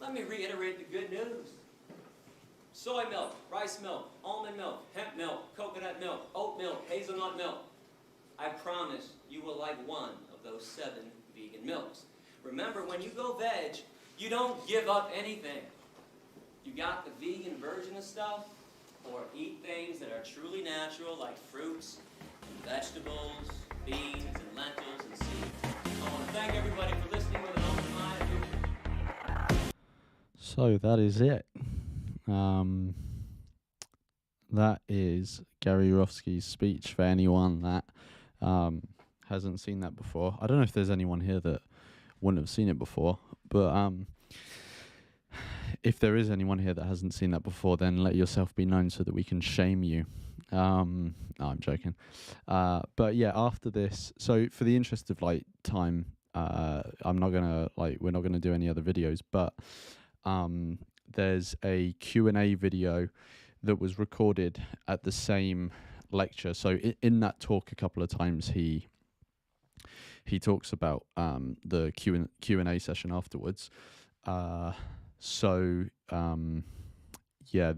let me reiterate the good news. Soy milk, rice milk, almond milk, hemp milk, coconut milk, oat milk, hazelnut milk. I promise you will like one of those 7 vegan milks. Remember, when you go veg, you don't give up anything. You got the vegan version of stuff, or eat things that are truly natural, like fruits, and vegetables, beans, and lentils, and seeds. I want to thank everybody for listening with an open mind. So that is it. That is Gary Yourofsky's speech for anyone that hasn't seen that before. I don't know if there's anyone here that wouldn't have seen it before, but if there is anyone here that hasn't seen that before, then let yourself be known so that we can shame you. No, I'm joking. But yeah, after this, so for the interest of time, I'm not gonna we're not gonna do any other videos, but there's a Q&A video that was recorded at the same lecture. So in that talk, a couple of times he talks about the Q&A session afterwards. Yeah,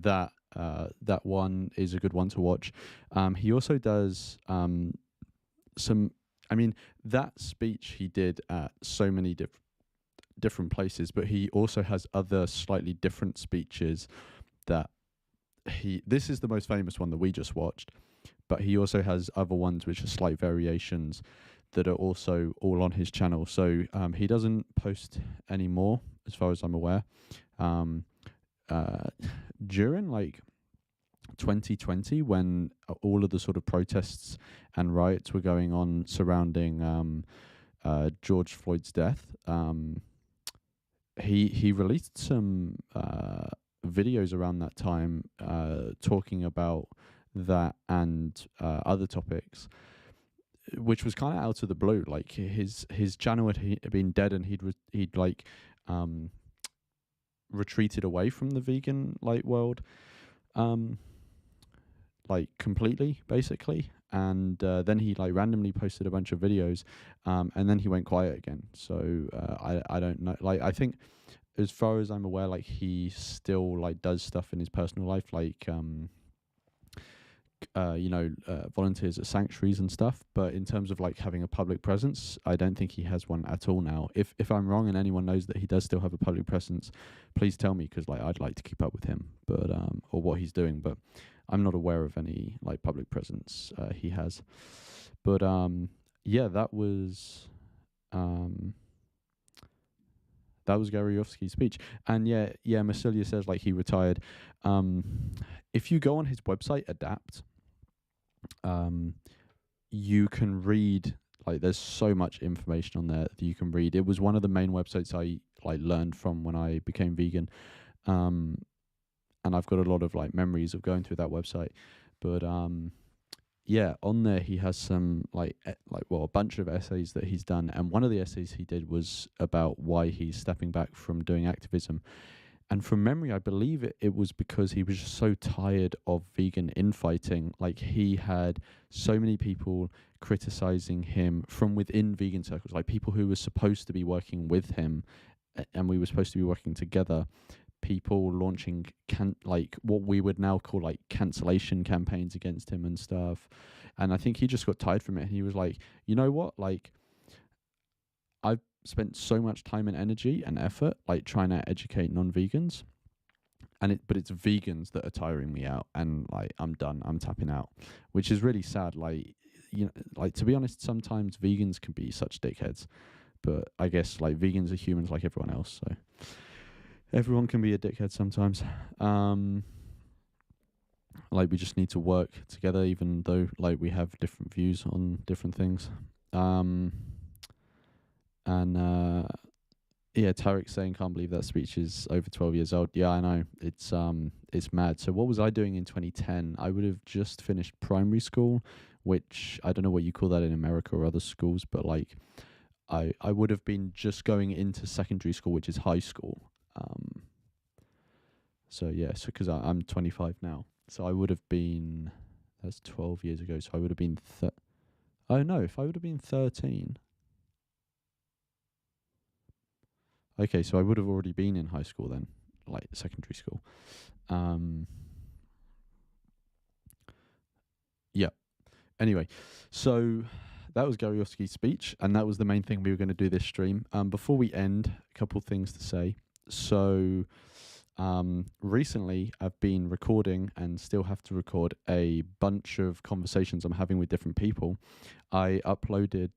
that one is a good one to watch. He also does that speech he did at so many different places, but he also has other slightly different speeches that this is the most famous one that we just watched, but he also has other ones which are slight variations that are also all on his channel. So he doesn't post anymore, as far as I'm aware. During 2020, when all of the sort of protests and riots were going on surrounding George Floyd's death, he released some videos around that time talking about that and other topics, which was kind of out of the blue. Like his channel had been dead, and he'd retreated away from the vegan world, completely, basically. And then he randomly posted a bunch of videos, and then he went quiet again. So I don't know. I think, as far as I'm aware, he still does stuff in his personal life, volunteers at sanctuaries and stuff. But in terms of like having a public presence, I don't think he has one at all now. If I'm wrong and anyone knows that he does still have a public presence, please tell me, because like I'd like to keep up with him, but or what he's doing. But I'm not aware of any like public presence he has. But yeah, that was Gary Yoffsky's speech. And yeah, Massilia says like he retired. If you go on his website, Adapt, you can read, like there's so much information on there that you can read. It was one of the main websites I like learned from when I became vegan. And I've got a lot of like memories of going through that website. But yeah, on there he has some a bunch of essays that he's done, and one of the essays he did was about why he's stepping back from doing activism. And from memory, I believe it was because he was just so tired of vegan infighting. Like he had so many people criticizing him from within vegan circles, like people who were supposed to be working with him, and we were supposed to be working together. People launching what we would now call like cancellation campaigns against him and stuff. And I think he just got tired from it, and he was like, you know what, like I've spent so much time and energy and effort like trying to educate non-vegans, but it's vegans that are tiring me out, and like I'm done, I'm tapping out, which is really sad. Like, like to be honest, sometimes vegans can be such dickheads, but I guess like vegans are humans like everyone else, so everyone can be a dickhead sometimes. Like we just need to work together, even though like we have different views on different things. Yeah, Tarek saying can't believe that speech is over 12 years old. Yeah, I know. It's mad. So what was I doing in 2010? I would have just finished primary school, which I don't know what you call that in America or other schools, but like I would have been just going into secondary school, which is high school. So yeah, so because I'm 25 now, so I would have been, that's 12 years ago. So I would have been oh no, if I would have been 13. Okay, so I would have already been in high school then, like secondary school. Yeah. Anyway, so that was Gary Yoffsky's speech, and that was the main thing we were going to do this stream. Before we end, a couple things to say. So recently I've been recording and still have to record a bunch of conversations I'm having with different people. I uploaded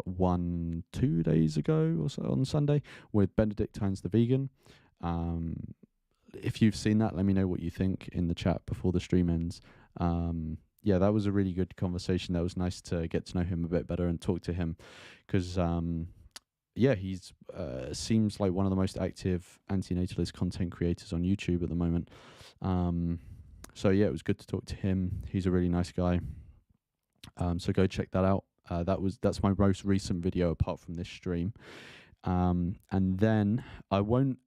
one 2 days ago or so on Sunday with Benedict Hines the Vegan. If you've seen that, let me know what you think in the chat before the stream ends. Yeah, that was a really good conversation. That was nice to get to know him a bit better and talk to him, because yeah, he's seems like one of the most active anti-natalist content creators on YouTube at the moment. So yeah, it was good to talk to him. He's a really nice guy. So go check that out. That's my most recent video apart from this stream. And then I won't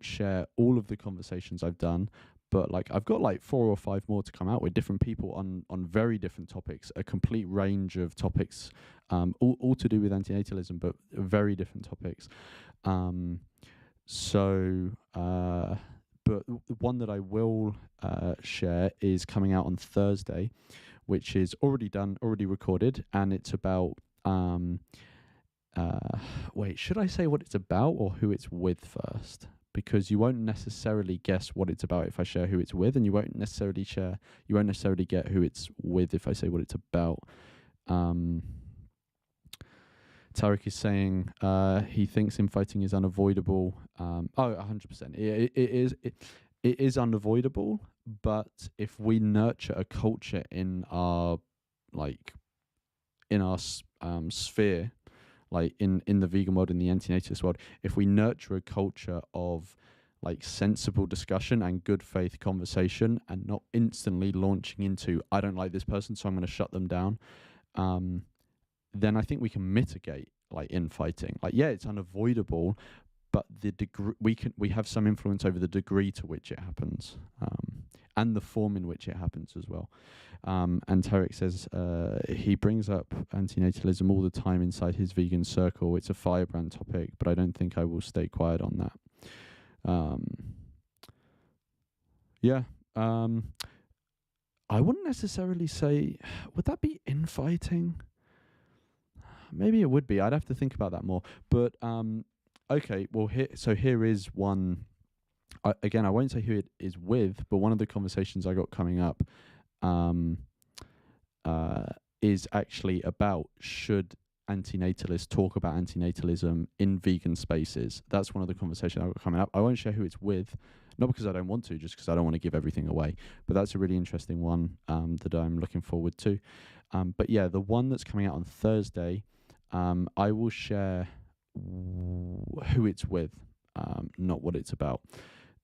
share all of the conversations I've done, but like I've got like 4 or 5 more to come out with different people on very different topics, a complete range of topics, all to do with antinatalism, but very different topics. But one that I will share is coming out on Thursday, which is already recorded, and it's about wait, should I say what it's about or who it's with first? Because you won't necessarily guess what it's about if I share who it's with, and you won't necessarily get who it's with if I say what it's about. Tarek is saying he thinks infighting is unavoidable. 100%. It is unavoidable, but if we nurture a culture in our sphere, like in the vegan world, in the anti-natalist world, if we nurture a culture of like sensible discussion and good faith conversation, and not instantly launching into, I don't like this person, so I'm going to shut them down, then I think we can mitigate like infighting. Like, yeah, it's unavoidable, but the degree we have some influence over the degree to which it happens, and the form in which it happens as well. And Tarek says he brings up antinatalism all the time inside his vegan circle. It's a firebrand topic, but I don't think I will stay quiet on that. Yeah. I wouldn't necessarily say, would that be infighting? Maybe it would be. I'd have to think about that more. But okay, well here is one. Again, I won't say who it is with, but one of the conversations I got coming up is actually about should antinatalists talk about antinatalism in vegan spaces. That's one of the conversations I got coming up. I won't share who it's with, not because I don't want to, just because I don't want to give everything away. But that's a really interesting one that I'm looking forward to. But yeah, the one that's coming out on Thursday, I will share who it's with, not what it's about.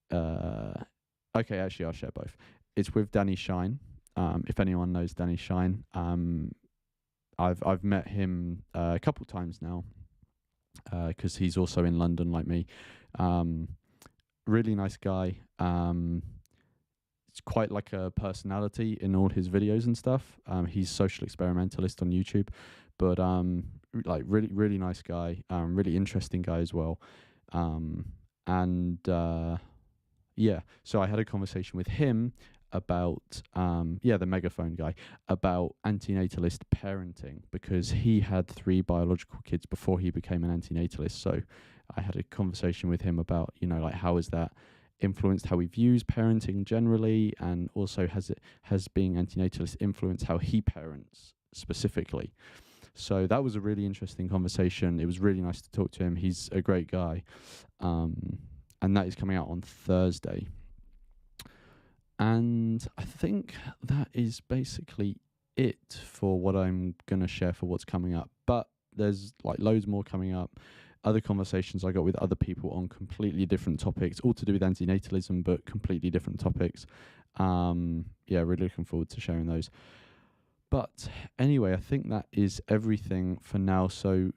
Okay, actually, I'll share both. It's with Danny Shine. If anyone knows Danny Shine, I've met him a couple times now because he's also in London like me. Really nice guy. It's quite like a personality in all his videos and stuff. He's social experimentalist on YouTube, but like really nice guy. Really interesting guy as well. Yeah, so I had a conversation with him about the megaphone guy, about antinatalist parenting, because he had 3 biological kids before he became an antinatalist. So I had a conversation with him about, like how has that influenced how he views parenting generally, and also has being antinatalist influenced how he parents specifically. So that was a really interesting conversation. It was really nice to talk to him. He's a great guy. And that is coming out on Thursday. And I think that is basically it for what I'm going to share for what's coming up. But there's like loads more coming up. Other conversations I got with other people on completely different topics, all to do with antinatalism, but completely different topics. Really looking forward to sharing those. But anyway, I think that is everything for now. So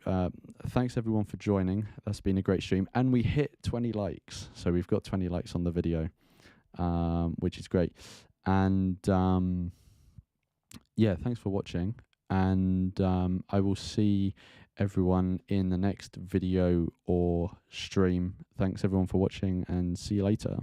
thanks everyone for joining. That's been a great stream. And we hit 20 likes. So we've got 20 likes on the video, which is great. And thanks for watching. And I will see everyone in the next video or stream. Thanks everyone for watching, and see you later.